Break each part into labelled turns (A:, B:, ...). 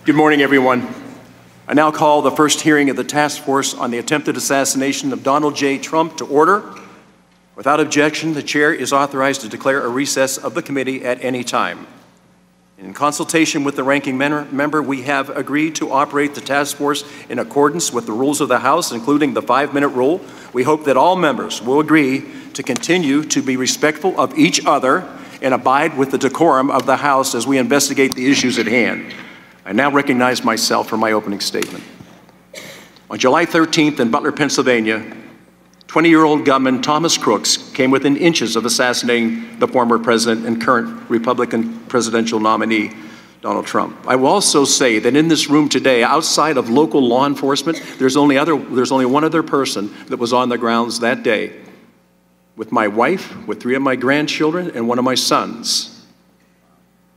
A: Good morning, everyone. I now call the first hearing of the task force on the attempted assassination of Donald J. Trump to order. Without objection, the chair is authorized to declare a recess of the committee at any time. In consultation with the ranking member, we have agreed to operate the task force in accordance with the rules of the House, including the 5-minute rule. We hope that all members will agree to continue to be respectful of each other and abide with the decorum of the House as we investigate the issues at hand. I now recognize myself for my opening statement. On July 13th in Butler, Pennsylvania, 20-year-old gunman Thomas Crooks came within inches of assassinating the former president and current Republican presidential nominee, Donald Trump. I will also say that in this room today, outside of local law enforcement, there's only one other person that was on the grounds that day, with my wife, with 3 of my grandchildren, and 1 of my sons.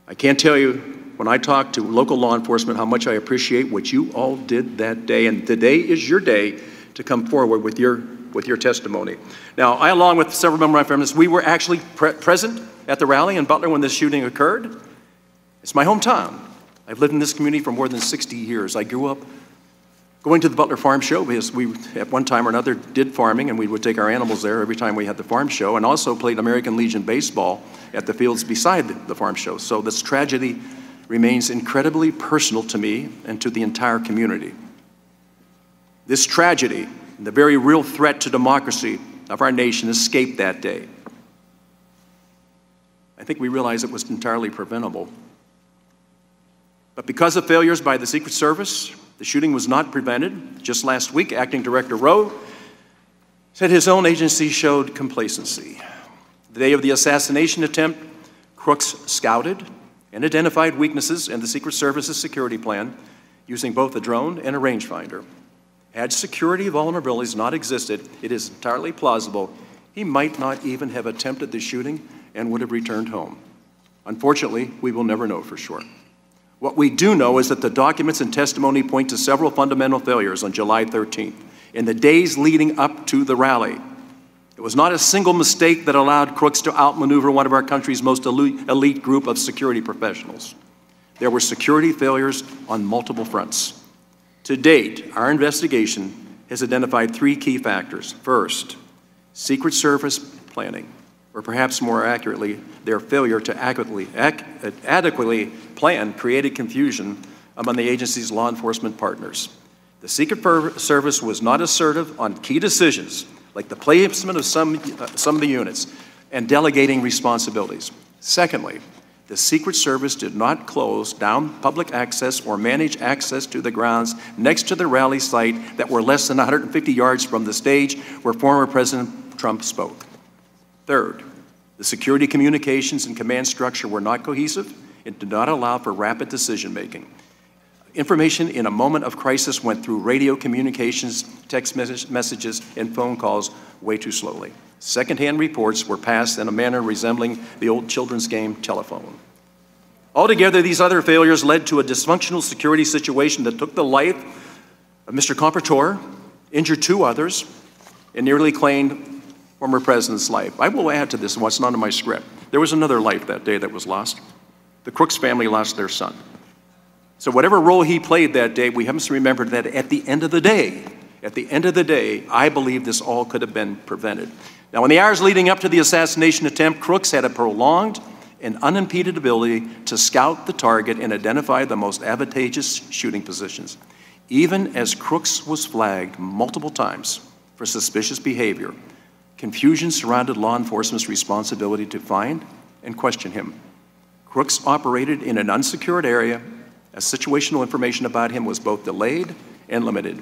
A: I can't tell you, when I talk to local law enforcement, how much I appreciate what you all did that day, and today is your day to come forward with your testimony. Now, I, along with several members of my family, we were actually present at the rally in Butler when this shooting occurred. It's my hometown. I've lived in this community for more than 60 years. I grew up going to the Butler Farm Show because we, at one time or another, did farming, and we would take our animals there every time we had the farm show, and also played American Legion baseball at the fields beside the farm show. So this tragedy remains incredibly personal to me and to the entire community. This tragedy, and the very real threat to democracy of our nation, escaped that day. I think we realized it was entirely preventable. But because of failures by the Secret Service, the shooting was not prevented. Just last week, Acting Director Rowe said his own agency showed complacency. The day of the assassination attempt, Crooks scouted and identified weaknesses in the Secret Service's security plan, using both a drone and a rangefinder. Had security vulnerabilities not existed, it is entirely plausible he might not even have attempted the shooting and would have returned home. Unfortunately, we will never know for sure. What we do know is that the documents and testimony point to several fundamental failures on July 13th in the days leading up to the rally. It was not a single mistake that allowed crooks to outmaneuver one of our country's most elite group of security professionals. There were security failures on multiple fronts. To date, our investigation has identified three key factors. First, Secret Service planning, or perhaps more accurately, their failure to adequately plan created confusion among the agency's law enforcement partners. The Secret Service was not assertive on key decisions, like the placement of some of the units and delegating responsibilities. Secondly, the Secret Service did not close down public access or manage access to the grounds next to the rally site that were less than 150 yards from the stage where former President Trump spoke. Third, the security communications and command structure were not cohesive and did not allow for rapid decision-making. Information in a moment of crisis went through radio communications, text messages, and phone calls way too slowly. Second-hand reports were passed in a manner resembling the old children's game telephone. Altogether, these other failures led to a dysfunctional security situation that took the life of Mr. Comprador, injured two others, and nearly claimed former president's life. I will add to this what's not in my script. There was another life that day that was lost. The Crooks family lost their son. So whatever role he played that day, we must remember that at the end of the day, I believe this all could have been prevented. Now, in the hours leading up to the assassination attempt, crooks had a prolonged and unimpeded ability to scout the target and identify the most advantageous shooting positions. Even as Crooks was flagged multiple times for suspicious behavior, confusion surrounded law enforcement's responsibility to find and question him. Crooks operated in an unsecured area, as situational information about him was both delayed and limited.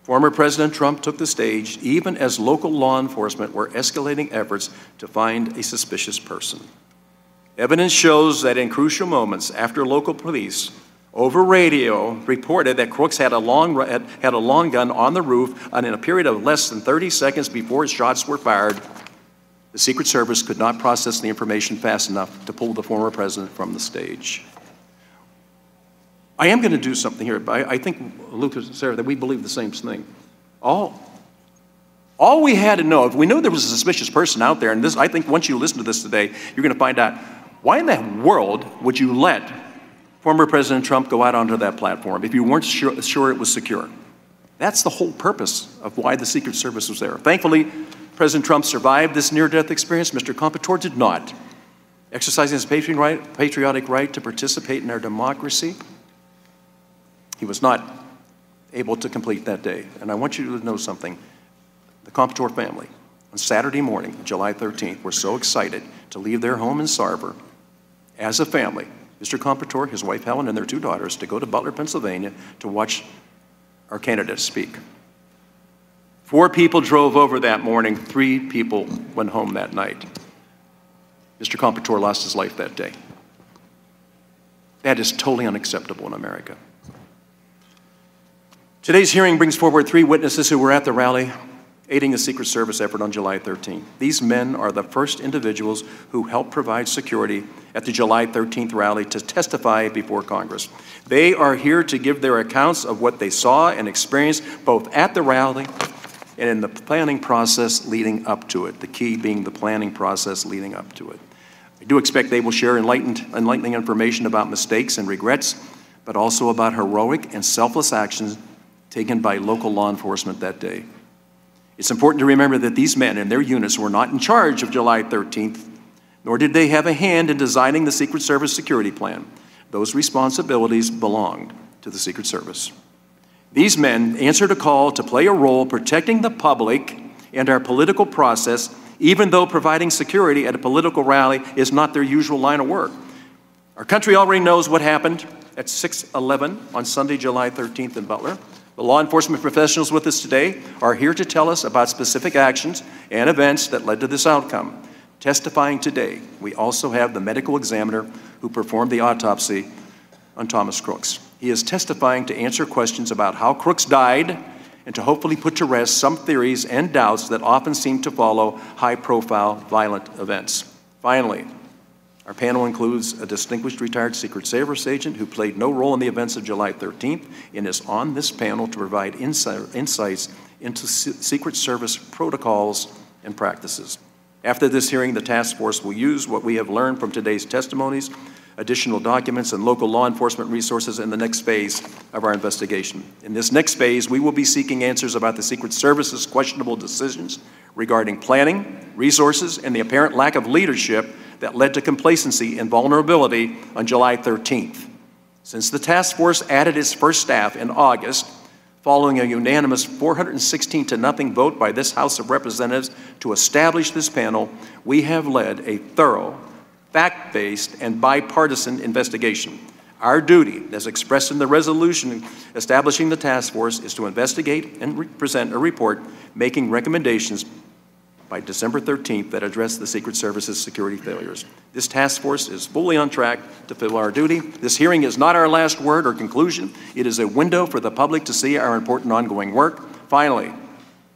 A: Former President Trump took the stage even as local law enforcement were escalating efforts to find a suspicious person. Evidence shows that in crucial moments after local police over radio reported that Crooks had a long gun on the roof and in a period of less than 30 seconds before shots were fired, the Secret Service could not process the information fast enough to pull the former president from the stage. I am going to do something here, but I think, Lucas and Sarah, that we believe the same thing. All we had to know, if we knew there was a suspicious person out there, and this, I think once you listen to this today, you're going to find out, why in the world would you let former President Trump go out onto that platform if you weren't sure it was secure? That's the whole purpose of why the Secret Service was there. Thankfully, President Trump survived this near-death experience. Mr. Comprador did not. Exercising his patriotic right to participate in our democracy, he was not able to complete that day. And I want you to know something. The Comprador family, on Saturday morning, July 13th, were so excited to leave their home in Sarver as a family, Mr. Comprador, his wife Helen, and their two daughters, to go to Butler, Pennsylvania to watch our candidates speak. 4 people drove over that morning. 3 people went home that night. Mr. Comprador lost his life that day. That is totally unacceptable in America. Today's hearing brings forward 3 witnesses who were at the rally aiding the Secret Service effort on July 13th. These men are the first individuals who helped provide security at the July 13th rally to testify before Congress. They are here to give their accounts of what they saw and experienced both at the rally and in the planning process leading up to it, the key being the planning process leading up to it. I do expect they will share enlightening information about mistakes and regrets, but also about heroic and selfless actions taken by local law enforcement that day. It's important to remember that these men and their units were not in charge of July 13th, nor did they have a hand in designing the Secret Service security plan. Those responsibilities belonged to the Secret Service. These men answered a call to play a role protecting the public and our political process, even though providing security at a political rally is not their usual line of work. Our country already knows what happened at 6/11 on Sunday, July 13th in Butler. The law enforcement professionals with us today are here to tell us about specific actions and events that led to this outcome. Testifying today, we also have the medical examiner who performed the autopsy on Thomas Crooks. He is testifying to answer questions about how crooks died and to hopefully put to rest some theories and doubts that often seem to follow high-profile violent events. Finally, our panel includes a distinguished retired Secret Service agent who played no role in the events of July 13th and is on this panel to provide insights into Secret Service protocols and practices. After this hearing, the task force will use what we have learned from today's testimonies, additional documents, and local law enforcement resources in the next phase of our investigation. In this next phase, we will be seeking answers about the Secret Service's questionable decisions regarding planning, resources, and the apparent lack of leadership that led to complacency and vulnerability on July 13th. Since the task force added its first staff in August, following a unanimous 416-0 vote by this House of Representatives to establish this panel, we have led a thorough, fact-based, and bipartisan investigation. Our duty, as expressed in the resolution establishing the task force, is to investigate and present a report making recommendations by December 13th that address the Secret Service's security failures. This task force is fully on track to fulfill our duty. This hearing is not our last word or conclusion. It is a window for the public to see our important ongoing work. Finally,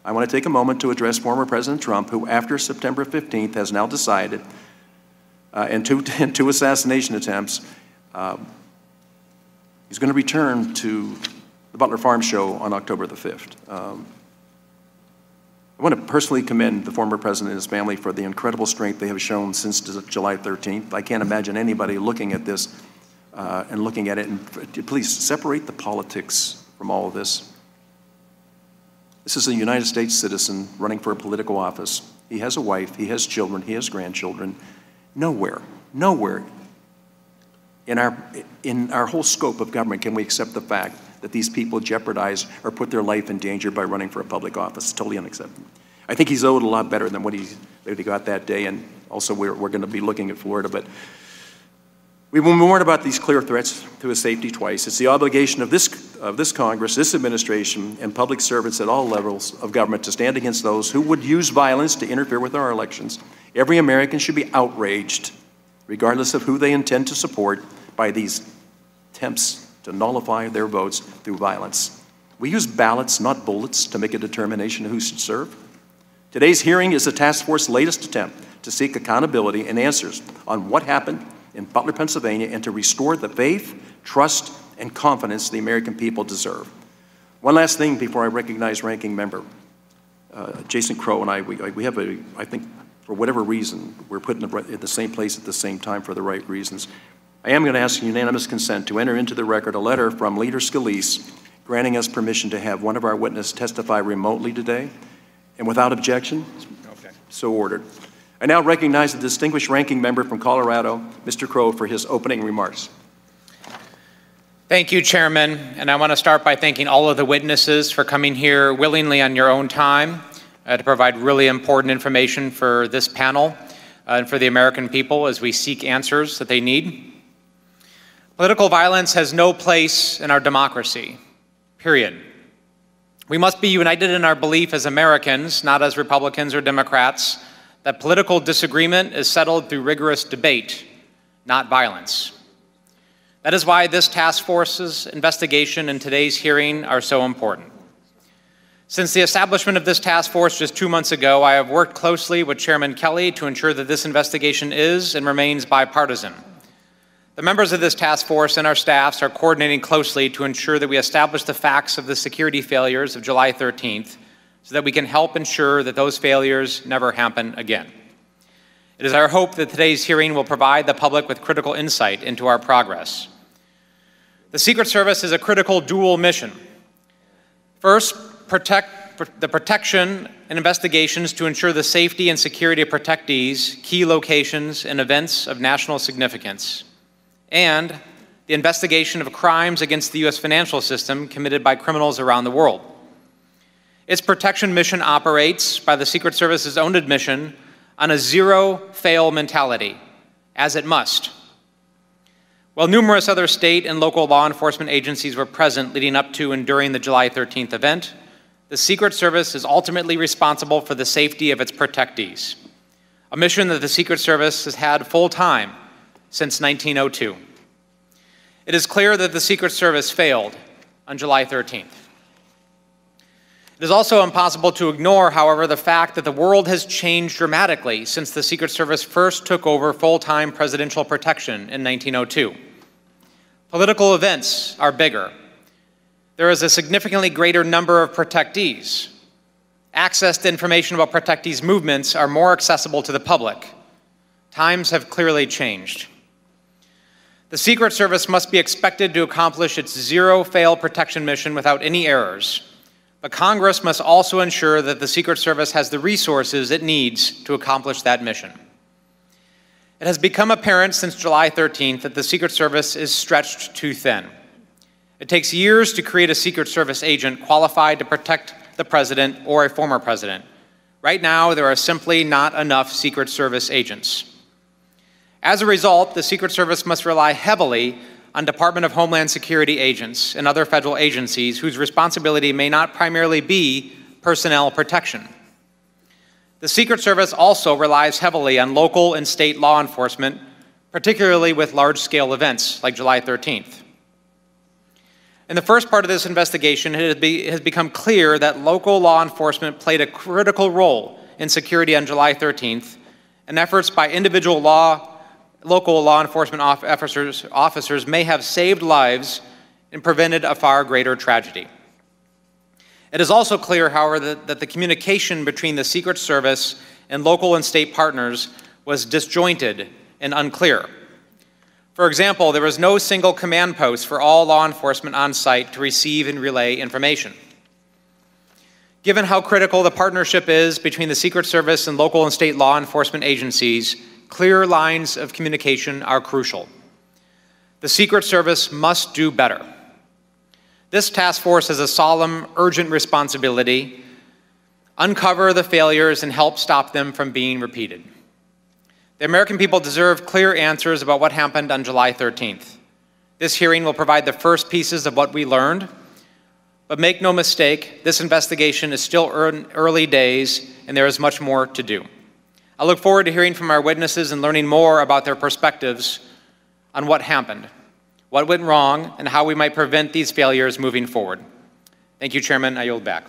A: I want to take a moment to address former President Trump, who after September 15th has now decided in two assassination attempts, he's going to return to the Butler Farm Show on October the 5th. I want to personally commend the former president and his family for the incredible strength they have shown since July 13th. I can't imagine anybody looking at this and looking at it, and please separate the politics from all of this. This is a United States citizen running for a political office. He has a wife, he has children, he has grandchildren. Nowhere in our whole scope of government can we accept the fact that these people jeopardize or put their life in danger by running for a public office. It's totally unacceptable. I think he's owed a lot better than what he got that day, and also we're going to be looking at Florida. But we've been warned about these clear threats to his safety twice. It's the obligation of this Congress, this administration, and public servants at all levels of government to stand against those who would use violence to interfere with our elections. Every American should be outraged, regardless of who they intend to support, by these attempts to nullify their votes through violence. We use ballots, not bullets, to make a determination of who should serve. Today's hearing is the task force's latest attempt to seek accountability and answers on what happened in Butler, Pennsylvania, and to restore the faith, trust, and confidence the American people deserve. One last thing before I recognize Ranking Member. Jason Crow and we have I think for whatever reason, we're put in the same place at the same time for the right reasons. I am going to ask unanimous consent to enter into the record a letter from Leader Scalise granting us permission to have one of our witnesses testify remotely today. And without objection, so ordered. I now recognize the distinguished ranking member from Colorado, Mr. Crow, for his opening remarks.
B: Thank you, Chairman. And I want to start by thanking all of the witnesses for coming here willingly on your own time to provide really important information for this panel and for the American people as we seek answers that they need. Political violence has no place in our democracy, period. We must be united in our belief as Americans, not as Republicans or Democrats, that political disagreement is settled through rigorous debate, not violence. That is why this task force's investigation and today's hearing are so important. Since the establishment of this task force just 2 months ago, I have worked closely with Chairman Kelly to ensure that this investigation is and remains bipartisan. The members of this task force and our staffs are coordinating closely to ensure that we establish the facts of the security failures of July 13th so that we can help ensure that those failures never happen again. It is our hope that today's hearing will provide the public with critical insight into our progress. The Secret Service is a critical dual mission. First, the protection and investigations to ensure the safety and security of protectees, key locations, and events of national significance, and the investigation of crimes against the U.S. financial system committed by criminals around the world. Its protection mission operates, by the Secret Service's own admission, on a zero-fail mentality, as it must. While numerous other state and local law enforcement agencies were present leading up to and during the July 13th event, the Secret Service is ultimately responsible for the safety of its protectees, a mission that the Secret Service has had full-time since 1902. It is clear that the Secret Service failed on July 13th. It is also impossible to ignore, however, the fact that the world has changed dramatically since the Secret Service first took over full-time presidential protection in 1902. Political events are bigger. There is a significantly greater number of protectees. Access to information about protectees' movements are more accessible to the public. Times have clearly changed. The Secret Service must be expected to accomplish its zero-fail protection mission without any errors. But Congress must also ensure that the Secret Service has the resources it needs to accomplish that mission. It has become apparent since July 13th that the Secret Service is stretched too thin. It takes years to create a Secret Service agent qualified to protect the president or a former president. Right now, there are simply not enough Secret Service agents. As a result, the Secret Service must rely heavily on Department of Homeland Security agents and other federal agencies whose responsibility may not primarily be personnel protection. The Secret Service also relies heavily on local and state law enforcement, particularly with large-scale events like July 13th. In the first part of this investigation, it has become clear that local law enforcement played a critical role in security on July 13th, and efforts by individual local law enforcement officers may have saved lives and prevented a far greater tragedy. It is also clear, however, that the communication between the Secret Service and local and state partners was disjointed and unclear. For example, there was no single command post for all law enforcement on site to receive and relay information. Given how critical the partnership is between the Secret Service and local and state law enforcement agencies, clear lines of communication are crucial. The Secret Service must do better. This task force has a solemn, urgent responsibility: uncover the failures and help stop them from being repeated. The American people deserve clear answers about what happened on July 13th. This hearing will provide the first pieces of what we learned, but make no mistake, this investigation is still early days and there is much more to do. I look forward to hearing from our witnesses and learning more about their perspectives on what happened, what went wrong, and how we might prevent these failures moving forward. Thank you, Chairman. I yield back.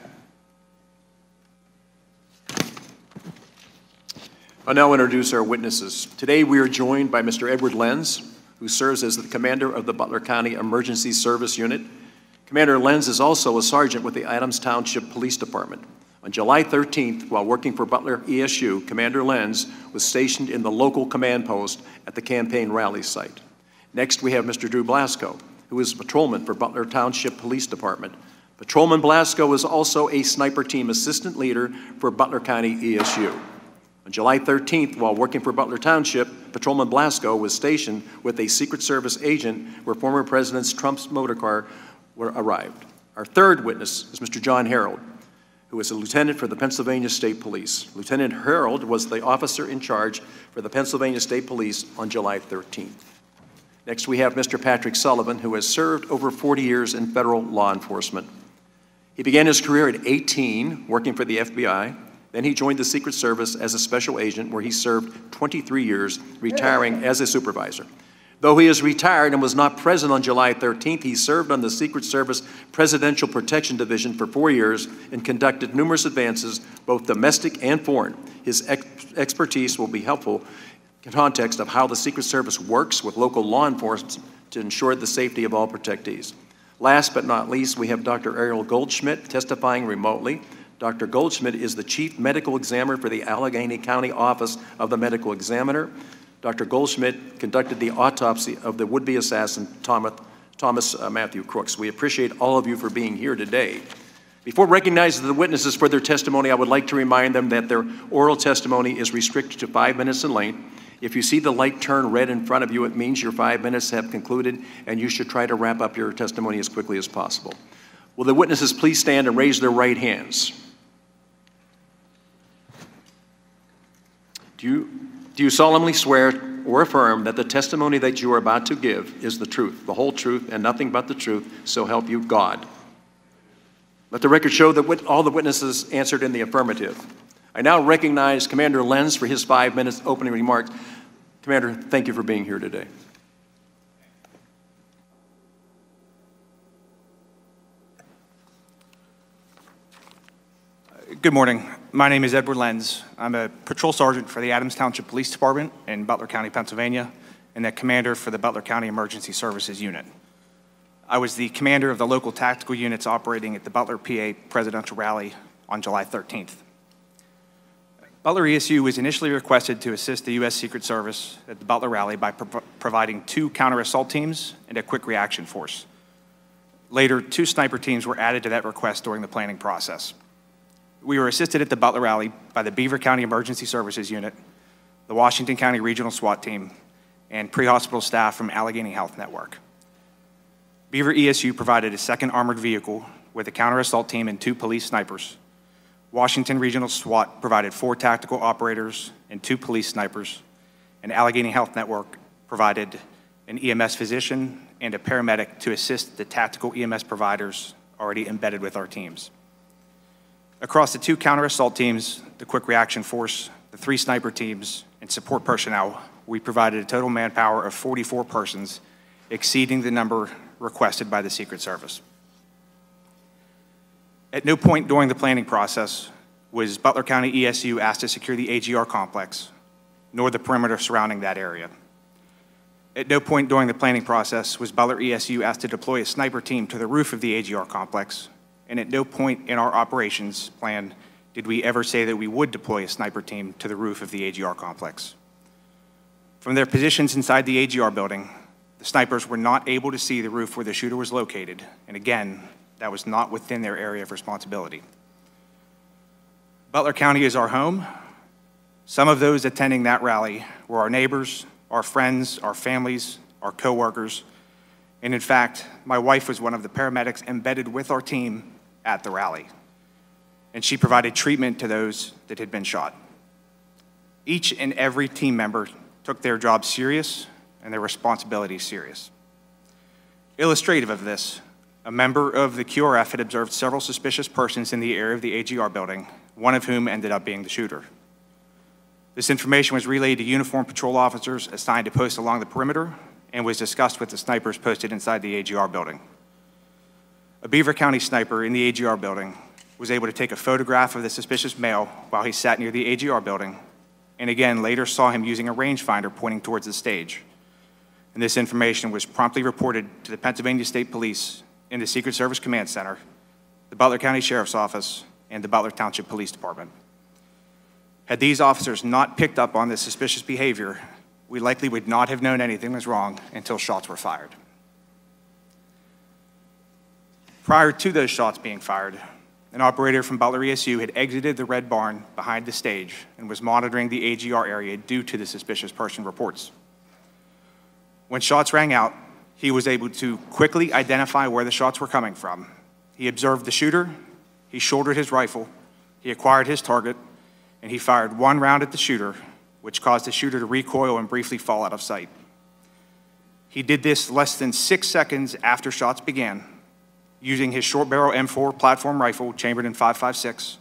A: I'll now introduce our witnesses. Today we are joined by Mr. Edward Lenz, who serves as the commander of the Butler County Emergency Service Unit. Commander Lenz is also a sergeant with the Adams Township Police Department. On July 13th, while working for Butler ESU, Commander Lenz was stationed in the local command post at the campaign rally site. Next, we have Mr. Drew Blasco, who is a patrolman for Butler Township Police Department. Patrolman Blasco is also a sniper team assistant leader for Butler County ESU. On July 13th, while working for Butler Township, Patrolman Blasco was stationed with a Secret Service agent where former President Trump's motorcar arrived. Our third witness is Mr. John Harold, who is a lieutenant for the Pennsylvania State Police. Lieutenant Harold was the officer in charge for the Pennsylvania State Police on July 13th. Next, we have Mr. Patrick Sullivan, who has served over 40 years in federal law enforcement. He began his career at 18, working for the FBI. Then he joined the Secret Service as a special agent, where he served 23 years, retiring as a supervisor. Though he is retired and was not present on July 13th, he served on the Secret Service Presidential Protection Division for 4 years and conducted numerous advances, both domestic and foreign. His expertise will be helpful in context of how the Secret Service works with local law enforcement to ensure the safety of all protectees. Last but not least, we have Dr. Ariel Goldschmidt testifying remotely. Dr. Goldschmidt is the Chief Medical Examiner for the Allegheny County Office of the Medical Examiner. Dr. Goldschmidt conducted the autopsy of the would-be assassin, Thomas Matthew Crooks. We appreciate all of you for being here today. Before recognizing the witnesses for their testimony, I would like to remind them that their oral testimony is restricted to 5 minutes in length. If you see the light turn red in front of you, it means your 5 minutes have concluded, and you should try to wrap up your testimony as quickly as possible. Will the witnesses please stand and raise their right hands? Do you solemnly swear or affirm that the testimony that you are about to give is the truth, the whole truth, and nothing but the truth, so help you God? Let the record show that all the witnesses answered in the affirmative. I now recognize Commander Lenz for his 5 minutes opening remarks. Commander, thank you for being here today.
C: Good morning. My name is Edward Lenz. I'm a patrol sergeant for the Adams Township Police Department in Butler County, Pennsylvania, and the commander for the Butler County Emergency Services Unit. I was the commander of the local tactical units operating at the Butler, PA presidential rally on July 13th. Butler ESU was initially requested to assist the U.S. Secret Service at the Butler rally by providing 2 counter-assault teams and a quick reaction force. Later, 2 sniper teams were added to that request during the planning process. We were assisted at the Butler rally by the Beaver County Emergency Services Unit, the Washington County Regional SWAT Team, and pre-hospital staff from Allegheny Health Network. Beaver ESU provided a 2nd armored vehicle with a counter-assault team and 2 police snipers. Washington Regional SWAT provided 4 tactical operators and 2 police snipers, and Allegheny Health Network provided an EMS physician and a paramedic to assist the tactical EMS providers already embedded with our teams. Across the 2 counter-assault teams, the quick reaction force, the 3 sniper teams, and support personnel, we provided a total manpower of 44 persons, exceeding the number requested by the Secret Service. At no point during the planning process was Butler County ESU asked to secure the AGR complex, nor the perimeter surrounding that area. At no point during the planning process was Butler ESU asked to deploy a sniper team to the roof of the AGR complex, and at no point in our operations plan did we ever say that we would deploy a sniper team to the roof of the AGR complex. From their positions inside the AGR building, the snipers were not able to see the roof where the shooter was located, and again, that was not within their area of responsibility. Butler County is our home. Some of those attending that rally were our neighbors, our friends, our families, our coworkers, and in fact, my wife was one of the paramedics embedded with our team at the rally, and she provided treatment to those that had been shot. Each and every team member took their job serious and their responsibilities serious. Illustrative of this, a member of the QRF had observed several suspicious persons in the area of the AGR building, one of whom ended up being the shooter. This information was relayed to uniformed patrol officers assigned to post along the perimeter and was discussed with the snipers posted inside the AGR building. A Beaver County sniper in the AGR building was able to take a photograph of the suspicious male while he sat near the AGR building, and again later saw him using a rangefinder pointing towards the stage. And this information was promptly reported to the Pennsylvania State Police in the Secret Service Command Center, the Butler County Sheriff's Office, and the Butler Township Police Department. Had these officers not picked up on this suspicious behavior, we likely would not have known anything was wrong until shots were fired. Prior to those shots being fired, an operator from Butler ESU had exited the red barn behind the stage and was monitoring the AGR area due to the suspicious person reports. When shots rang out, he was able to quickly identify where the shots were coming from. He observed the shooter, he shouldered his rifle, he acquired his target, and he fired 1 round at the shooter, which caused the shooter to recoil and briefly fall out of sight. He did this less than 6 seconds after shots began, using his short barrel M4 platform rifle chambered in .556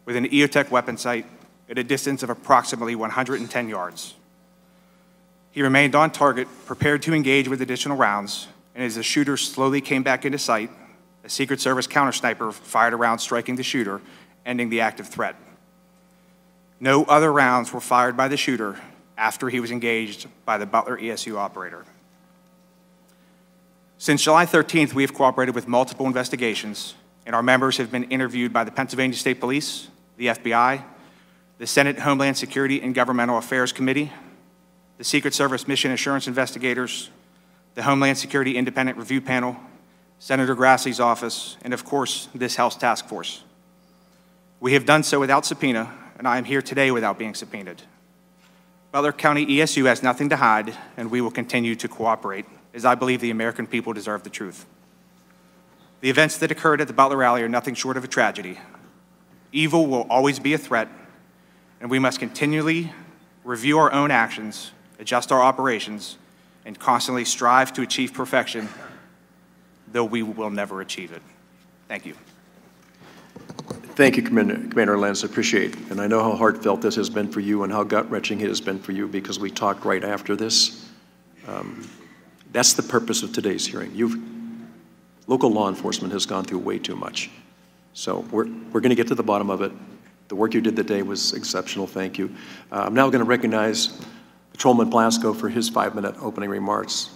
C: with an EOTech weapon sight at a distance of approximately 110 yards. He remained on target, prepared to engage with additional rounds, and as the shooter slowly came back into sight, a Secret Service counter sniper fired a round striking the shooter, ending the active threat. No other rounds were fired by the shooter after he was engaged by the Butler ESU operator. Since July 13th, we have cooperated with multiple investigations, and our members have been interviewed by the Pennsylvania State Police, the FBI, the Senate Homeland Security and Governmental Affairs Committee, the Secret Service Mission Assurance Investigators, the Homeland Security Independent Review Panel, Senator Grassley's office, and of course, this House task force. We have done so without subpoena, and I am here today without being subpoenaed. Butler County ESU has nothing to hide, and we will continue to cooperate, as I believe the American people deserve the truth. The events that occurred at the Butler rally are nothing short of a tragedy. Evil will always be a threat, and we must continually review our own actions, adjust our operations, and constantly strive to achieve perfection, though we will never achieve it. Thank you.
A: Thank you, Commander Lenz. I appreciate it. And I know how heartfelt this has been for you and how gut-wrenching it has been for you, because we talked right after this. That's the purpose of today's hearing. Local law enforcement has gone through way too much. So we're going to get to the bottom of it, The work you did that day was exceptional. Thank you. I'm now going to recognize Patrolman Blasco for his 5-minute opening remarks.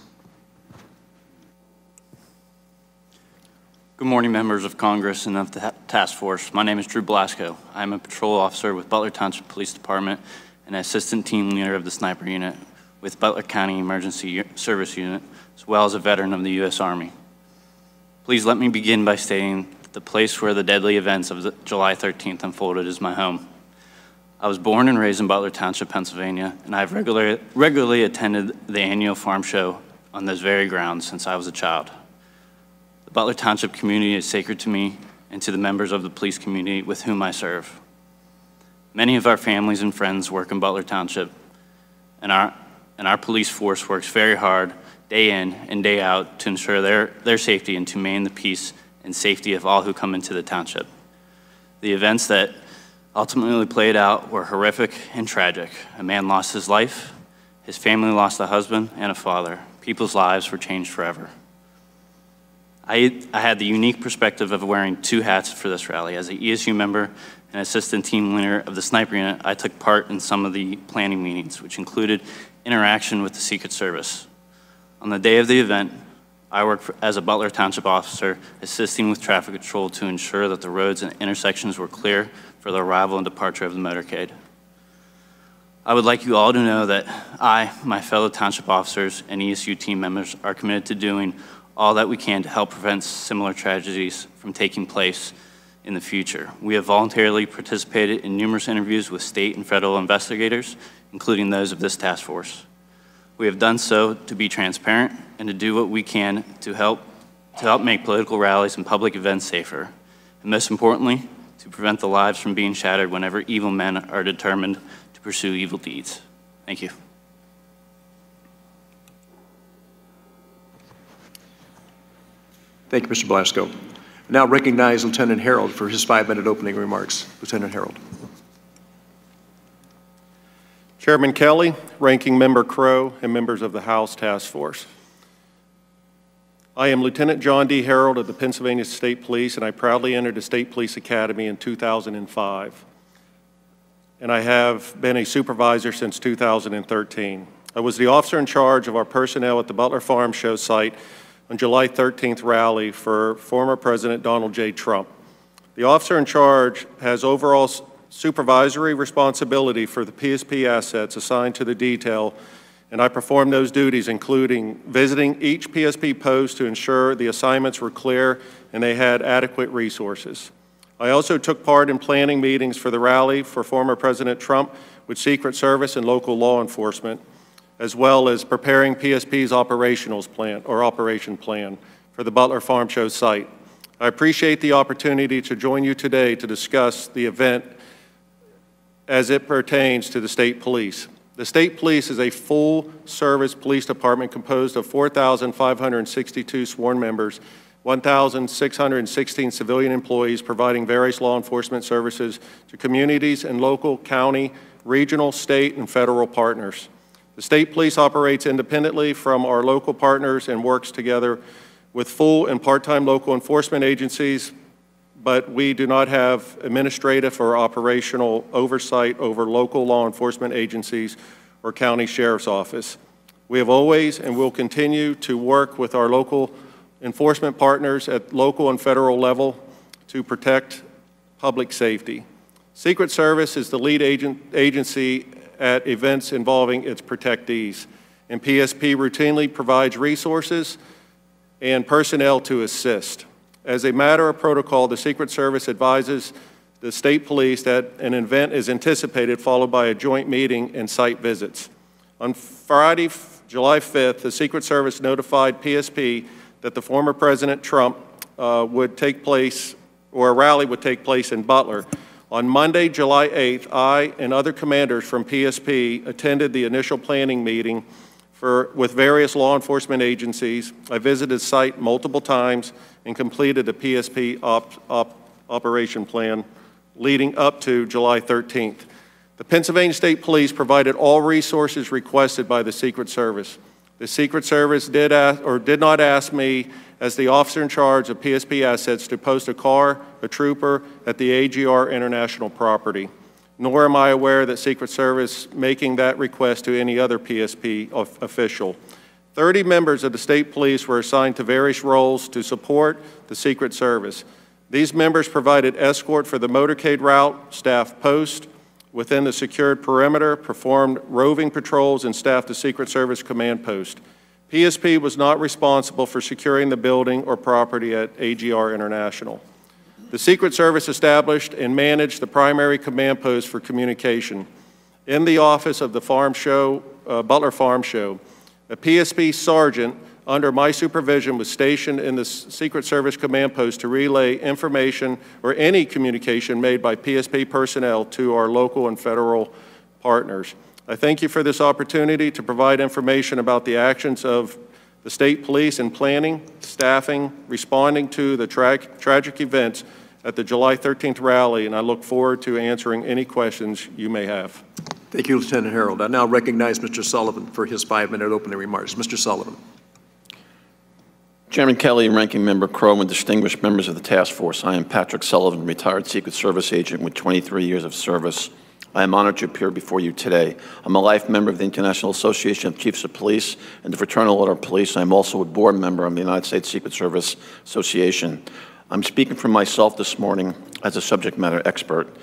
D: Good morning, members of Congress and of the task force. My name is Drew Blasco. I'm a patrol officer with Butler Township Police Department and an assistant team leader of the sniper unit with Butler County Emergency Service Unit, as well as a veteran of the U.S. Army. Please let me begin by stating that the place where the deadly events of July 13th unfolded is my home. I was born and raised in Butler Township, Pennsylvania, and I've regularly attended the annual farm show on those very grounds since I was a child. The Butler Township community is sacred to me and to the members of the police community with whom I serve. Many of our families and friends work in Butler Township, and our police force works very hard day in and day out to ensure their safety and to maintain the peace and safety of all who come into the township. The events that ultimately played out were horrific and tragic. A man lost his life, his family lost a husband and a father. People's lives were changed forever. I had the unique perspective of wearing 2 hats for this rally. As an ESU member and assistant team leader of the sniper unit, I took part in some of the planning meetings, which included interaction with the Secret Service. On the day of the event, I worked as a Butler Township officer, assisting with traffic control to ensure that the roads and intersections were clear for the arrival and departure of the motorcade. I would like you all to know that I, my fellow township officers, and ESU team members are committed to doing all that we can to help prevent similar tragedies from taking place in the future. We have voluntarily participated in numerous interviews with state and federal investigators, including those of this task force. We have done so to be transparent and to do what we can to help make political rallies and public events safer, and most importantly, to prevent the lives from being shattered whenever evil men are determined to pursue evil deeds. Thank you.
A: Thank you, Mr. Blasco. Now recognize Lieutenant Harold for his 5-minute opening remarks. Lieutenant Harold.
E: Chairman Kelly, Ranking Member Crow, and members of the House Task Force. I am Lieutenant John D. Harold of the Pennsylvania State Police, and I proudly entered the State Police Academy in 2005. And I have been a supervisor since 2013. I was the officer in charge of our personnel at the Butler Farm Show site on July 13th rally for former President Donald J. Trump. The officer in charge has overall supervisory responsibility for the PSP assets assigned to the detail, and I performed those duties, including visiting each PSP post to ensure the assignments were clear and they had adequate resources. I also took part in planning meetings for the rally for former President Trump with Secret Service and local law enforcement, as well as preparing PSP's operation plan for the Butler Farm Show site. I appreciate the opportunity to join you today to discuss the event as it pertains to the State Police. The State Police is a full-service police department composed of 4,562 sworn members, 1,616 civilian employees providing various law enforcement services to communities and local, county, regional, state, and federal partners. The State Police operates independently from our local partners and works together with full and part-time local enforcement agencies, but we do not have administrative or operational oversight over local law enforcement agencies or county sheriff's office. We have always and will continue to work with our local enforcement partners at local and federal level to protect public safety. Secret Service is the lead agency at events involving its protectees, and PSP routinely provides resources and personnel to assist. As a matter of protocol, the Secret Service advises the State Police that an event is anticipated, followed by a joint meeting and site visits. On Friday, July 5th, the Secret Service notified PSP that the former President Trump a rally would take place in Butler. On Monday, July 8th, I and other commanders from PSP attended the initial planning meeting with various law enforcement agencies. I visited the site multiple times and completed a PSP operation plan leading up to July 13th. The Pennsylvania State Police provided all resources requested by the Secret Service. The Secret Service did not ask me as the officer in charge of PSP assets to post a car, a trooper, at the AGR International property. Nor am I aware that Secret Service making that request to any other PSP official. 30 members of the state police were assigned to various roles to support the Secret Service. These members provided escort for the motorcade route, staff post within the secured perimeter, performed roving patrols, and staffed the Secret Service command post. PSP was not responsible for securing the building or property at AGR International. The Secret Service established and managed the primary command post for communication. In the office of the Butler Farm Show, a PSP sergeant under my supervision was stationed in the Secret Service command post to relay information or any communication made by PSP personnel to our local and federal partners. I thank you for this opportunity to provide information about the actions of the state police in planning, staffing, responding to the tragic events at the July 13th rally, and I look forward to answering any questions you may have.
A: Thank you, Lieutenant Harold. I now recognize Mr. Sullivan for his 5-minute opening remarks. Mr. Sullivan.
F: Chairman Kelly, Ranking Member Crow, and distinguished members of the task force, I am Patrick Sullivan, retired Secret Service agent with 23 years of service. I am honored to appear before you today. I'm a life member of the International Association of Chiefs of Police and the Fraternal Order of Police. I am also a board member of the United States Secret Service Association. I'm speaking for myself this morning as a subject matter expert.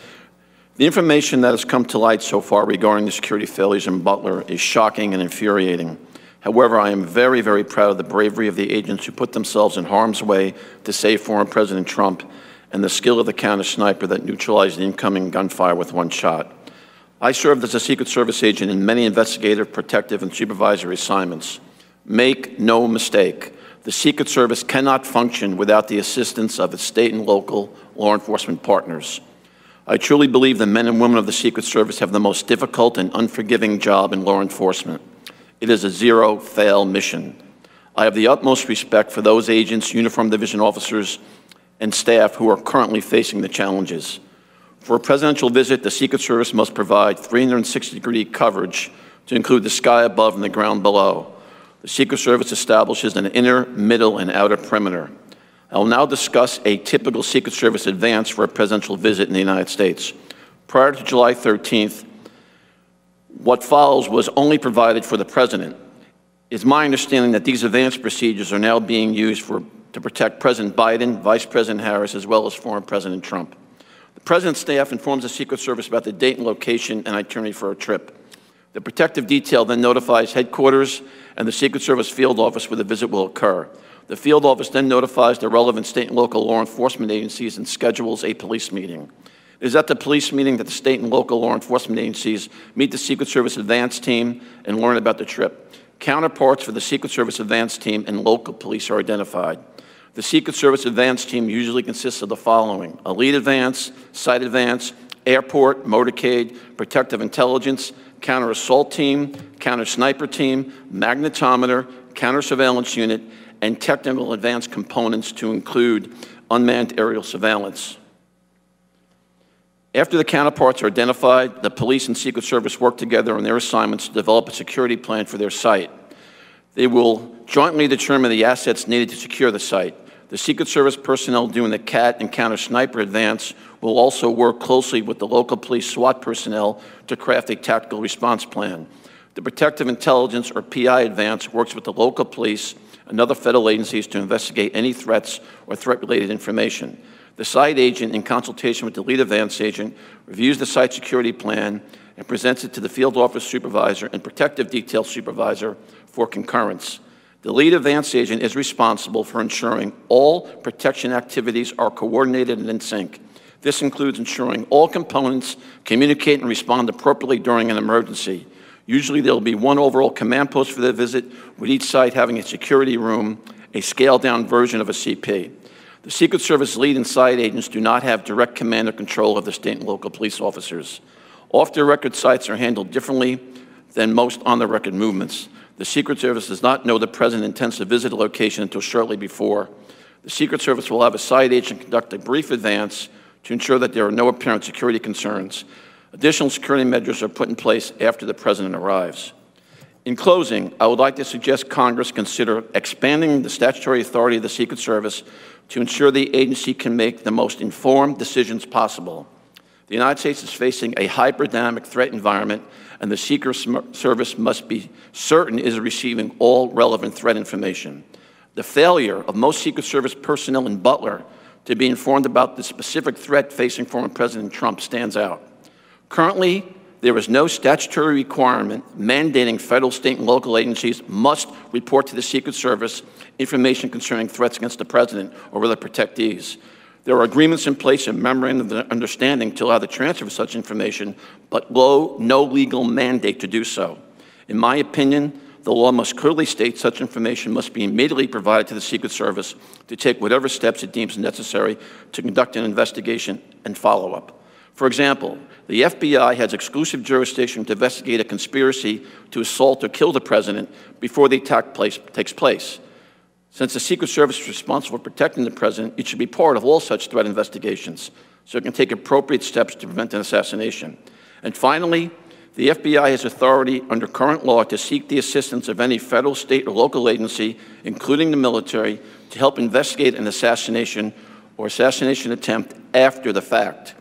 F: The information that has come to light so far regarding the security failures in Butler is shocking and infuriating. However, I am very, very proud of the bravery of the agents who put themselves in harm's way to save former President Trump and the skill of the counter sniper that neutralized the incoming gunfire with one shot. I served as a Secret Service agent in many investigative, protective, and supervisory assignments. Make no mistake, the Secret Service cannot function without the assistance of its state and local law enforcement partners. I truly believe the men and women of the Secret Service have the most difficult and unforgiving job in law enforcement. It is a zero-fail mission. I have the utmost respect for those agents, uniformed division officers, and staff who are currently facing the challenges. For a presidential visit, the Secret Service must provide 360-degree coverage to include the sky above and the ground below. The Secret Service establishes an inner, middle, and outer perimeter. I will now discuss a typical Secret Service advance for a presidential visit in the United States. Prior to July 13th, what follows was only provided for the president. It's my understanding that these advance procedures are now being used to protect President Biden, Vice President Harris, as well as former President Trump. The President's staff informs the Secret Service about the date and location and itinerary for a trip. The protective detail then notifies headquarters and the Secret Service field office where the visit will occur. The field office then notifies the relevant state and local law enforcement agencies and schedules a police meeting. It is at the police meeting that the state and local law enforcement agencies meet the Secret Service advance team and learn about the trip. Counterparts for the Secret Service advance team and local police are identified. The Secret Service advance team usually consists of the following: a lead advance, site advance, airport, motorcade, protective intelligence, counter-assault team, counter-sniper team, magnetometer, counter-surveillance unit, and technical advance components to include unmanned aerial surveillance. After the counterparts are identified, the police and Secret Service work together on their assignments to develop a security plan for their site. They will jointly determine the assets needed to secure the site. The Secret Service personnel doing the CAT and counter-sniper advance will also work closely with the local police SWAT personnel to craft a tactical response plan. The Protective Intelligence, or PI advance, works with the local police and other federal agencies to investigate any threats or threat-related information. The site agent, in consultation with the lead advance agent, reviews the site security plan and presents it to the field office supervisor and protective detail supervisor for concurrence. The lead advance agent is responsible for ensuring all protection activities are coordinated and in sync. This includes ensuring all components communicate and respond appropriately during an emergency. Usually there will be one overall command post for the visit, with each site having a security room, a scaled-down version of a CP. The Secret Service lead and site agents do not have direct command or control of the state and local police officers. Off-the-record sites are handled differently than most on-the-record movements. The Secret Service does not know the President intends to visit a location until shortly before. The Secret Service will have a site agent conduct a brief advance to ensure that there are no apparent security concerns. Additional security measures are put in place after the President arrives. In closing, I would like to suggest Congress consider expanding the statutory authority of the Secret Service to ensure the agency can make the most informed decisions possible. The United States is facing a hyper-dynamic threat environment, and the Secret Service must be certain it is receiving all relevant threat information. The failure of most Secret Service personnel in Butler to be informed about the specific threat facing former President Trump stands out. Currently, there is no statutory requirement mandating federal, state, and local agencies must report to the Secret Service information concerning threats against the president or other protectees. There are agreements in place and memorandum of understanding to allow the transfer of such information, but no legal mandate to do so. In my opinion, the law must clearly state such information must be immediately provided to the Secret Service to take whatever steps it deems necessary to conduct an investigation and follow-up. For example, the FBI has exclusive jurisdiction to investigate a conspiracy to assault or kill the president before the attack takes place. Since the Secret Service is responsible for protecting the president, it should be part of all such threat investigations so it can take appropriate steps to prevent an assassination. And finally, the FBI has authority under current law to seek the assistance of any federal, state, or local agency, including the military, to help investigate an assassination or assassination attempt after the fact.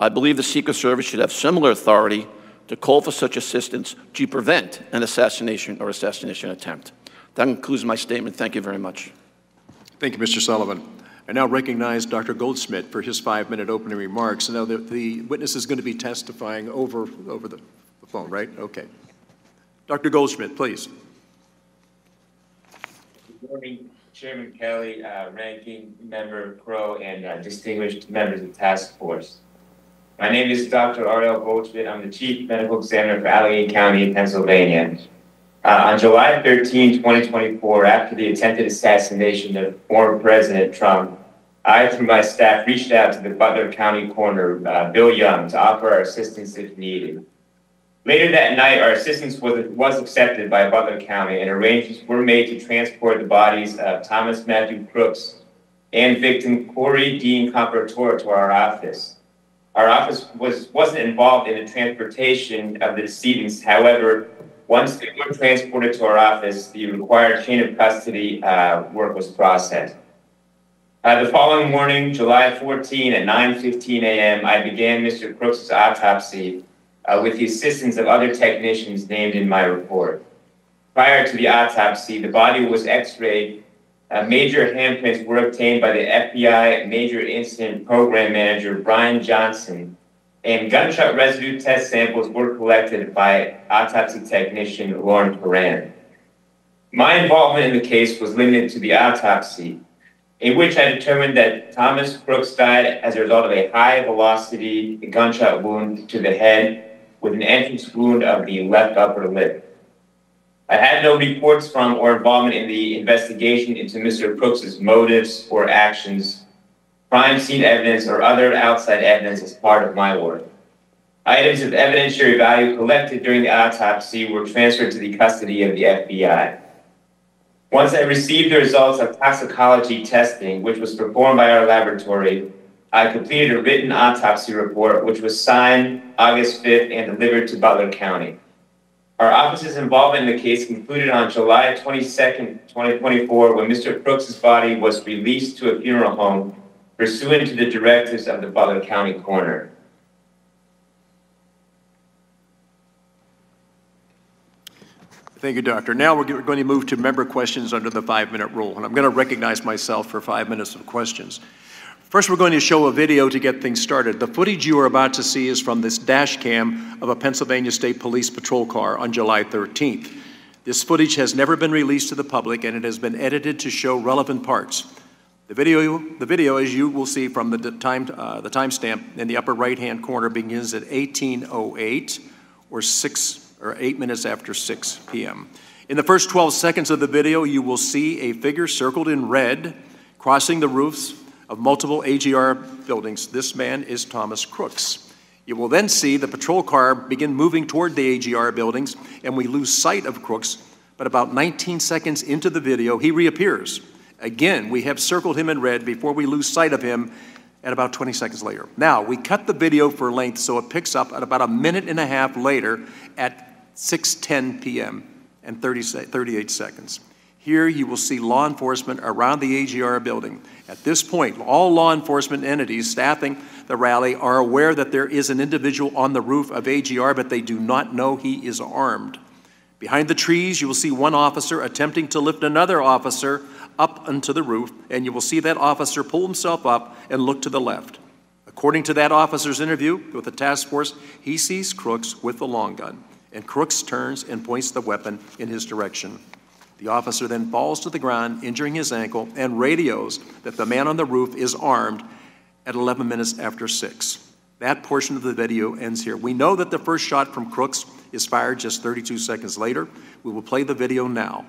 F: I believe the Secret Service should have similar authority to call for such assistance to prevent an assassination or assassination attempt. That concludes my statement. Thank you very much.
A: Thank you, Mr. Sullivan. I now recognize Dr. Goldsmith for his 5-minute opening remarks. Now, the witness is going to be testifying over the phone, right? Okay. Dr. Goldsmith, please.
G: Good morning, Chairman Kelly, Ranking Member Crow, and distinguished members of the task force. My name is Dr. Ariel Goldschmidt. I'm the Chief Medical Examiner for Allegheny County, Pennsylvania. On July 13, 2024, after the attempted assassination of former President Trump, I, through my staff, reached out to the Butler County coroner, Bill Young, to offer our assistance if needed. Later that night, our assistance was accepted by Butler County, and arrangements were made to transport the bodies of Thomas Matthew Crooks and victim Corey Dean Comparator to our office. Our office wasn't involved in the transportation of the decedents. However, once they were transported to our office, the required chain of custody work was processed. The following morning, July 14 at 9:15 a.m., I began Mr. Crooks' autopsy with the assistance of other technicians named in my report. Prior to the autopsy, the body was x-rayed. Major handprints were obtained by the FBI Major Incident Program Manager, Brian Johnson, and gunshot residue test samples were collected by autopsy technician Lauren Moran. My involvement in the case was limited to the autopsy, in which I determined that Thomas Crooks died as a result of a high-velocity gunshot wound to the head with an entrance wound of the left upper lip. I had no reports from or involvement in the investigation into Mr. Crooks' motives or actions, crime scene evidence, or other outside evidence as part of my work. Items of evidentiary value collected during the autopsy were transferred to the custody of the FBI. Once I received the results of toxicology testing, which was performed by our laboratory, I completed a written autopsy report, which was signed August 5th and delivered to Butler County. Our office's involvement in the case concluded on July 22nd, 2024, when Mr. Crooks' body was released to a funeral home pursuant to the directives of the Butler County coroner.
A: Thank you, Doctor. Now we're going to move to member questions under the 5-minute rule, and I'm going to recognize myself for 5 minutes of questions. First, we're going to show a video to get things started. The footage you are about to see is from this dash cam of a Pennsylvania State Police patrol car on July 13th. This footage has never been released to the public, and it has been edited to show relevant parts. The video, as you will see from the timestamp in the upper right-hand corner, begins at 18:08 or 8 minutes after 6 p.m. In the first 12 seconds of the video, you will see a figure circled in red crossing the roofs of multiple AGR buildings. This man is Thomas Crooks. You will then see the patrol car begin moving toward the AGR buildings, and we lose sight of Crooks, but about 19 seconds into the video, he reappears. Again, we have circled him in red before we lose sight of him at about 20 seconds later. Now, we cut the video for length so it picks up at about a minute and a half later at 6:10 p.m. and 38 seconds. Here you will see law enforcement around the AGR building. At this point, all law enforcement entities staffing the rally are aware that there is an individual on the roof of AGR, but they do not know he is armed. Behind the trees, you will see one officer attempting to lift another officer up onto the roof, and you will see that officer pull himself up and look to the left. According to that officer's interview with the task force, he sees Crooks with the long gun, and Crooks turns and points the weapon in his direction. The officer then falls to the ground, injuring his ankle, and radios that the man on the roof is armed at 11 minutes after 6. That portion of the video ends here. We know that the first shot from Crooks is fired just 32 seconds later. We will play the video now.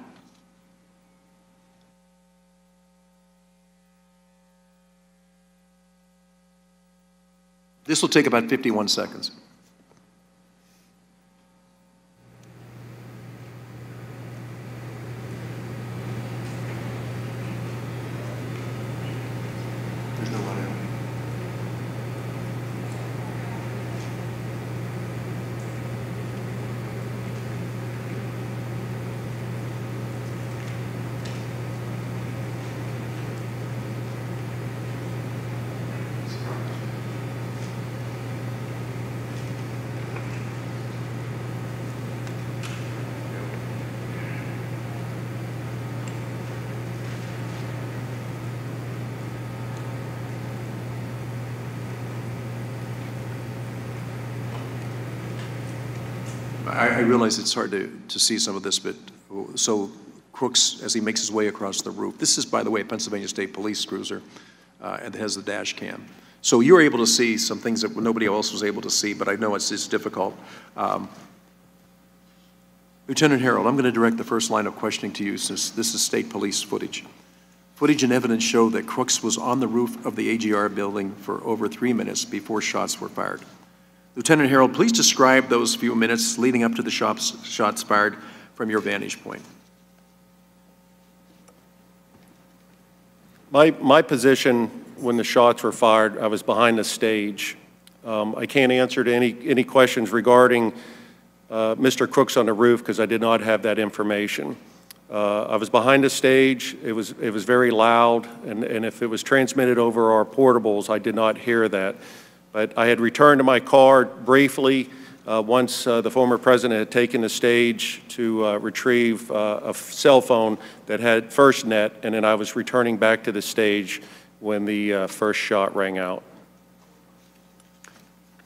A: This will take about 51 seconds. There's no one in. I realize it's hard to see some of this, but so Crooks, as he makes his way across the roof, this is, by the way, a Pennsylvania State Police cruiser, and it has the dash cam. So you're able to see some things that nobody else was able to see, but I know it's difficult. Lieutenant Harold, I'm going to direct the first line of questioning to you, since this is state police footage. Footage and evidence show that Crooks was on the roof of the AGR building for over 3 minutes before shots were fired. Lieutenant Harold, please describe those few minutes leading up to the shots fired from your vantage point.
E: My position when the shots were fired, I was behind the stage. I can't answer to any questions regarding Mr. Crooks on the roof because I did not have that information. I was behind the stage. It was very loud, and if it was transmitted over our portables, I did not hear that. But I had returned to my car briefly once the former president had taken the stage to retrieve a cell phone that had FirstNet, and then I was returning back to the stage when the first shot rang out.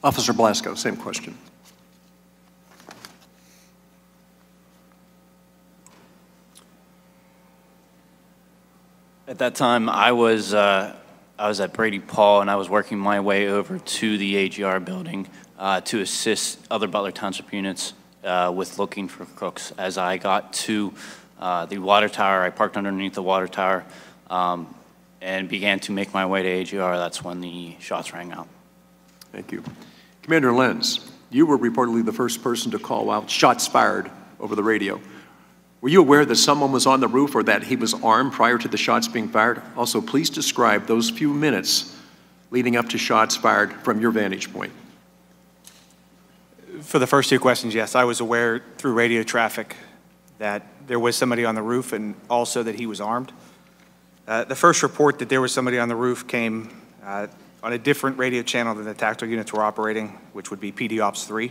A: Officer Blasco, same question.
D: At that time, I was at Brady Paul, and I was working my way over to the AGR building to assist other Butler Township units with looking for Crooks. As I got to the water tower, I parked underneath the water tower and began to make my way to AGR. That's when the shots rang out.
A: Thank you. Commander Lenz, you were reportedly the first person to call out shots fired over the radio. Were you aware that someone was on the roof or that he was armed prior to the shots being fired? Also, please describe those few minutes leading up to shots fired from your vantage point.
C: For the first two questions, yes, I was aware through radio traffic that there was somebody on the roof and also that he was armed. The first report that there was somebody on the roof came on a different radio channel than the tactical units were operating, which would be PD Ops 3,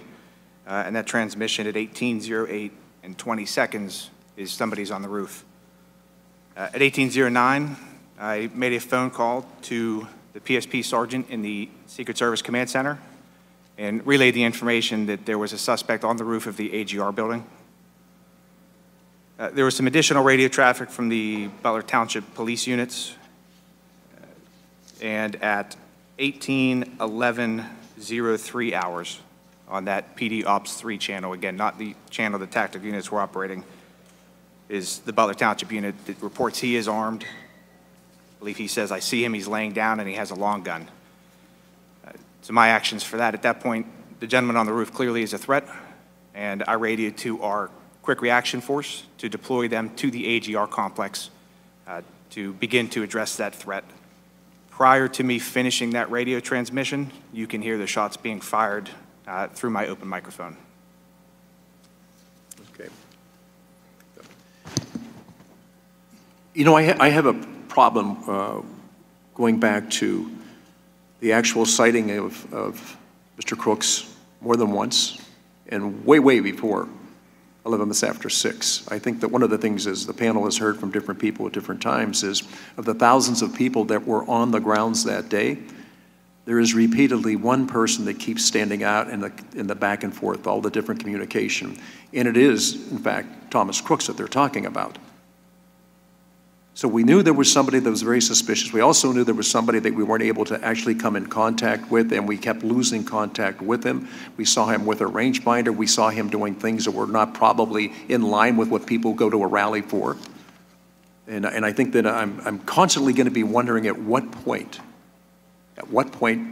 C: and that transmission at 18:08 and 20 seconds is somebody's on the roof. At 18:09, I made a phone call to the PSP sergeant in the Secret Service Command Center and relayed the information that there was a suspect on the roof of the AGR building. There was some additional radio traffic from the Butler Township police units, and at 18:11:03 hours on that PD Ops 3 channel, again, not the channel the tactical units were operating, is the Butler Township unit that reports he is armed. I believe he says, I see him, he's laying down, and he has a long gun. So my actions for that, at that point, the gentleman on the roof clearly is a threat, and I radioed to our quick reaction force to deploy them to the AGR complex to begin to address that threat. Prior to me finishing that radio transmission, you can hear the shots being fired through my open microphone.
A: Okay. You know, I have a problem going back to the actual sighting of Mr. Crooks more than once, and way before 11 minutes after 6. I think that one of the things is the panel has heard from different people at different times is of the thousands of people that were on the grounds that day, there is repeatedly one person that keeps standing out in the back and forth, all the different communication. And it is, in fact, Thomas Crooks that they're talking about. So we knew there was somebody that was very suspicious. We also knew there was somebody that we weren't able to actually come in contact with, and we kept losing contact with him. We saw him with a rangefinder. We saw him doing things that were not probably in line with what people go to a rally for. And I think that I'm constantly going to be wondering at what point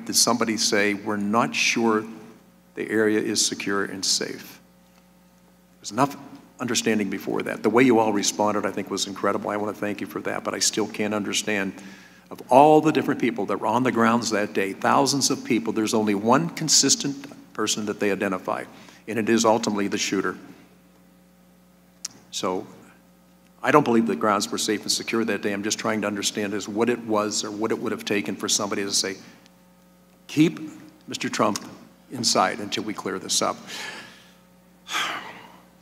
A: did somebody say, we're not sure the area is secure and safe? There's enough understanding before that. The way you all responded, I think, was incredible. I want to thank you for that, but I still can't understand, of all the different people that were on the grounds that day, thousands of people, there's only one consistent person that they identify, and it is ultimately the shooter. So I don't believe the grounds were safe and secure that day. I'm just trying to understand is what it was or what it would have taken for somebody to say, keep Mr. Trump inside until we clear this up.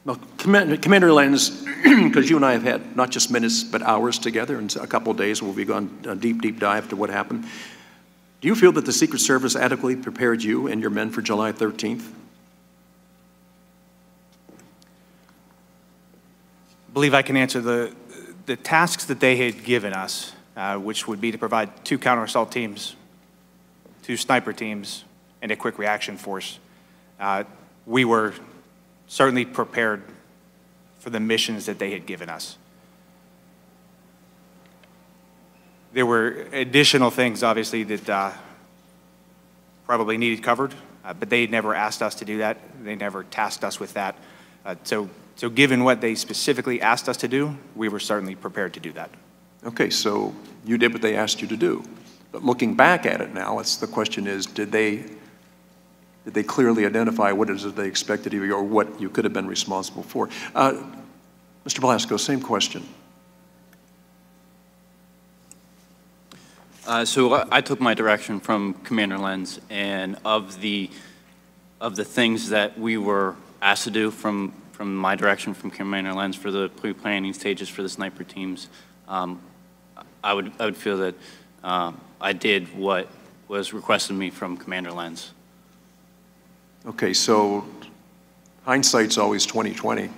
A: Well, Commander Lenz, because you and I have had not just minutes but hours together, and a couple of days we'll be going a deep dive to what happened. Do you feel that the Secret Service adequately prepared you and your men for July 13th?
C: I believe I can answer the tasks that they had given us, which would be to provide 2 counter-assault teams, 2 sniper teams, and a quick reaction force. We were certainly prepared for the missions that they had given us. There were additional things, obviously, that probably needed covered, but they had never asked us to do that. They never tasked us with that. So given what they specifically asked us to do, we were certainly prepared to do that. Okay, so you did what they asked you to do. But looking back at it now, the question is, did they clearly identify what it is that they expected of you or what you could have been responsible for? Mr. Blasco, same question.
D: So I took my direction from Commander Lenz, and of the things that we were asked to do from my direction from Commander Lenz for the pre-planning stages for the sniper teams, I would feel that I did what was requested of me from Commander Lenz.
A: Okay, so hindsight's always 20/20.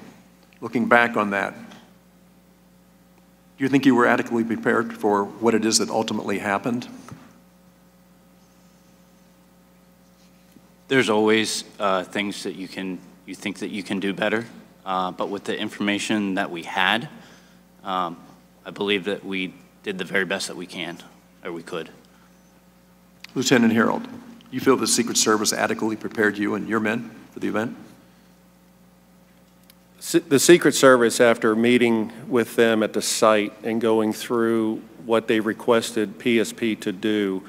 A: Looking back on that, do you think you were adequately prepared for what it is that ultimately happened?
D: There's always things that you think that you can do better, but with the information that we had, I believe that we did the very best that we can, or we could.
A: Lieutenant Harold, you feel the Secret Service adequately prepared you and your men for the event?
E: The Secret Service, after meeting with them at the site and going through what they requested PSP to do,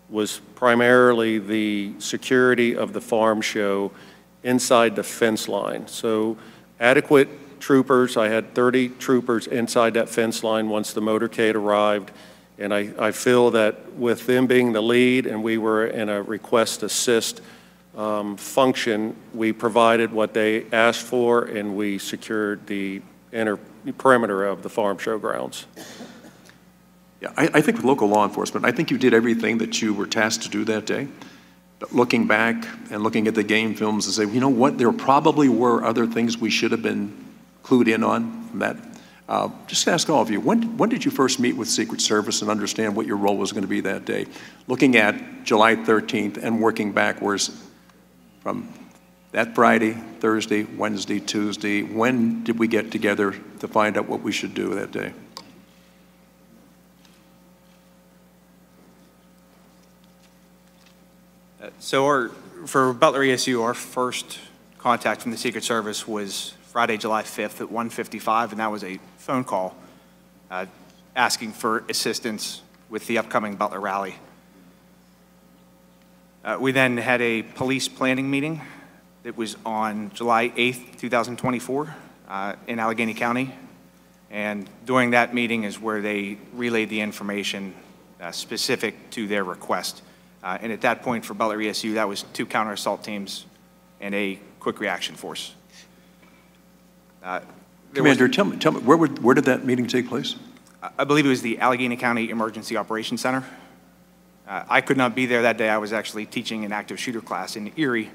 E: was primarily the security of the farm show inside the fence line. So adequate troopers, I had 30 troopers inside that fence line once the motorcade arrived. And I feel that with them being the lead and we were in a request assist function, we provided what they asked for and we secured the inner perimeter of the farm show grounds.
A: Yeah, I think with local law enforcement, I think you did everything that you were tasked to do that day. But looking back and looking at the game films and say, you know what, there probably were other things we should have been clued in on from that. Just to ask all of you, when did you first meet with Secret Service and understand what your role was going to be that day? Looking at July 13th and working backwards from that Friday, Thursday, Wednesday, Tuesday, when did we get together to find out what we should do that day?
C: So for Butler ESU, our first contact from the Secret Service was Friday, July 5th at 1:55, and that was a phone call asking for assistance with the upcoming Butler rally. We then had a police planning meeting that was on July 8th, 2024 in Allegheny County. And during that meeting is where they relayed the information specific to their request. And at that point for Butler ESU, that was 2 counter-assault teams and a quick reaction force.
A: Commander, tell me, where did that meeting take place?
C: I believe it was the Allegheny County Emergency Operations Center. I could not be there that day. I was actually teaching an active shooter class in Erie,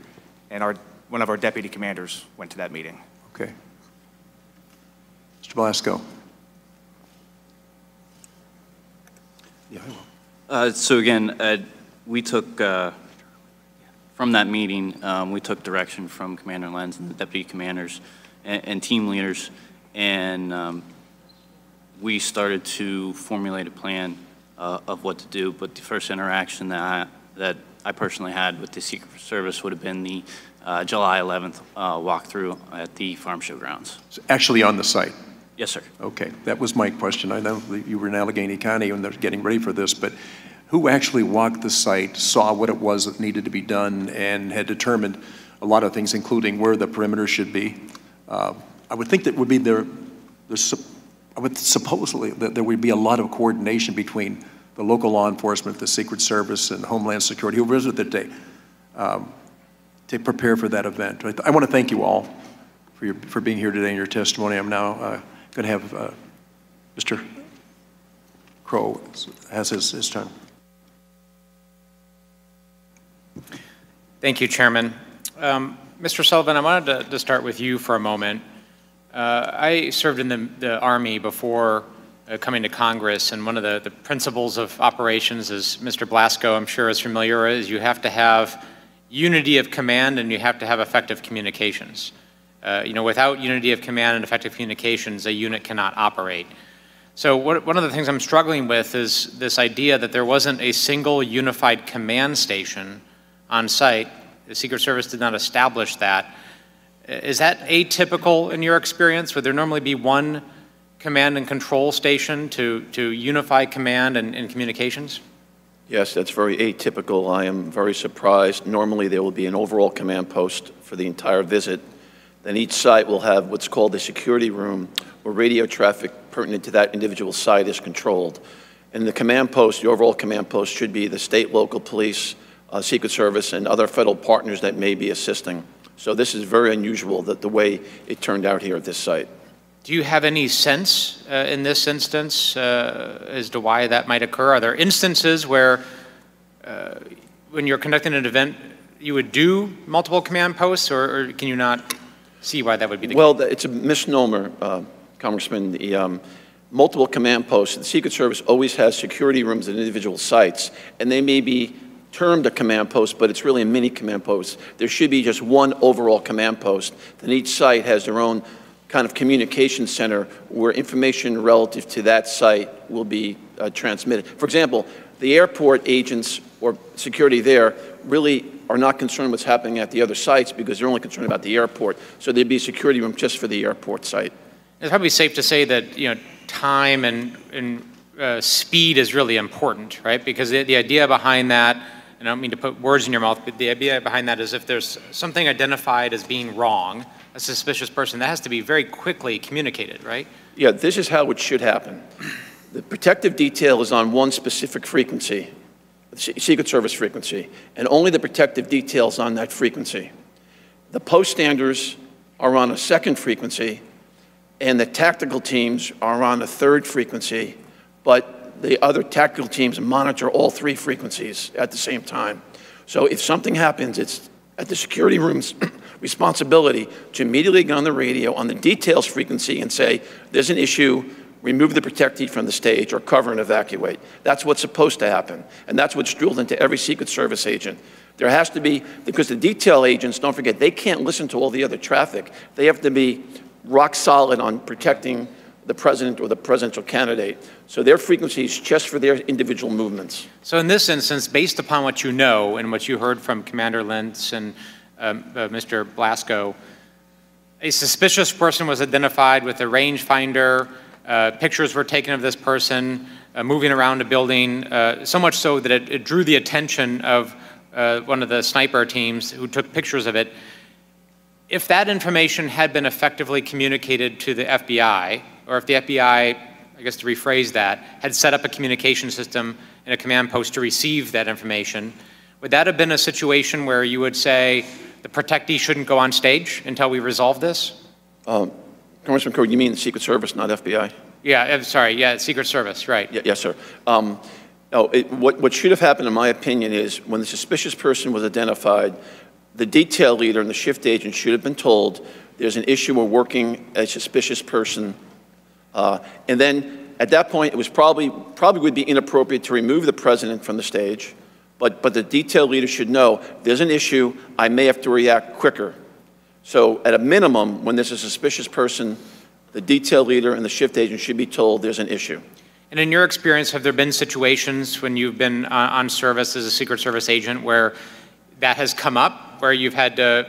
C: and one of our deputy commanders went to that meeting.
A: Okay. Mr. Blasco. Yeah, I will.
D: So again, we took, from that meeting, we took direction from Commander Lenz and the deputy commanders and team leaders, and we started to formulate a plan of what to do. But the first interaction that I personally had with the Secret Service would have been the July 11th walkthrough at the farm show grounds.
A: So actually on the site?
D: Yes, sir.
A: Okay, that was my question. I know that you were in Allegheny County when they're getting ready for this, but who actually walked the site, saw what it was that needed to be done, and had determined a lot of things, including where the perimeter should be? I would think that would be I would supposedly that there would be a lot of coordination between the local law enforcement, the Secret Service, and Homeland Security, who visited that day, to prepare for that event. I want to thank you all for being here today in your testimony. I'm now going to have Mr. Crow has his turn.
B: Thank you, Chairman. Mr. Sullivan, I wanted to start with you for a moment. I served in the Army before coming to Congress, and one of the principles of operations, as Mr. Blasco, I'm sure, is familiar, is you have to have unity of command and you have to have effective communications. Without unity of command and effective communications, a unit cannot operate. So one of the things I'm struggling with is this idea that there wasn't a single unified command station on site. The Secret Service did not establish that. Is that atypical in your experience? Would there normally be one command and control station to unify command and communications?
F: Yes, that's very atypical. I am very surprised. Normally there will be an overall command post for the entire visit. Then each site will have what's called a security room where radio traffic pertinent to that individual site is controlled. And the command post, the overall command post, should be the state, local police, Secret Service, and other federal partners that may be assisting. So this is very unusual that the way it turned out here at this site.
B: Do you have any sense in this instance as to why that might occur? Are there instances where when you're conducting an event, you would do multiple command posts, or can you not see why that would be the case?
F: Well, it's a misnomer, Congressman. The multiple command posts, the Secret Service always has security rooms at individual sites, and they may be termed a command post, but it's really a mini command post. There should be just one overall command post. Then each site has their own kind of communication center where information relative to that site will be transmitted. For example, the airport agents or security there really are not concerned what's happening at the other sites because they're only concerned about the airport. So there'd be a security room just for the airport site.
B: It's probably safe to say that time and speed is really important, right? Because the idea behind that, and I don't mean to put words in your mouth, but the idea behind that is if there's something identified as being wrong, a suspicious person, that has to be very quickly communicated, right?
F: Yeah, this is how it should happen. The protective detail is on one specific frequency, Secret Service frequency, and only the protective details on that frequency. The post standers are on a second frequency, and the tactical teams are on a third frequency, but the other tactical teams monitor all three frequencies at the same time. So if something happens, it's at the security room's responsibility to immediately get on the radio on the details frequency and say, there's an issue, remove the protectee from the stage or cover and evacuate. That's what's supposed to happen. And that's what's drilled into every Secret Service agent. There has to be, because the detail agents, don't forget, they can't listen to all the other traffic. They have to be rock solid on protecting the president or the presidential candidate. So their frequency is just for their individual movements.
B: So in this instance, based upon what you know and what you heard from Commander Lentz and Mr. Blasco, a suspicious person was identified with a rangefinder. Pictures were taken of this person moving around a building, so much so that it drew the attention of one of the sniper teams who took pictures of it. If that information had been effectively communicated to the FBI, or if the FBI, I guess to rephrase that, had set up a communication system and a command post to receive that information, would that have been a situation where you would say the protectee shouldn't go on stage until we resolve this?
F: Congressman Crow, you mean the Secret Service, not FBI?
B: Yeah, I'm sorry, yeah, Secret Service, right.
F: Yes, sir. What should have happened, in my opinion, is when the suspicious person was identified, the detail leader and the shift agent should have been told there's an issue, we're working a suspicious person. And then at that point, it was probably would be inappropriate to remove the president from the stage, but the detail leader should know there's an issue, I may have to react quicker. So at a minimum, when there's a suspicious person, the detail leader and the shift agent should be told there's an issue.
B: And in your experience, have there been situations when you've been on service as a Secret Service agent where that has come up, where you've had to,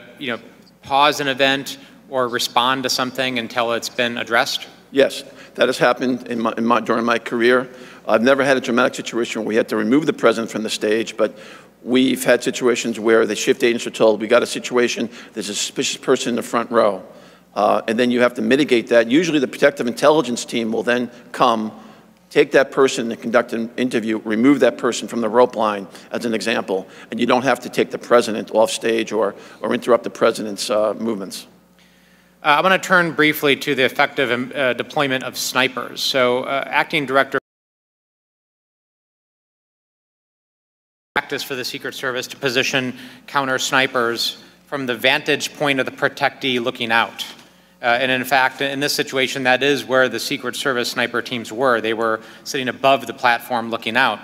B: pause an event or respond to something until it's been addressed?
F: Yes, that has happened during my career. I've never had a dramatic situation where we had to remove the president from the stage, but we've had situations where the shift agents are told, we got a situation, there's a suspicious person in the front row. And then you have to mitigate that. Usually the protective intelligence team will then come, take that person and conduct an interview, remove that person from the rope line, as an example, and you don't have to take the president off stage or interrupt the president's movements.
B: I want to turn briefly to the effective deployment of snipers. So, Acting Director practice for the Secret Service to position counter snipers from the vantage point of the protectee looking out. And in fact, in this situation, that is where the Secret Service sniper teams were. They were sitting above the platform looking out.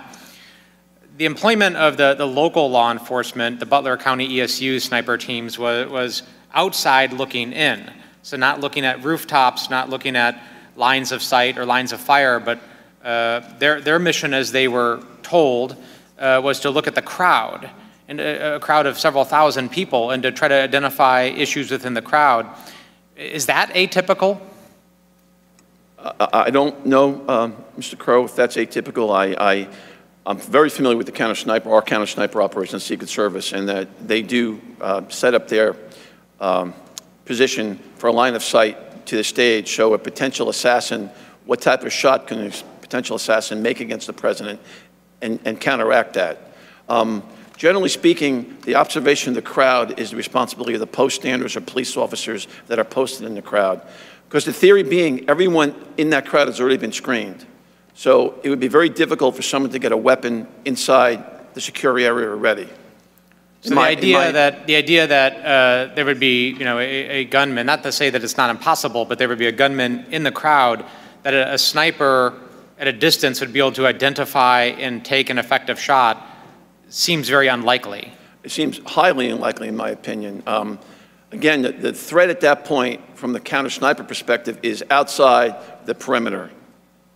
B: The employment of the local law enforcement, the Butler County ESU sniper teams, was outside looking in. So not looking at rooftops, not looking at lines of sight or lines of fire, but their mission, as they were told, was to look at the crowd, and a crowd of several thousand people, and to try to identify issues within the crowd. Is that atypical?
F: I don't know, Mr. Crow, if that's atypical. I'm very familiar with the our counter-sniper operation in the Secret Service, and that they do set up their position for a line of sight to the stage, show a potential assassin, what type of shot can a potential assassin make against the president, and counteract that. Generally speaking, the observation of the crowd is the responsibility of the poststanders or police officers that are posted in the crowd. Because the theory being, everyone in that crowd has already been screened. So it would be very difficult for someone to get a weapon inside the secure area already.
B: So the idea that there would be, a gunman, not to say that it's not impossible, but there would be a gunman in the crowd, that a sniper at a distance would be able to identify and take an effective shot, seems very unlikely.
F: It seems highly unlikely, in my opinion. Again, the threat at that point, from the counter-sniper perspective, is outside the perimeter,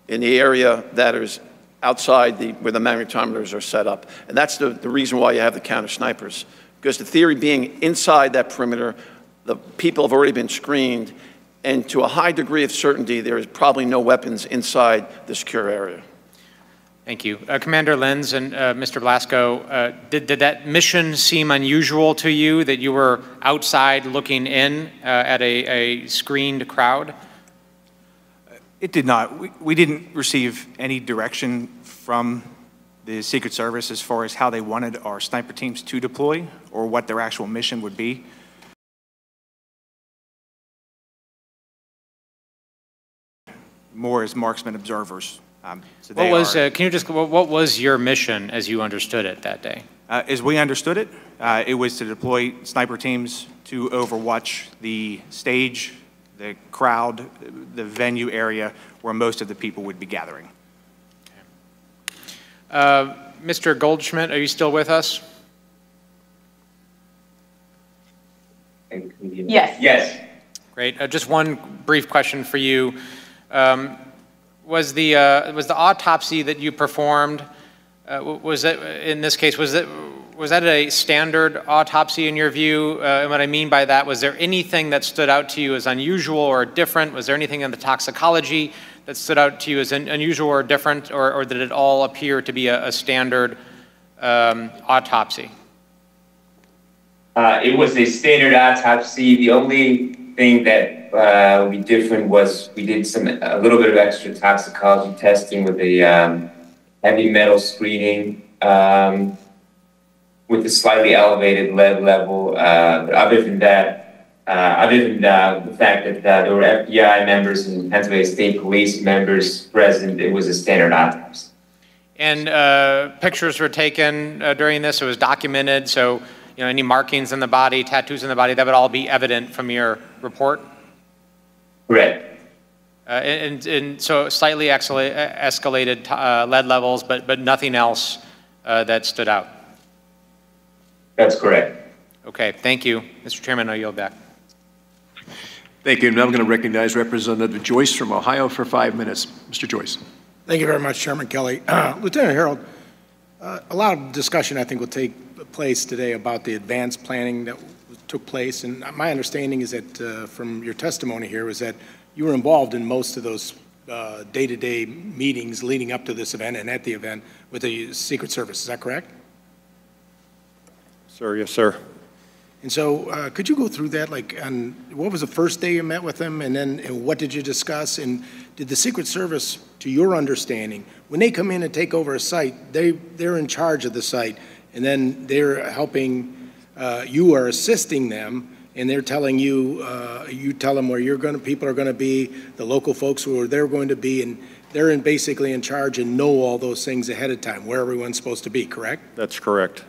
F: in the area that is outside where the magnetometers are set up. And that's the reason why you have the counter-snipers. Because the theory being, inside that perimeter, the people have already been screened, and to a high degree of certainty, there is probably no weapons inside the secure area.
B: Thank you. Commander Lenz and Mr. Blasco, did that mission seem unusual to you, that you were outside looking in at a screened crowd?
C: It did not. We didn't receive any direction from the Secret Service as far as how they wanted our sniper teams to deploy or what their actual mission would be. More as marksman observers. So
B: what was your mission as you understood it that day?
C: As we understood it, it was to deploy sniper teams to overwatch the stage, the crowd, the venue area where most of the people would be gathering.
B: Okay. Mr. Goldschmidt, are you still with us?
G: Yes. Yes.
B: Great. Just one brief question for you. Was the autopsy that you performed, was that, in this case, was that a standard autopsy in your view? And what I mean by that, was there anything that stood out to you as unusual or different? Was there anything in the toxicology that stood out to you as unusual or different, or did it all appear to be a standard autopsy?
G: It was a standard autopsy. The only thing that we different was we did a little bit of extra toxicology testing with a heavy metal screening with a slightly elevated lead level. But other than that, the fact that there were FBI members and Pennsylvania State Police members present, it was a standard autopsy.
B: And pictures were taken during this. It was documented. So, you know, any markings in the body, tattoos in the body, that would all be evident from your report?
G: Correct.
B: And so slightly escalated lead levels, but nothing else that stood out?
G: That's correct.
B: Okay, thank you. Mr. Chairman, I yield back.
A: Thank you. Now I'm going to recognize Representative Joyce from Ohio for 5 minutes. Mr. Joyce.
H: Thank you very much, Chairman Kelly. Lieutenant Harold, a lot of discussion, I think, will take place today about the advanced planning that took place. And my understanding is that from your testimony here was that you were involved in most of those day-to-day meetings leading up to this event and at the event with the Secret Service. Is that correct?
E: Sir, yes, sir.
H: And so could you go through that, like, on what was the first day you met with them, and then what did you discuss? And did the Secret Service, to your understanding, when they come in and take over a site, they're in charge of the site, and then they're helping, you are assisting them, and they're telling you, you tell them where people are going to be, the local folks who are there going to be, and they're basically in charge and know all those things ahead of time, where everyone's supposed to be, correct?
E: That's correct.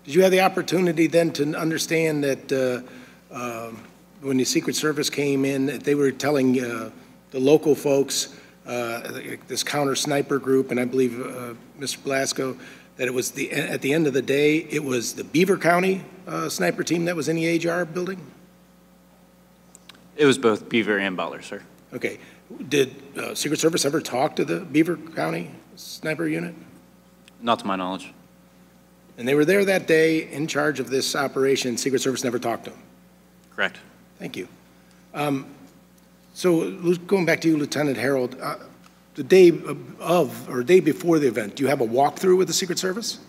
H: Did you have the opportunity then to understand that when the Secret Service came in, that they were telling the local folks, this counter sniper group, and I believe Mr. Blasco, that it was at the end of the day, it was the Beaver County sniper team that was in the HR building?
D: It was both Beaver and Butler, sir.
H: Okay. Did Secret Service ever talk to the Beaver County sniper unit?
D: Not to my knowledge.
H: And they were there that day in charge of this operation. Secret Service never talked to them?
D: Correct.
H: Thank you. So going back to you, Lieutenant Harold, the day of or day before the event, do you have a walkthrough with the Secret Service?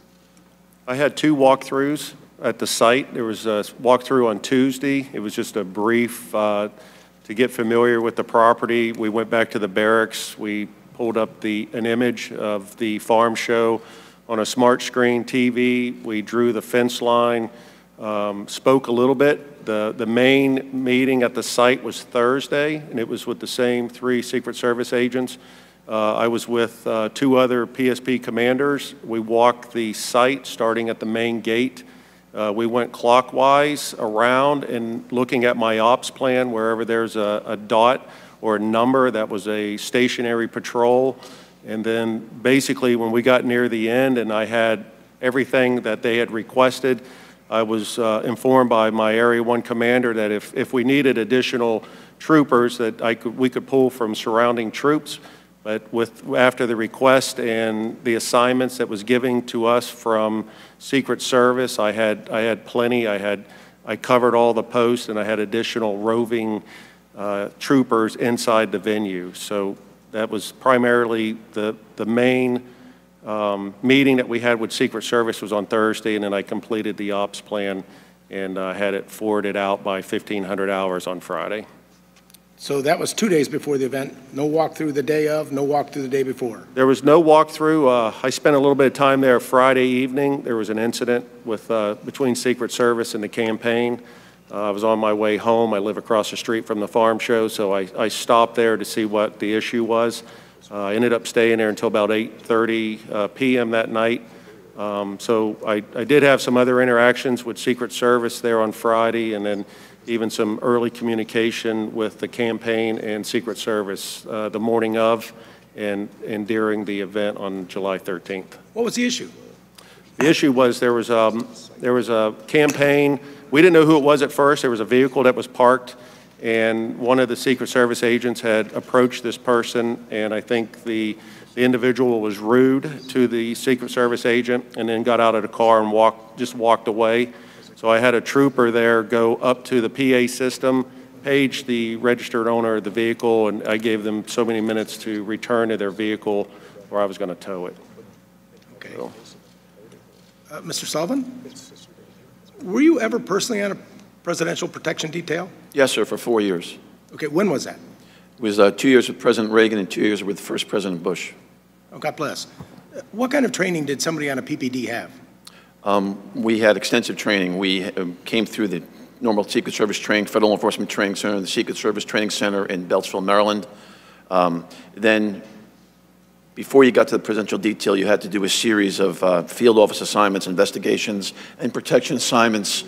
E: I had 2 walkthroughs at the site. There was a walkthrough on Tuesday. It was just a brief to get familiar with the property. We went back to the barracks. We pulled up an image of the farm show on a smart screen TV. We drew the fence line, spoke a little bit. The main meeting at the site was Thursday, and it was with the same 3 Secret Service agents. I was with 2 other PSP commanders. We walked the site starting at the main gate. We went clockwise around and looking at my ops plan, wherever there's a dot or a number, that was a stationary patrol. And then basically when we got near the end and I had everything that they had requested, I was informed by my Area 1 commander that if we needed additional troopers that we could pull from surrounding troops. But after the request and the assignments that was given to us from Secret Service, I had plenty. I covered all the posts and I had additional roving troopers inside the venue. So that was primarily the main meeting that we had with Secret Service was on Thursday, and then I completed the ops plan and had it forwarded out by 1,500 hours on Friday.
H: So that was 2 days before the event. No walkthrough the day of, no walkthrough the day before.
E: There was no walkthrough. I spent a little bit of time there Friday evening. There was an incident between Secret Service and the campaign. I was on my way home. I live across the street from the farm show, so I stopped there to see what the issue was. I ended up staying there until about 8:30 p.m. that night. So I did have some other interactions with Secret Service there on Friday, and then even some early communication with the campaign and Secret Service the morning of and during the event on July 13th.
H: What was the issue?
E: The issue was there was a campaign. We didn't know who it was at first. There was a vehicle that was parked, and one of the Secret Service agents had approached this person, and I think the individual was rude to the Secret Service agent and then got out of the car and just walked away. So I had a trooper there go up to the PA system, page the registered owner of the vehicle, and I gave them so many minutes to return to their vehicle or I was going to tow it.
H: Okay. So. Mr. Sullivan? Were you ever personally on a Presidential Protection Detail?
F: Yes, sir, for 4 years.
H: Okay, when was that?
F: It was 2 years with President Reagan and 2 years with First President Bush.
H: Oh, God bless. What kind of training did somebody on a PPD have?
F: We had extensive training. We came through the normal Secret Service training, Federal Enforcement Training Center, the Secret Service Training Center in Beltsville, Maryland. Then, before you got to the presidential detail, you had to do a series of field office assignments, investigations, and protection assignments,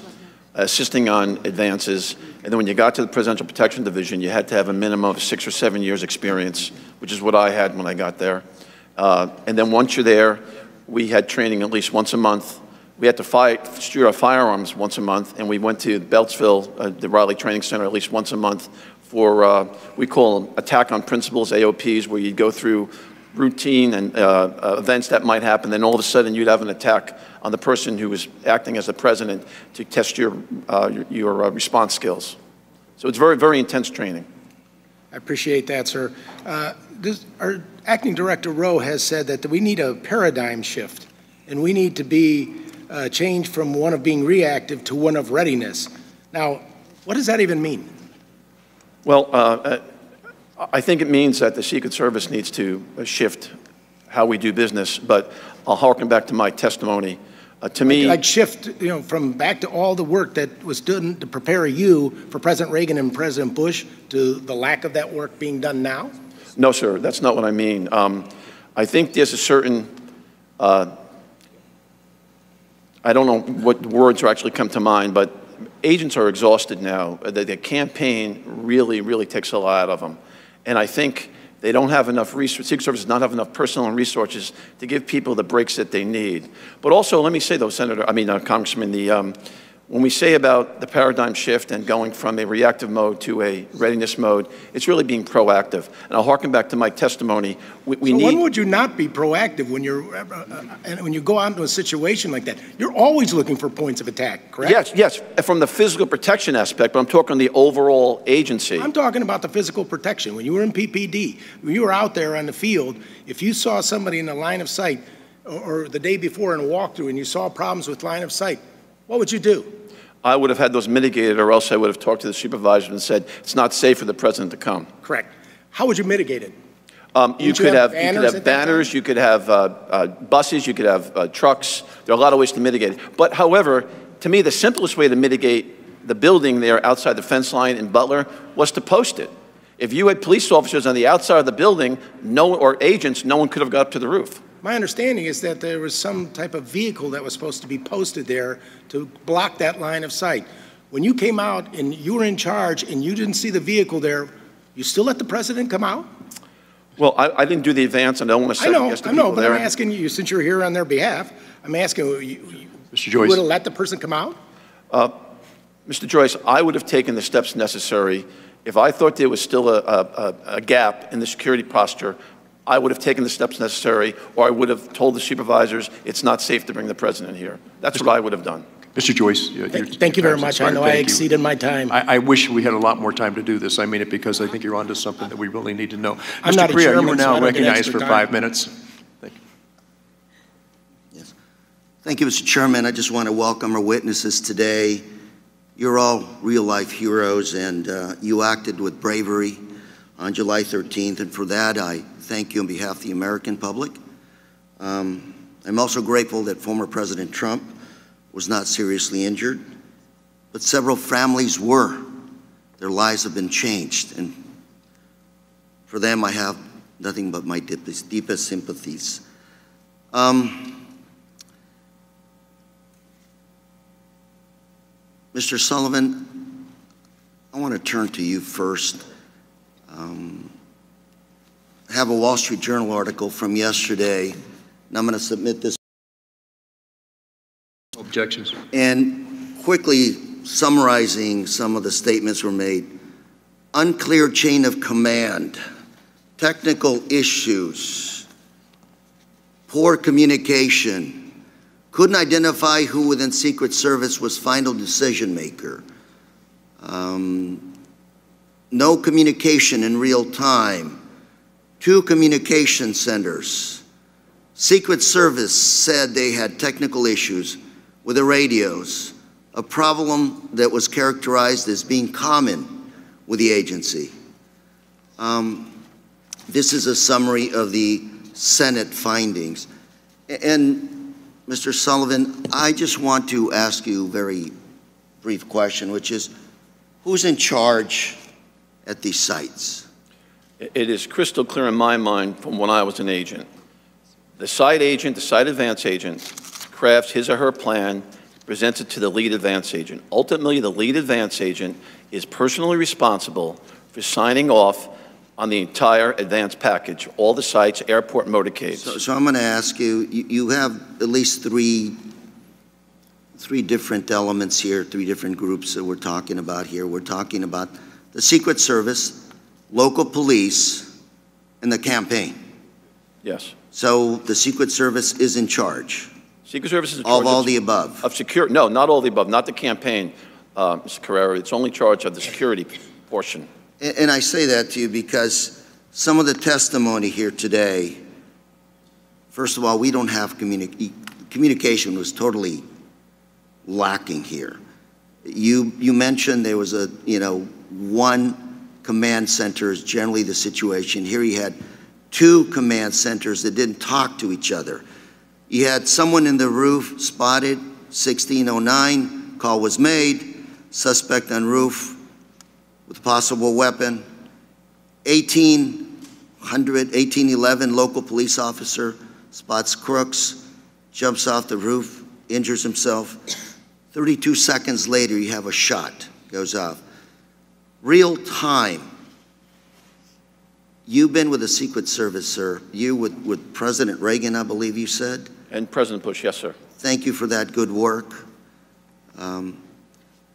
F: assisting on advances. And then when you got to the Presidential Protection Division, you had to have a minimum of 6 or 7 years experience, which is what I had when I got there. And then once you're there, we had training at least once a month. We had to shoot our firearms once a month, and we went to Beltsville, the Riley Training Center, at least once a month for, we call them attack on principles, AOPs, where you go through routine and events that might happen, then all of a sudden you'd have an attack on the person who was acting as the president to test your response skills. So it's very, very intense training.
H: I appreciate that, sir. Our Acting Director Rowe has said that we need a paradigm shift, and we need to be changed from one of being reactive to one of readiness. Now, what does that even mean?
F: Well, I think it means that the Secret Service needs to shift how we do business, but I'll harken back to my testimony. To me,
H: like shift, from back to all the work that was done to prepare you for President Reagan and President Bush to the lack of that work being done now?
F: No, sir, that's not what I mean. I think there's a certain, I don't know what words actually come to mind, but agents are exhausted now. The campaign really, really takes a lot out of them. And I think they don't have enough resources, Secret Service does not have enough personnel and resources to give people the breaks that they need. But also, let me say though, Congressman, when we say about the paradigm shift and going from a reactive mode to a readiness mode, it's really being proactive. And I'll harken back to my testimony.
H: When would you not be proactive when you go out into a situation like that? You're always looking for points of attack, correct?
F: Yes, from the physical protection aspect, but I'm talking the overall agency.
H: I'm talking about the physical protection. When you were in PPD, when you were out there on the field, if you saw somebody in the line of sight or the day before in a walkthrough and you saw problems with line of sight, what would you do?
F: I would have had those mitigated, or else I would have talked to the supervisor and said, it's not safe for the president to come.
H: Correct. How would you mitigate it?
F: You could have banners, you could have buses, you could have trucks. There are a lot of ways to mitigate it. But however, to me, the simplest way to mitigate the building there outside the fence line in Butler was to post it. If you had police officers on the outside of the building, or agents, no one could have got up to the roof.
H: My understanding is that there was some type of vehicle that was supposed to be posted there to block that line of sight. When you came out and you were in charge and you didn't see the vehicle there, you still let the president come out?
F: Well, I didn't do the advance, and I don't want to second guess the people there.
H: But I'm asking you, since you're here on their behalf, I'm asking you,
A: Mr. Joyce.
H: You would have let the person come out?
F: Mr. Joyce, I would have taken the steps necessary. If I thought there was still a gap in the security posture, I would have taken the steps necessary, or I would have told the supervisors it's not safe to bring the president here. That's what I would have done.
A: Mr. Joyce.
H: Thank you very much. I know I exceeded my time.
A: I wish we had a lot more time to do this. I mean it because I think you're onto something that we really need to know.
H: I'm not
A: Mr.
H: a
A: Priya,
H: chairman,
A: you are
H: so I
A: now
H: don't get
A: recognized for
H: extra
A: 5
H: time.
A: minutes. Thank you.
I: Yes. Thank you, Mr. Chairman. I just want to welcome our witnesses today. You're all real-life heroes, and you acted with bravery on July 13th, and for that I thank you on behalf of the American public. I'm also grateful that former President Trump was not seriously injured, but several families were. Their lives have been changed, and for them I have nothing but my deepest sympathies. Mr. Sullivan, I want to turn to you first. I have a Wall Street Journal article from yesterday, and I'm going to submit this.
A: Objections.
I: And quickly summarizing some of the statements were made. Unclear chain of command, technical issues, poor communication, couldn't identify who within Secret Service was final decision maker, no communication in real time, 2 communication centers. Secret Service said they had technical issues with the radios. a problem that was characterized as being common with the agency. This is a summary of the Senate findings. And Mr. Sullivan, I just want to ask you a very brief question, which is, who's in charge at these sites?
F: It is crystal clear in my mind from when I was an agent. The site agent, the site advance agent, crafts his or her plan, presents it to the lead advance agent. Ultimately, the lead advance agent is personally responsible for signing off on the entire advance package, all the sites, airport motorcades.
I: So I'm going to ask you, you have at least three different elements here, three different groups that we're talking about here. We're talking about the Secret Service, local police, and the campaign.
F: Yes.
I: So the Secret Service is in charge.
F: Secret Service is in charge
I: of all the above.
F: Of security. No, not all the above. Not the campaign, Mr. Carrera. It's only charge of the security portion.
I: And I say that to you because some of the testimony here today, first of all, we don't have communication was totally lacking here. You mentioned there was a, one command center is generally the situation. Here you had two command centers that didn't talk to each other. You had someone in the roof spotted, 1609, call was made, suspect on roof with possible weapon. 1811, local police officer spots crooks, jumps off the roof, injures himself. 32 seconds later, you have a shot, goes off. Real time. You've been with the Secret Service, sir. You with President Reagan, I believe you said?
F: And President Bush, yes, sir.
I: Thank you for that good work.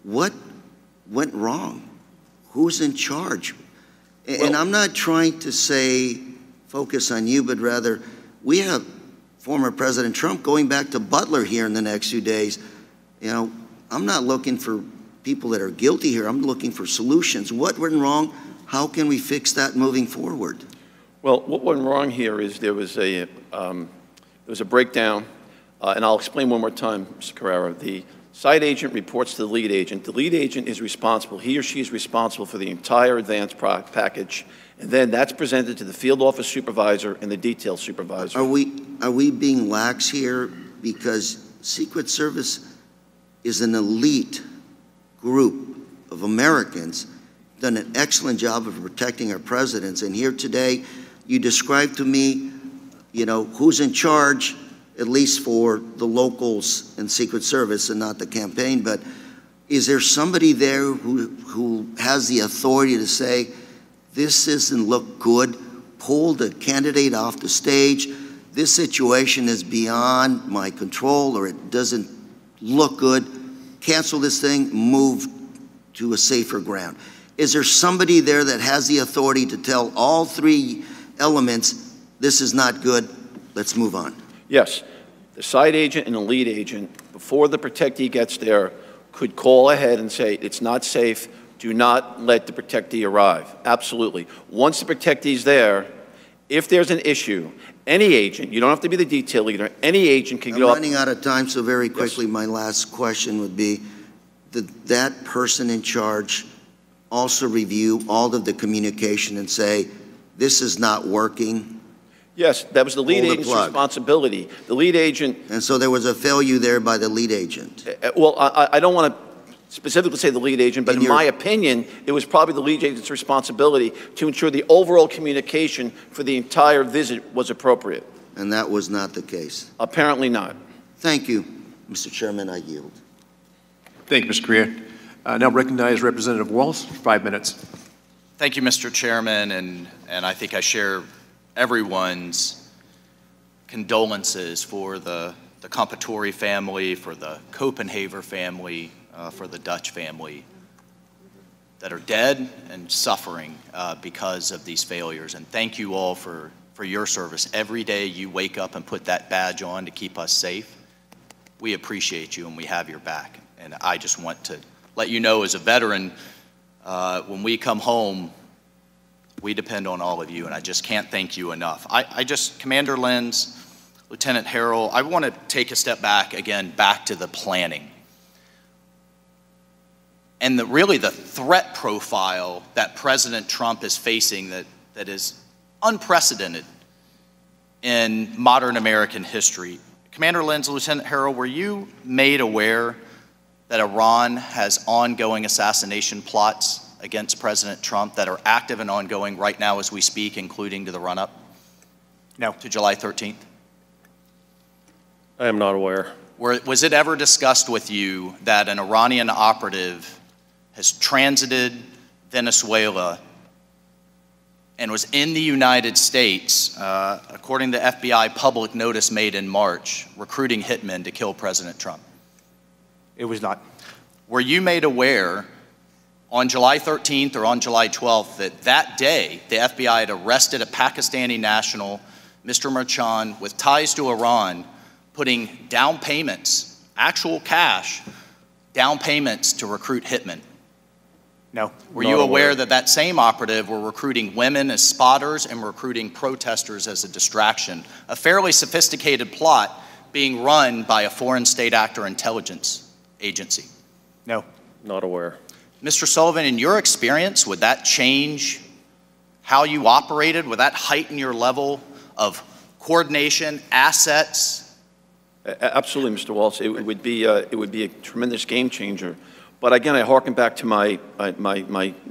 I: What went wrong? Who's in charge? And I'm not trying to say focus on you, but rather we have former President Trump going back to Butler here in the next few days. I'm not looking for people that are guilty here. I'm looking for solutions. What went wrong? How can we fix that moving forward?
F: Well, what went wrong here is there was a breakdown, and I'll explain one more time, Mr. Carrera. The site agent reports to the lead agent. The lead agent is responsible. He or she is responsible for the entire advance package, and then that's presented to the field office supervisor and the detail supervisor.
I: Are we being lax here? Because Secret Service is an elite group of Americans, done an excellent job of protecting our presidents. And here today, you described to me, who's in charge, at least for the locals and Secret Service and not the campaign. But is there somebody there who has the authority to say, this doesn't look good, pull the candidate off the stage, this situation is beyond my control, or it doesn't look good, cancel this thing, move to a safer ground? Is there somebody there that has the authority to tell all three elements, this is not good, let's move on?
F: Yes. The site agent and the lead agent, before the protectee gets there, could call ahead and say, it's not safe, do not let the protectee arrive. Absolutely. Once the protectee's there, if there's an issue, any agent, you don't have to be the detail leader, any agent can go up.
I: I'm running out of time, so very quickly, yes. My last question would be, did that person in charge also review all of the communication and say, this is not working?
F: Yes, that was the lead agent's responsibility. The lead agent...
I: And so there was a failure there by the lead agent?
F: Well, I don't want to specifically say the lead agent, but in my opinion, it was probably the lead agent's responsibility to ensure the overall communication for the entire visit was appropriate.
I: And that was not the case?
F: Apparently not.
I: Thank you, Mr. Chairman. I yield.
A: Thank you, Mr. Correa. Now recognize Representative Walz for 5 minutes.
J: Thank you, Mr. Chairman, and I think I share everyone's condolences for the Compatore family, for the Copenhaver family, for the Dutch family that are dead and suffering because of these failures. And thank you all for your service. Every day you wake up and put that badge on to keep us safe. We appreciate you and we have your back. And I just want to let you know, as a veteran, when we come home, we depend on all of you, and I just can't thank you enough. Commander Lenz, Lieutenant Harrell, I want to take a step back again, back to the planning. and really the threat profile that President Trump is facing that is unprecedented in modern American history. Commander Lenz, Lieutenant Harrell, were you made aware that Iran has ongoing assassination plots against President Trump that are active and ongoing right now as we speak, including to the run-up?
C: No.
J: To July 13th?
E: I am not aware.
J: Was it ever discussed with you that an Iranian operative has transited Venezuela and was in the United States, according to FBI public notice made in March, recruiting hitmen to kill President Trump?
C: It was not.
J: Were you made aware on July 13th or on July 12th that day the FBI had arrested a Pakistani national, Mr. Merchan, with ties to Iran, putting down payments, actual cash, down payments to recruit hitmen?
C: No.
J: Were you aware that that same operative were recruiting women as spotters and recruiting protesters as a distraction? A fairly sophisticated plot being run by a foreign state actor intelligence agency?
C: No.
E: Not aware.
J: Mr. Sullivan, in your experience, would that change how you operated? Would that heighten your level of coordination, assets?
F: Absolutely, Mr. Waltz. It would be a tremendous game changer. But again, I harken back to my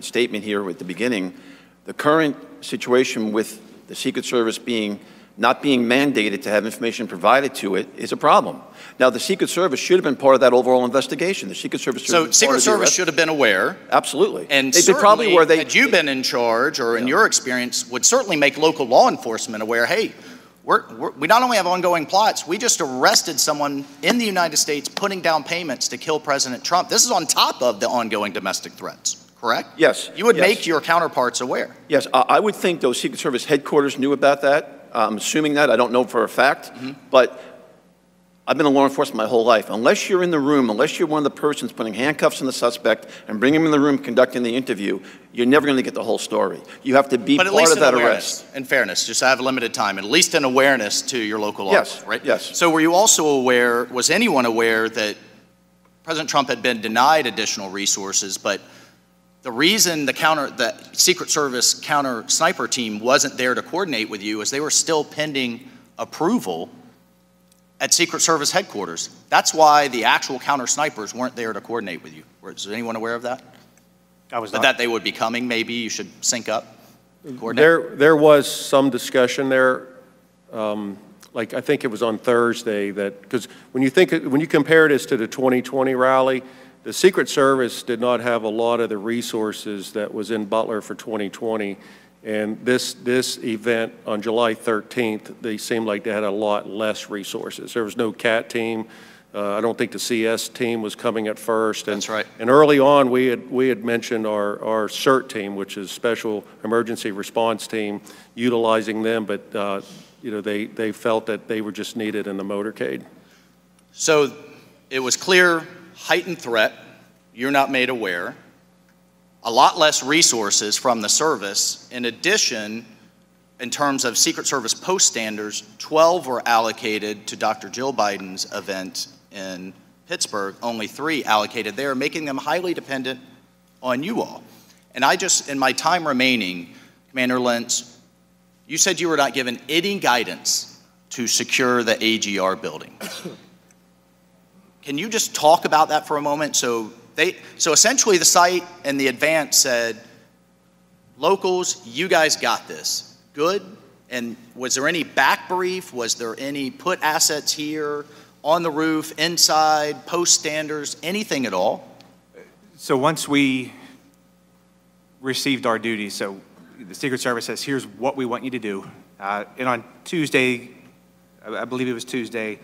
F: statement here at the beginning. The current situation with the Secret Service not being mandated to have information provided to it is a problem. Now, the Secret Service should have been part of that overall investigation. The Secret Service should have been part of the
J: Secret Service
F: arrest.
J: should have been aware.
F: Absolutely.
J: And
F: They've been
J: certainly,
F: probably where
J: had you been in charge, or in your experience, would certainly make local law enforcement aware, hey, we not only have ongoing plots, we just arrested someone in the United States putting down payments to kill President Trump. This is on top of the ongoing domestic threats, correct?
F: Yes.
J: You would
F: yes.
J: make your counterparts aware.
F: Yes, I would think those Secret Service headquarters knew about that. I'm assuming that. I don't know for a fact. But I've been in law enforcement my whole life. Unless you're in the room, unless you're one of the persons putting handcuffs on the suspect and bringing him in the room conducting the interview, you're never going to get the whole story. You have to be part of that arrest.
J: In fairness, just I have limited time, at least an awareness to your local law,
F: Yes,
J: right?
F: yes.
J: So were you also aware, was anyone aware that President Trump had been denied additional resources, but the reason the Secret Service counter sniper team wasn't there to coordinate with you is they were still pending approval at Secret Service headquarters. That's why the actual counter snipers weren't there to coordinate with you. Was anyone aware of that?
C: I was
J: But
C: not.
J: that they would be coming, maybe you should sync up, coordinate?
E: There was some discussion there. Like I think it was on Thursday because when you compare this to the 2020 rally, the Secret Service did not have a lot of the resources that was in Butler for 2020. And this event on July 13th, they seemed like they had a lot less resources. There was no CAT team. I don't think the CS team was coming at first. And,
J: That's right.
E: And early on, we had mentioned our CERT team, which is Special Emergency Response Team, utilizing them, but they felt that they were just needed in the motorcade.
J: So it was clear, heightened threat, you're not made aware, a lot less resources from the service. In addition, in terms of Secret Service post standards, 12 were allocated to Dr. Jill Biden's event in Pittsburgh, only 3 allocated there, making them highly dependent on you all. And in my time remaining, Commander Lentz, you said you were not given any guidance to secure the AGR building. Can you just talk about that for a moment? So essentially the site and the advance said, locals, you guys got this. Good? And was there any back brief? Was there any put assets here, on the roof, inside, post standards, anything at all?
C: So once we received our duties, so the Secret Service says, here's what we want you to do. And on Tuesday, I believe it was Tuesday,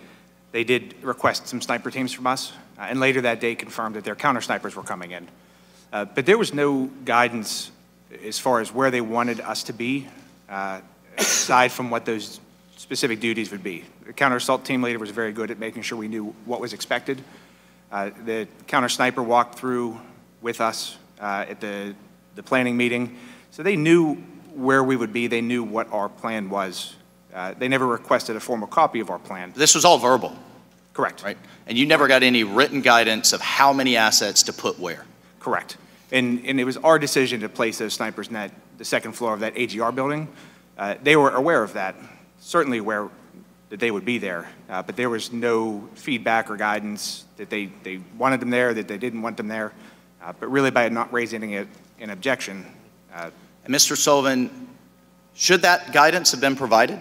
C: they did request some sniper teams from us, and later that day confirmed that their counter snipers were coming in. But there was no guidance as far as where they wanted us to be, aside from what those specific duties would be. The counter assault team leader was very good at making sure we knew what was expected. The counter sniper walked through with us at the planning meeting, so they knew where we would be. They knew what our plan was. They never requested a formal copy of our plan.
J: This was all verbal.
C: Correct.
J: Right? And you never got any written guidance of how many assets to put where?
C: Correct. And it was our decision to place those snipers in the second floor of that AGR building. They were aware of that, certainly aware that they would be there, but there was no feedback or guidance that they wanted them there, that they didn't want them there, but really by not raising an objection.
J: And Mr. Sullivan, should that guidance have been provided?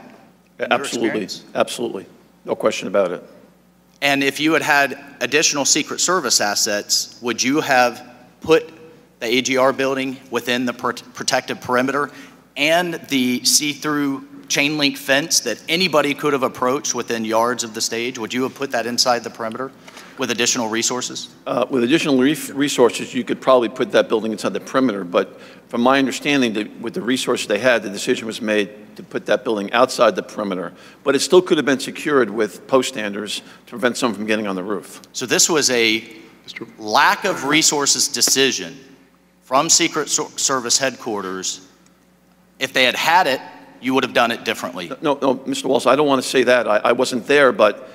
F: Absolutely, absolutely. No question about it.
J: And if you had additional Secret Service assets, would you have put the AGR building within the protective perimeter and the see-through chain link fence that anybody could have approached within yards of the stage? Would you have put that inside the perimeter with additional resources?
F: With additional resources, you could probably put that building inside the perimeter, but from my understanding, with the resources they had, the decision was made to put that building outside the perimeter, but it still could have been secured with post standers to prevent someone from getting on the roof.
J: So this was a lack of resources decision from Secret Service headquarters. If they had had it, you would have done it differently.
F: No, Mr. Walsh, I don't want to say that. I wasn't there, but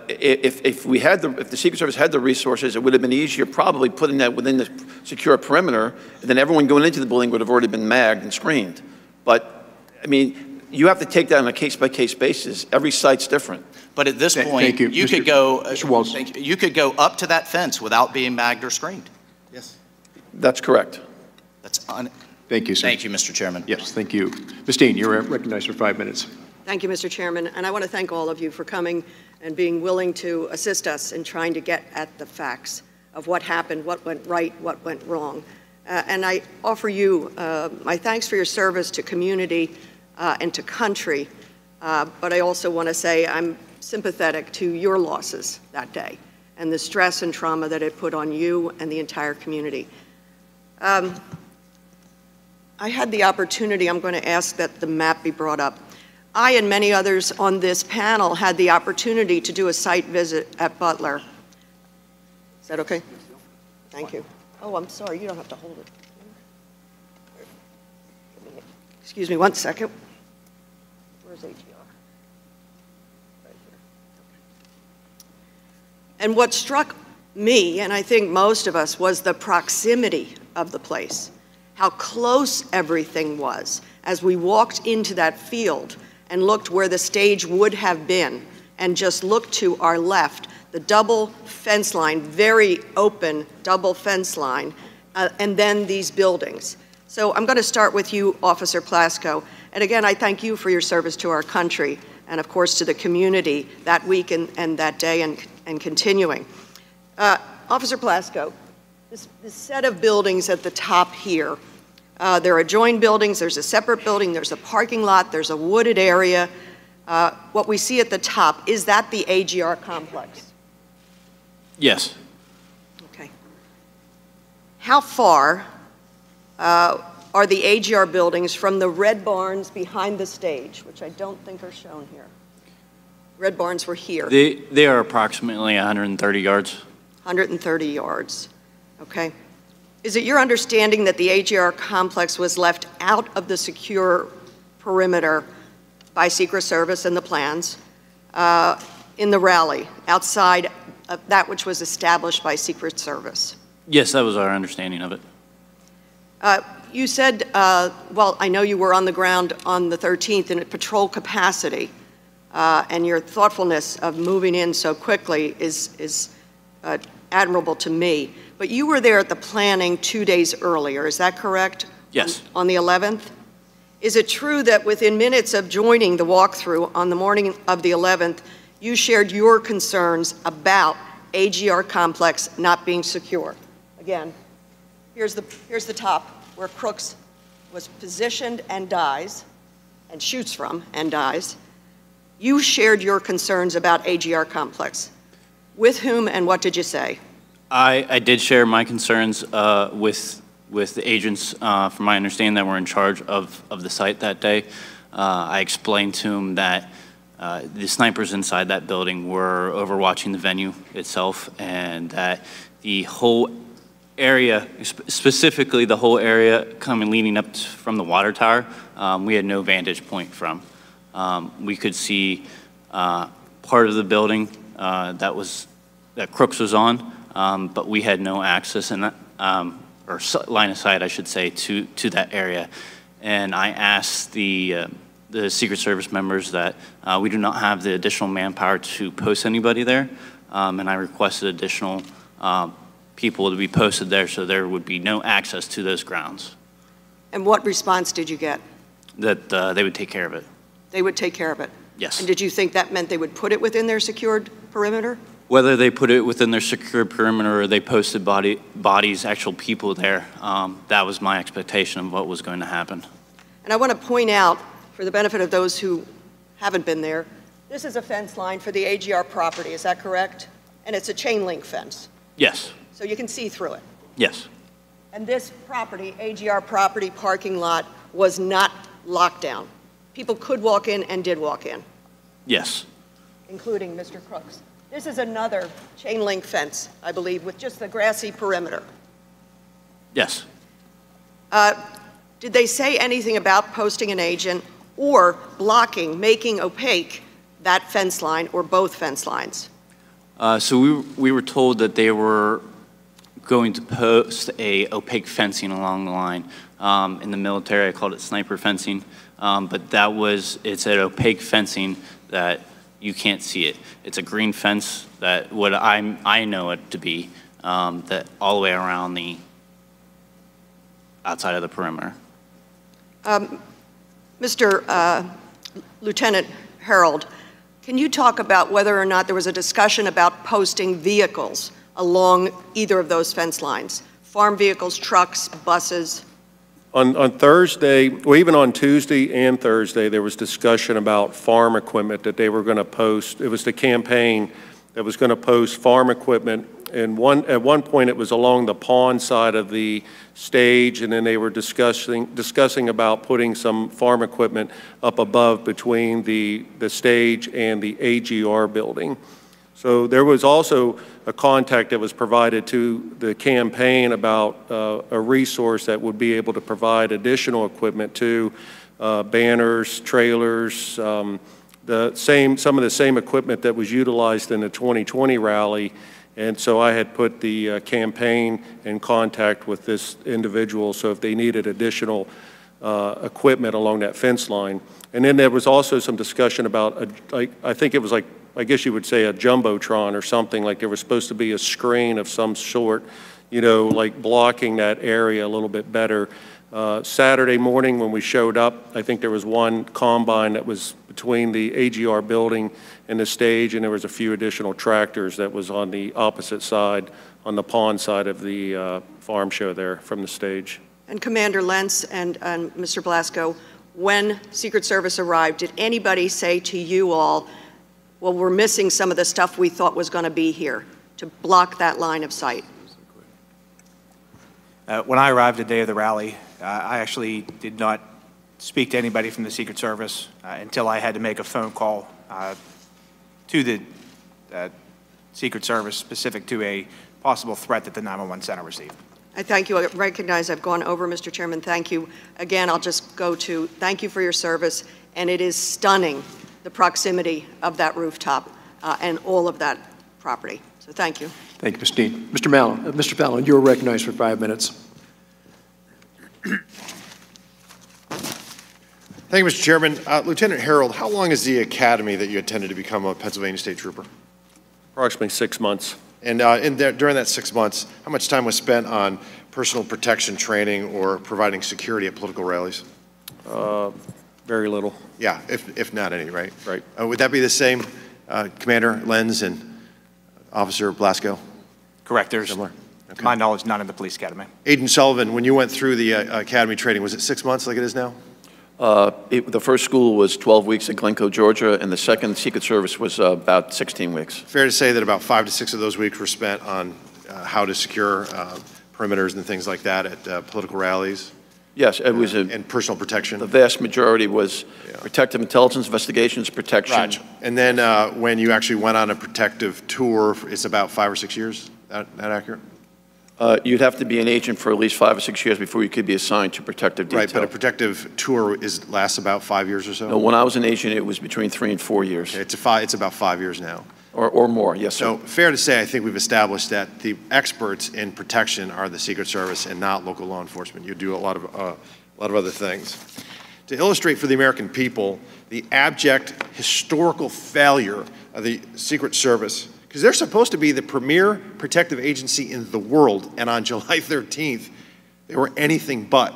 F: if the Secret Service had the resources, it would have been easier probably putting that within the secure perimeter, and then everyone going into the building would have already been magged and screened. But, I mean, you have to take that on a case-by-case basis. Every site's different.
J: But at this point, you could go up to that fence without being magged or screened.
A: Yes.
F: That's correct.
A: Thank you, sir.
J: Thank you, Mr. Chairman.
A: Yes, thank you. Ms. Dean, you're recognized for 5 minutes.
K: Thank you, Mr. Chairman, and I want to thank all of you for coming and being willing to assist us in trying to get at the facts of what happened, what went right, what went wrong. And I offer you my thanks for your service to community and to country, but I also want to say I'm sympathetic to your losses that day and the stress and trauma that it put on you and the entire community. I had the opportunity, I'm going to ask that the map be brought up. I and many others on this panel had the opportunity to do a site visit at Butler. Is that okay? Thank you. Oh, I'm sorry, you don't have to hold it. Excuse me 1 second. Where's AGR? Right here. And what struck me, and I think most of us, was the proximity of the place. How close everything was as we walked into that field and looked where the stage would have been and just looked to our left, the double fence line, very open double fence line, and then these buildings. So I'm going to start with you, Officer Plasko. And again, I thank you for your service to our country and, of course, to the community that week and that day and continuing. Officer Plasko, this set of buildings at the top here, there are joined buildings, there's a separate building, there's a parking lot, there's a wooded area. What we see at the top, is that the AGR complex?
D: Yes.
K: Okay. How far are the AGR buildings from the red barns behind the stage, which I don't think are shown here? Red barns were here.
D: They are approximately 130 yards.
K: 130 yards. Okay. Is it your understanding that the AGR complex was left out of the secure perimeter by Secret Service and the plans in the rally, outside of that which was established by Secret Service?
D: Yes, that was our understanding of it.
K: You said, well, I know you were on the ground on the 13th in a patrol capacity, and your thoughtfulness of moving in so quickly is admirable to me. But you were there at the planning 2 days earlier, is that correct?
D: Yes.
K: On the 11th? Is it true that within minutes of joining the walkthrough on the morning of the 11th, you shared your concerns about AGR complex not being secure? Again, here's the top where Crooks was positioned and dies, and shoots from and dies. You shared your concerns about AGR complex. With whom and what did you say?
D: I did share my concerns with the agents, from my understanding, that were in charge of the site that day. I explained to them that the snipers inside that building were overwatching the venue itself, and that the whole area, specifically the whole area leading up from the water tower, we had no vantage point from. We could see part of the building that Crooks was on, but we had no access, and or line of sight, I should say, to that area. And I asked the Secret Service members that we do not have the additional manpower to post anybody there, and I requested additional people to be posted there so there would be no access to those grounds.
K: And what response did you get?
D: That they would take care of it.
K: They would take care of it?
D: Yes.
K: And did you think that meant they would put it within their secured perimeter?
D: Whether they put it within their secured perimeter or they posted bodies, actual people there, that was my expectation of what was going to happen.
K: And I want to point out, for the benefit of those who haven't been there, this is a fence line for the AGR property, is that correct? And it's a chain link fence.
D: Yes.
K: So you can see through it.
D: Yes.
K: And this property, AGR property parking lot, was not locked down. People could walk in and did walk in.
D: Yes.
K: Including Mr. Crooks. This is another chain link fence, I believe, with just the grassy perimeter.
D: Yes.
K: Did they say anything about posting an agent or blocking, making opaque that fence line or both fence lines?
D: So we were told that they were going to post a opaque fencing along the line. In the military, I called it sniper fencing, but it's an opaque fencing that you can't see it. It's a green fence that what I know it to be, that all the way around the outside of the perimeter.
K: Mr. Lieutenant Harold, can you talk about whether or not there was a discussion about posting vehicles along either of those fence lines? Farm vehicles, trucks, buses?
E: On Thursday, well, even on Tuesday and Thursday, there was discussion about farm equipment that they were going to post. It was the campaign that was going to post farm equipment. And at one point, it was along the pond side of the stage, and then they were discussing about putting some farm equipment up above between the stage and the AGR building. So there was also a contact that was provided to the campaign about a resource that would be able to provide additional equipment to banners, trailers, some of the same equipment that was utilized in the 2020 rally. And so I had put the campaign in contact with this individual, so if they needed additional equipment along that fence line. And then there was also some discussion about, I think it was like, I guess you would say a jumbotron or something, like there was supposed to be a screen of some sort, you know, like blocking that area a little bit better. Saturday morning when we showed up, I think there was one combine that was between the AGR building and the stage, and there was a few additional tractors that was on the opposite side, on the pond side of the farm show there from the stage.
K: And Commander Lentz and Mr. Blasco, when Secret Service arrived, did anybody say to you all, well, we're missing some of the stuff we thought was going to be here, to block that line of sight?
C: When I arrived the day of the rally, I actually did not speak to anybody from the Secret Service until I had to make a phone call to the Secret Service specific to a possible threat that the 911 center received.
K: I thank you. I recognize I've gone over, Mr. Chairman. Thank you. Again, I'll just go to thank you for your service, and it is stunning, the proximity of that rooftop and all of that property. So thank you.
A: Thank you, Ms. Dean. Mr. Fallon, you are recognized for 5 minutes.
L: Thank you, Mr. Chairman. Lieutenant Harold, how long is the academy that you attended to become a Pennsylvania State Trooper?
E: Approximately 6 months.
L: And during that 6 months, how much time was spent on personal protection training or providing security at political rallies?
E: Very little.
L: Yeah, if not any, right?
E: Right.
L: Would that be the same, Commander Lenz and Officer Blasco?
C: Correct. There's,
L: similar?
C: to my knowledge, none in the police academy.
L: Agent Sullivan, when you went through the academy training, was it 6 months like it is now?
F: The first school was 12 weeks at Glencoe, Georgia, and the second Secret Service was about 16 weeks.
L: Fair to say that about 5 to 6 of those weeks were spent on how to secure perimeters and things like that at political rallies?
F: Yes, it was
L: and personal protection.
F: The vast majority was protective intelligence, investigations, protection.
L: Right. And then when you actually went on a protective tour, it's about 5 or 6 years. That accurate?
F: You'd have to be an agent for at least 5 or 6 years before you could be assigned to protective detail.
L: Right, but a protective tour lasts about 5 years or so?
F: No, when I was an agent, it was between 3 and 4 years.
L: Okay, it's about 5 years now.
F: Or more, yes, sir.
L: So fair to say, I think we've established that the experts in protection are the Secret Service and not local law enforcement. You do a lot of other things. To illustrate for the American people the abject historical failure of the Secret Service, because they're supposed to be the premier protective agency in the world, and on July 13th, they were anything but.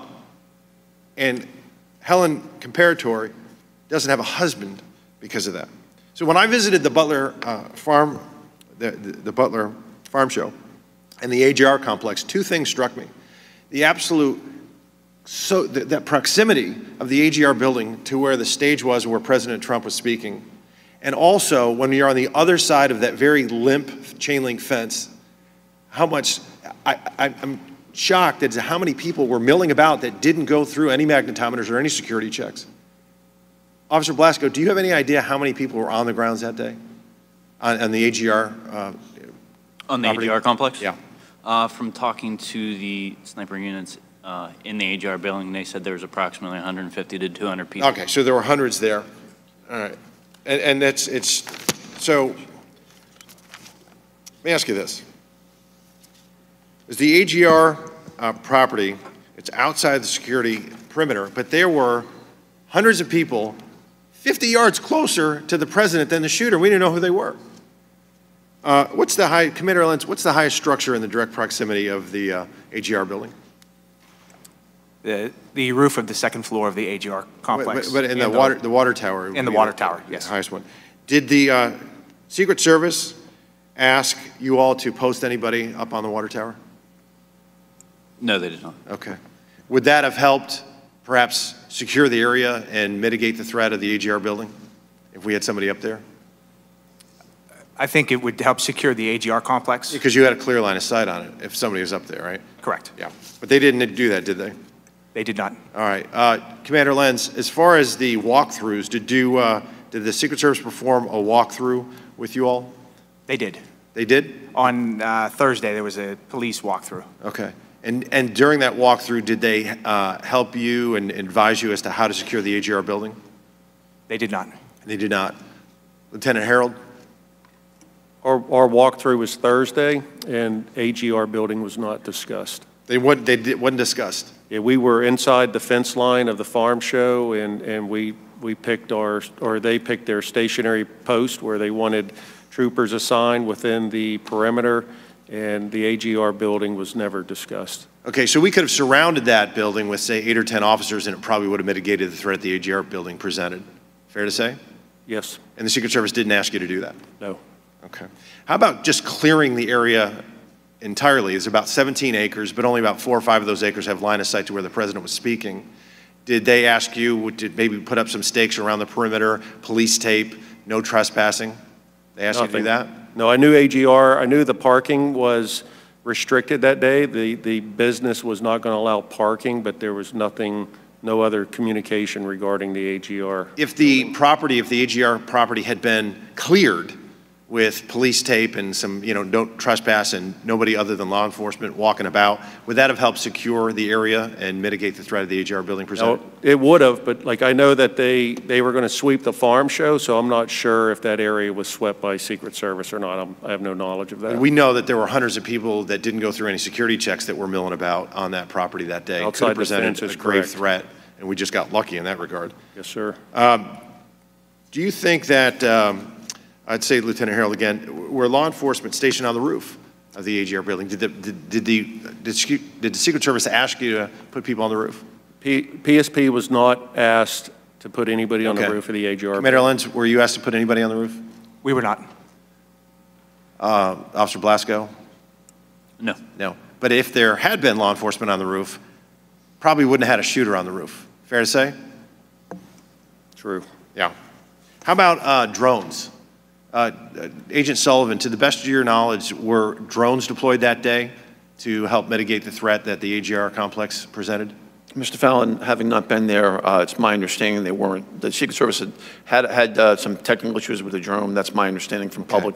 L: And Helen Comparatori doesn't have a husband because of that. So when I visited the Butler farm, the Butler farm show and the AGR complex, two things struck me. The absolute, that proximity of the AGR building to where the stage was where President Trump was speaking. And also when you're on the other side of that very limp chain link fence, how much, I'm shocked as to how many people were milling about that didn't go through any magnetometers or any security checks. Officer Blasco, do you have any idea how many people were on the grounds that day on the AGR
D: on the
L: property?
D: AGR complex?
L: Yeah.
D: From talking to the sniper units in the AGR building, they said there was approximately 150 to 200 people.
L: Okay, so there were hundreds there. All right. And so let me ask you this. Is the AGR property, it's outside the security perimeter, but there were hundreds of people 50 yards closer to the president than the shooter. We didn't know who they were. Commander Lenz, what's the highest structure in the direct proximity of the AGR building?
C: The roof of the second floor of the AGR complex.
L: But in the water tower.
C: In the water tower, yes.
L: The highest one. Did the Secret Service ask you all to post anybody up on the water tower?
D: No, they did not.
L: Okay. Would that have helped perhaps secure the area and mitigate the threat of the AGR building if we had somebody up there?
C: I think it would help secure the AGR complex.
L: Because you had a clear line of sight on it if somebody was up there, right?
C: Correct.
L: Yeah. But they didn't do that, did they?
C: They did not.
L: All right. Commander Lenz, as far as the walkthroughs, did the Secret Service perform a walkthrough with you all?
C: They did.
L: They did?
C: On Thursday, there was a police walkthrough.
L: Okay. And during that walkthrough, did they help you and advise you as to how to secure the AGR building?
C: They did not.
L: They did not. Lieutenant Harold?
E: Our walkthrough was Thursday, and AGR building was not discussed.
L: Wasn't discussed?
E: Yeah, we were inside the fence line of the farm show, and we picked they picked their stationary post where they wanted troopers assigned within the perimeter, and the AGR building was never discussed.
L: Okay, so we could have surrounded that building with, say, 8 or 10 officers, and it probably would have mitigated the threat the AGR building presented. Fair to say?
E: Yes.
L: And the Secret Service didn't ask you to do that?
E: No.
L: Okay. How about just clearing the area entirely? It's about 17 acres, but only about 4 or 5 of those acres have line of sight to where the president was speaking. Did they ask you to maybe put up some stakes around the perimeter, police tape, no trespassing? They asked you to do that?
E: No, I knew AGR, I knew the parking was restricted that day. The business was not going to allow parking, but there was nothing, no other communication regarding the AGR.
L: If the AGR property had been cleared with police tape and some, don't trespass and nobody other than law enforcement walking about, would that have helped secure the area and mitigate the threat of the AGR building presented?
E: No, it would have, but I know that they were going to sweep the farm show, so I'm not sure if that area was swept by Secret Service or not. I have no knowledge of that.
L: We know that there were hundreds of people that didn't go through any security checks that were milling about on that property that day.
E: Outside
L: Could have presented
E: the fence
L: a
E: is
L: grave
E: correct.
L: threat, and we just got lucky in that regard.
E: Yes, sir.
L: Do you think that, I'd say, Lieutenant Harold again, were law enforcement stationed on the roof of the AGR building? Did the Secret Service ask you to put people on the roof?
E: PSP was not asked to put anybody on the roof of the AGR.
L: Commander Lenz, were you asked to put anybody on the roof?
C: We were not.
L: Officer Blasco?
D: No.
L: No. But if there had been law enforcement on the roof, probably wouldn't have had a shooter on the roof. Fair to say?
E: True.
L: Yeah. How about drones? Agent Sullivan, to the best of your knowledge, were drones deployed that day to help mitigate the threat that the AGR complex presented?
F: Mr. Fallon, having not been there, it's my understanding they weren't. The Secret Service had some technical issues with the drone. That's my understanding from public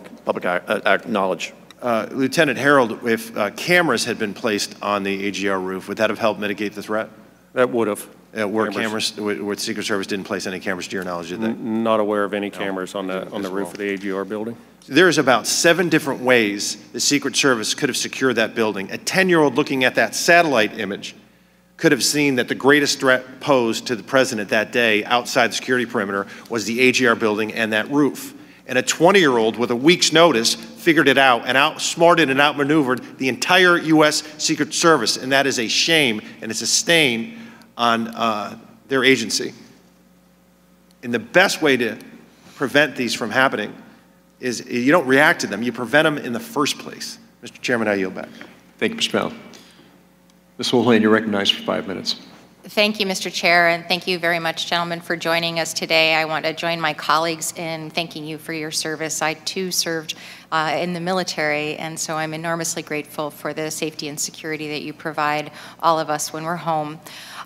F: knowledge.
L: Lieutenant Harold, if cameras had been placed on the AGR roof, would that have helped mitigate the threat?
E: That would have.
L: where where the Secret Service didn't place any cameras, to your knowledge, did they?
E: Not aware of any cameras on the roof of the AGR building.
L: There's about 7 different ways the Secret Service could have secured that building. A 10-year-old looking at that satellite image could have seen that the greatest threat posed to the president that day outside the security perimeter was the AGR building and that roof. And a 20-year-old with a week's notice figured it out and outsmarted and outmaneuvered the entire U.S. Secret Service, and that is a shame, and it's a stain on their agency. And the best way to prevent these from happening is you don't react to them, you prevent them in the first place. Mr. Chairman, I yield back.
M: Thank you, Mr. Powell. Ms. Mulholland, you're recognized for 5 minutes.
N: Thank you, Mr. Chair, and thank you very much, gentlemen, for joining us today. I want to join my colleagues in thanking you for your service. I, too, served in the military, and so I'm enormously grateful for the safety and security that you provide all of us when we're home.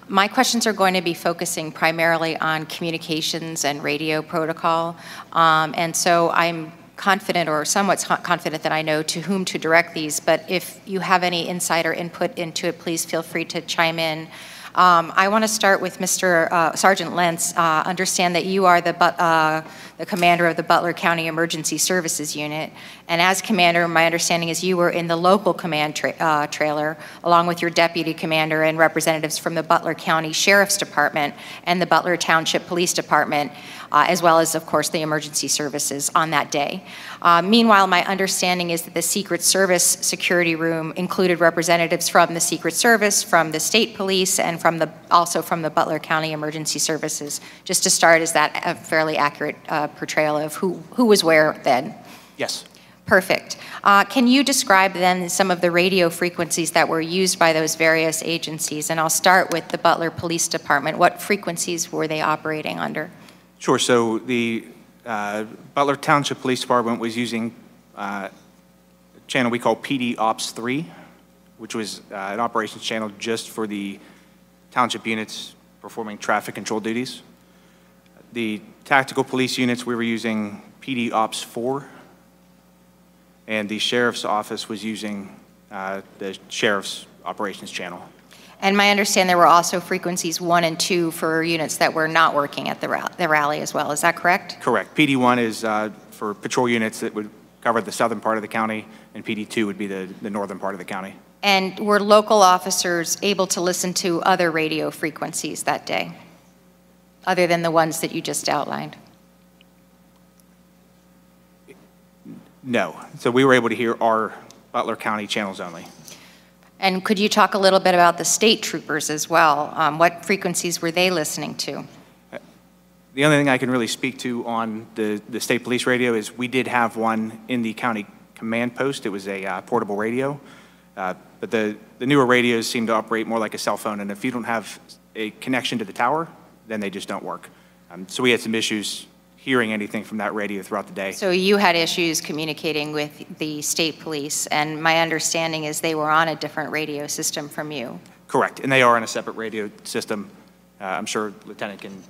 N: My questions are going to be focusing primarily on communications and radio protocol, and so I'm confident or somewhat confident that I know to whom to direct these, but if you have any insider input into it, please feel free to chime in. I want to start with Mr. Sergeant Lentz. Understand that you are the commander of the Butler County Emergency Services Unit, and as commander, my understanding is you were in the local command trailer, along with your deputy commander and representatives from the Butler County Sheriff's Department and the Butler Township Police Department, as well as, of course, the emergency services on that day. Meanwhile, my understanding is that the Secret Service security room included representatives from the Secret Service, from the state police, and also from the Butler County Emergency Services. Just to start, is that a fairly accurate portrayal of who was where then?
C: Yes.
N: Perfect. Can you describe then some of the radio frequencies that were used by those various agencies? And I'll start with the Butler Police Department. What frequencies were they operating under?
C: Sure. So the Butler Township Police Department was using a channel we call PD Ops 3, which was an operations channel just for the township units performing traffic control duties. The tactical police units, we were using PD Ops 4, and the sheriff's office was using the sheriff's operations channel.
N: And my understanding there were also frequencies 1 and 2 for units that were not working at the rally as well. Is that correct?
C: Correct. PD1 is for patrol units that would cover the southern part of the county, and PD2 would be the northern part of the county.
N: And were local officers able to listen to other radio frequencies that day, other than the ones that you just outlined?
C: No. So we were able to hear our Butler County channels only.
N: And could you talk a little bit about the state troopers as well? What frequencies were they listening to?
C: The only thing I can really speak to on the state police radio is we did have one in the county command post. It was a portable radio. But the newer radios seem to operate more like a cell phone, and if you don't have a connection to the tower, then they just don't work. So we had some issues hearing anything from that radio throughout the day.
N: So you had issues communicating with the state police, and my understanding is they were on a different radio system from you.
C: Correct, and they are on a separate radio system. I'm sure Lieutenant can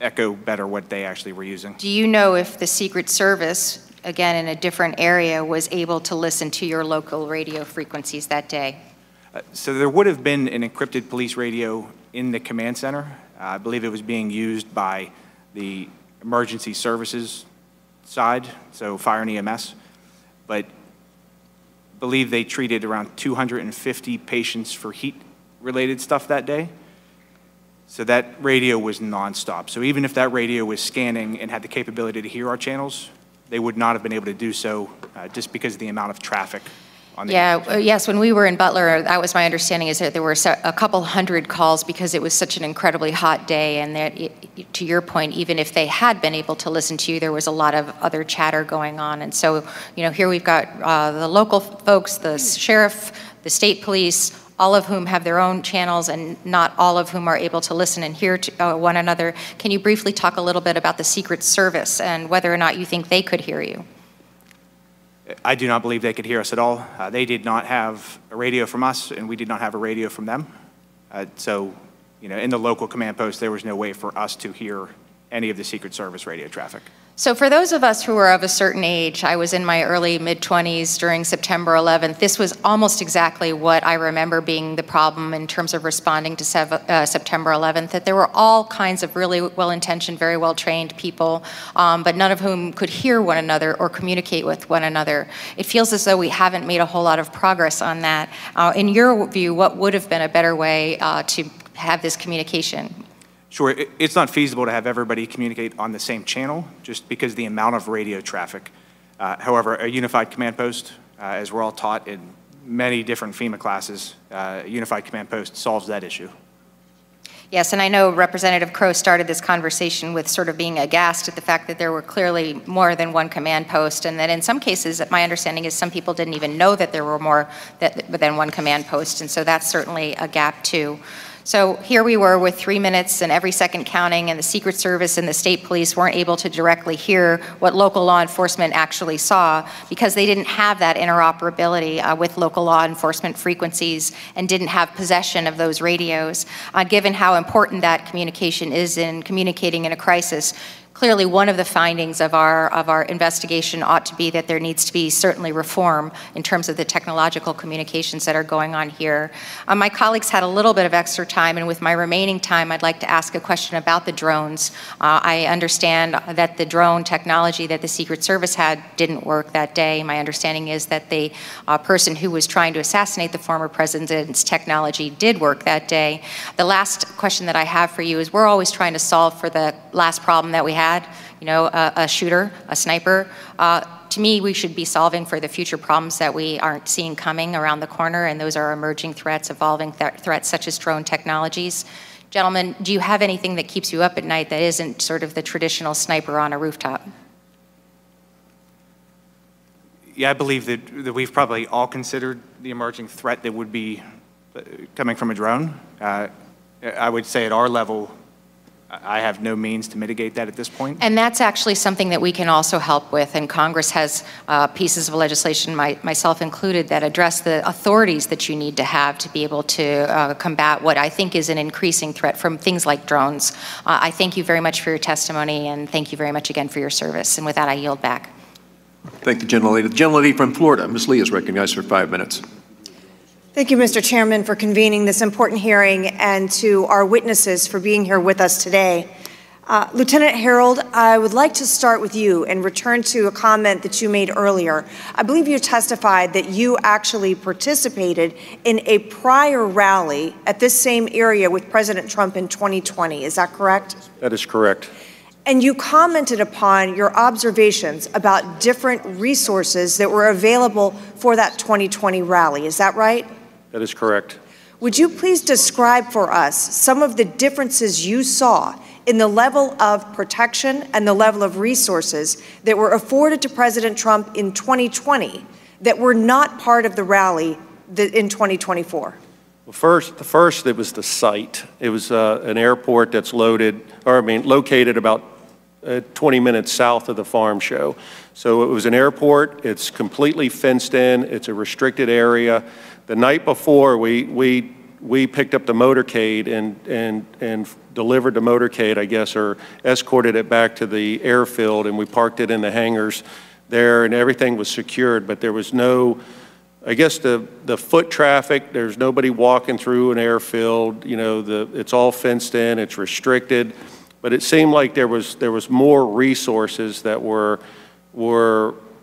C: echo better what they actually were using.
N: Do you know if the Secret Service, again in a different area, was able to listen to your local radio frequencies that day?
C: So there would have been an encrypted police radio in the command center. I believe it was being used by the emergency services side, so fire and EMS, but I believe they treated around 250 patients for heat-related stuff that day. So that radio was nonstop. So even if that radio was scanning and had the capability to hear our channels, they would not have been able to do so just because of the amount of traffic.
N: Yes, when we were in Butler, that was my understanding, is that there were a couple hundred calls because it was such an incredibly hot day, and that, to your point, even if they had been able to listen to you, there was a lot of other chatter going on. And so, here we've got the local folks, the sheriff, the state police, all of whom have their own channels, and not all of whom are able to listen and hear to one another. Can you briefly talk a little bit about the Secret Service and whether or not you think they could hear you?
C: I do not believe they could hear us at all. They did not have a radio from us, and we did not have a radio from them. So, in the local command post, there was no way for us to hear any of the Secret Service radio traffic.
N: So for those of us who are of a certain age, I was in my early mid-20s during September 11th. This was almost exactly what I remember being the problem in terms of responding to September 11th, that there were all kinds of really well-intentioned, very well-trained people, but none of whom could hear one another or communicate with one another. It feels as though we haven't made a whole lot of progress on that. In your view, what would have been a better way to have this communication?
C: Sure, it's not feasible to have everybody communicate on the same channel just because of the amount of radio traffic. However, a unified command post, as we're all taught in many different FEMA classes, a unified command post solves that issue.
N: Yes, and I know Representative Crow started this conversation with sort of being aghast at the fact that there were clearly more than one command post, and that in some cases, my understanding is some people didn't even know that there were more than one command post, and so that's certainly a gap too. So here we were with 3 minutes and every second counting, and the Secret Service and the state police weren't able to directly hear what local law enforcement actually saw because they didn't have that interoperability with local law enforcement frequencies and didn't have possession of those radios. Given how important that communication is in communicating in a crisis, clearly one of the findings of our investigation ought to be that there needs to be certainly reform in terms of the technological communications that are going on here. My colleagues had a little bit of extra time, and with my remaining time, I'd like to ask a question about the drones. I understand that the drone technology that the Secret Service had didn't work that day. My understanding is that the person who was trying to assassinate the former president's technology did work that day. The last question that I have for you is we're always trying to solve for the last problem that we had, you know, a shooter, a sniper. To me, we should be solving for the future problems that we aren't seeing coming around the corner, and those are emerging threats, evolving threats such as drone technologies. Gentlemen, do you have anything that keeps you up at night that isn't sort of the traditional sniper on a rooftop?
C: Yeah, I believe that we've probably all considered the emerging threat that would be coming from a drone. I would say at our level, I have no means to mitigate that at this point.
N: And that's actually something that we can also help with, and Congress has pieces of legislation, myself included, that address the authorities that you need to have to be able to combat what I think is an increasing threat from things like drones. I thank you very much for your testimony, and thank you very much again for your service. And with that, I yield back.
A: Thank the gentlelady. The gentlelady from Florida, Ms. Lee, is recognized for 5 minutes.
O: Thank you, Mr. Chairman, for convening this important hearing, and to our witnesses for being here with us today. Lieutenant Harold, I would like to start with you and return to a comment that you made earlier. I believe you testified that you actually participated in a prior rally at this same area with President Trump in 2020. Is that correct?
E: That is correct.
O: And you commented upon your observations about different resources that were available for that 2020 rally. Is that right?
E: That is correct.
O: Would you please describe for us some of the differences you saw in the level of protection and the level of resources that were afforded to President Trump in 2020 that were not part of the rally in 2024?
E: Well, first, it was the site. It was an airport that's located about 20 minutes south of the farm show. So it was an airport. It's completely fenced in. It's a restricted area. The night before, we picked up the motorcade and delivered the motorcade, I guess, or escorted it back to the airfield, and we parked it in the hangars there, and everything was secured, but there was no, I guess the foot traffic, there's nobody walking through an airfield, you know, it's all fenced in, it's restricted, but it seemed like there was more resources that were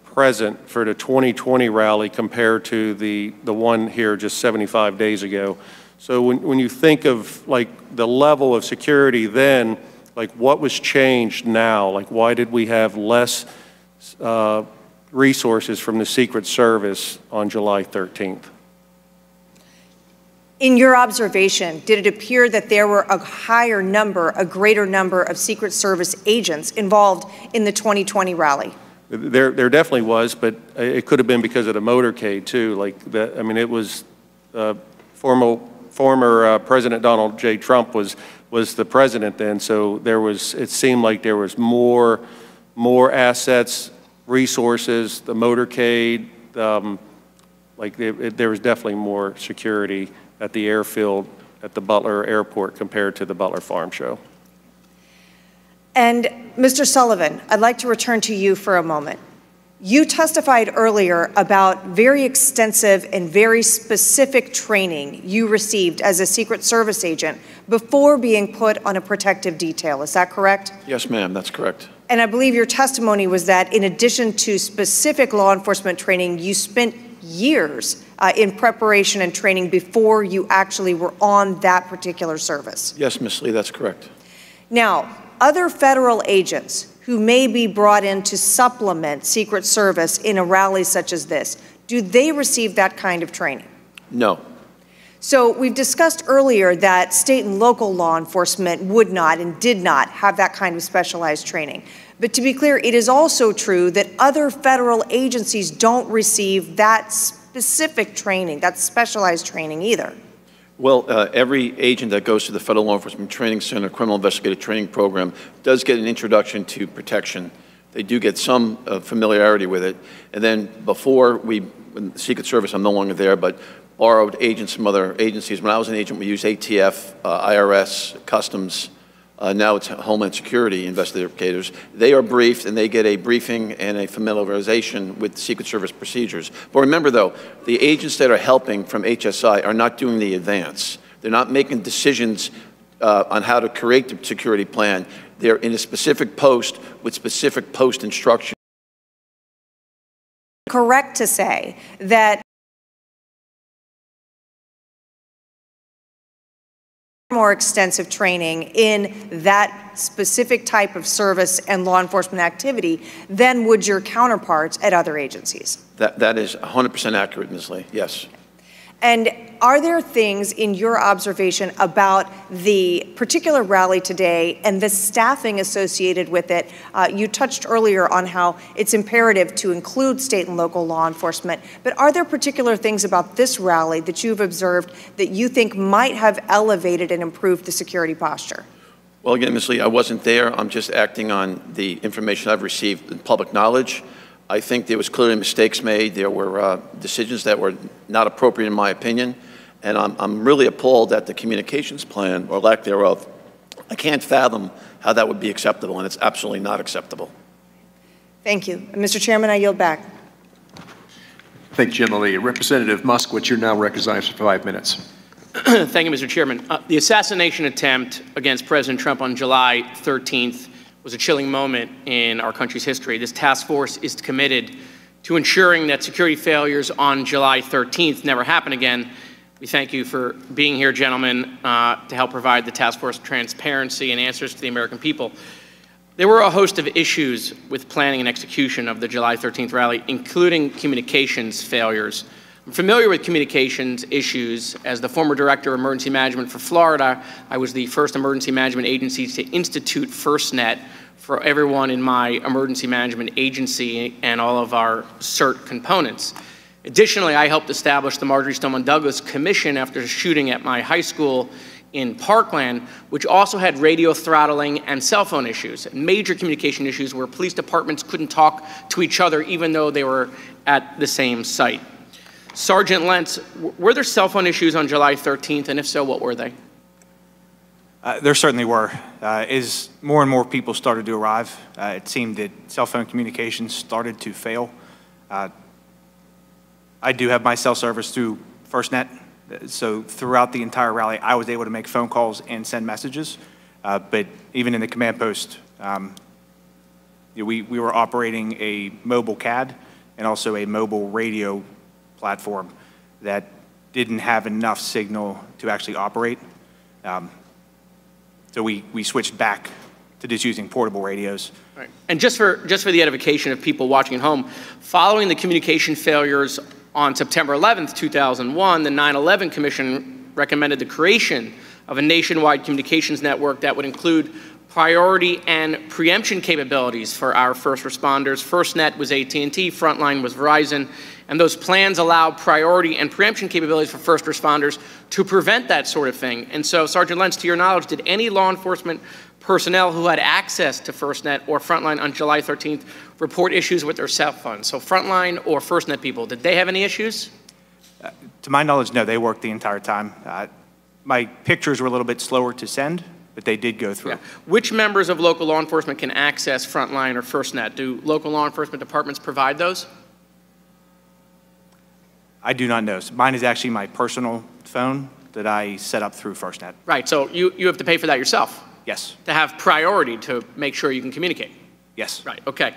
E: present for the 2020 rally compared to the one here just 75 days ago. So when you think of like the level of security then, like what was changed now? Like why did we have less resources from the Secret Service on July 13th?
O: In your observation, did it appear that there were a greater number of Secret Service agents involved in the 2020 rally?
E: There definitely was, but it could have been because of the motorcade too. Like that, I mean, it was former President Donald J. Trump was the president then, so it seemed like there was more assets, resources, the motorcade, there was definitely more security at the airfield at the Butler airport compared to the Butler farm show.
O: And Mr. Sullivan, I'd like to return to you for a moment. You testified earlier about very extensive and very specific training you received as a Secret Service agent before being put on a protective detail. Is that correct?
F: Yes, ma'am, that's correct.
O: And I believe your testimony was that in addition to specific law enforcement training, you spent years in preparation and training before you actually were on that particular service.
F: Yes, Ms. Lee, that's correct.
O: Now, other federal agents who may be brought in to supplement Secret Service in a rally such as this, do they receive that kind of training?
F: No.
O: So we've discussed earlier that state and local law enforcement would not and did not have that kind of specialized training. But to be clear, it is also true that other federal agencies don't receive that specific training, that specialized training either.
F: Well, every agent that goes to the Federal Law Enforcement Training Center Criminal Investigative Training Program does get an introduction to protection. They do get some familiarity with it. And then before in the Secret Service, I'm no longer there, but borrowed agents from other agencies. When I was an agent, we used ATF, IRS, Customs. Now it's Homeland Security investigators. They are briefed, and they get a briefing and a familiarization with Secret Service procedures. But remember, though, the agents that are helping from HSI are not doing the advance. They're not making decisions on how to create the security plan. They're in a specific post with specific post instruction.
O: Correct to say that more extensive training in that specific type of service and law enforcement activity than would your counterparts at other agencies.
F: That is 100% accurate, Ms. Lee, yes.
O: And are there things in your observation about the particular rally today and the staffing associated with it? You touched earlier on how it's imperative to include state and local law enforcement, but are there particular things about this rally that you've observed that you think might have elevated and improved the security posture?
F: Well, again, Ms. Lee, I wasn't there. I'm just acting on the information I've received in public knowledge. I think there was clearly mistakes made. There were decisions that were not appropriate in my opinion. And I'm really appalled at the communications plan, or lack thereof. I can't fathom how that would be acceptable, and it's absolutely not acceptable.
O: Thank you. Mr. Chairman, I yield back.
M: Thank you, General Lee. Representative Moskowitz, you're now recognized for 5 minutes.
P: Thank you, Mr. Chairman. The assassination attempt against President Trump on July 13th was a chilling moment in our country's history. This task force is committed to ensuring that security failures on July 13th never happen again. We thank you for being here, gentlemen, to help provide the task force transparency and answers to the American people. There were a host of issues with planning and execution of the July 13th rally, including communications failures. I'm familiar with communications issues. As the former director of emergency management for Florida, I was the first emergency management agency to institute FirstNet for everyone in my emergency management agency and all of our CERT components. Additionally, I helped establish the Marjorie Stoneman Douglas Commission after a shooting at my high school in Parkland, which also had radio throttling and cell phone issues, major communication issues where police departments couldn't talk to each other even though they were at the same site. Sergeant Lentz, were there cell phone issues on July 13th, and if so, what were they?
C: There certainly were. As more and more people started to arrive, it seemed that cell phone communications started to fail. I do have my cell service through FirstNet, so throughout the entire rally, I was able to make phone calls and send messages. But even in the command post, we were operating a mobile CAD and also a mobile radio platform that didn't have enough signal to actually operate. So we switched back to just using portable radios.
P: Right. And just for the edification of people watching at home, following the communication failures on September 11th, 2001, the 9/11 Commission recommended the creation of a nationwide communications network that would include priority and preemption capabilities for our first responders. FirstNet was AT&T, Frontline was Verizon, and those plans allow priority and preemption capabilities for first responders to prevent that sort of thing. And so, Sergeant Lentz, to your knowledge, did any law enforcement personnel who had access to FirstNet or Frontline on July 13th report issues with their cell phones? So Frontline or FirstNet people, did they have any issues?
C: To my knowledge, no, they worked the entire time. My pictures were a little bit slower to send, but they did go through.
P: Yeah. Which members of local law enforcement can access Frontline or FirstNet? Do local law enforcement departments provide those?
C: I do not know. So mine is actually my personal phone that I set up through FirstNet.
P: Right, so you have to pay for that yourself?
C: Yes.
P: To have priority to make sure you can communicate?
C: Yes.
P: Right, okay.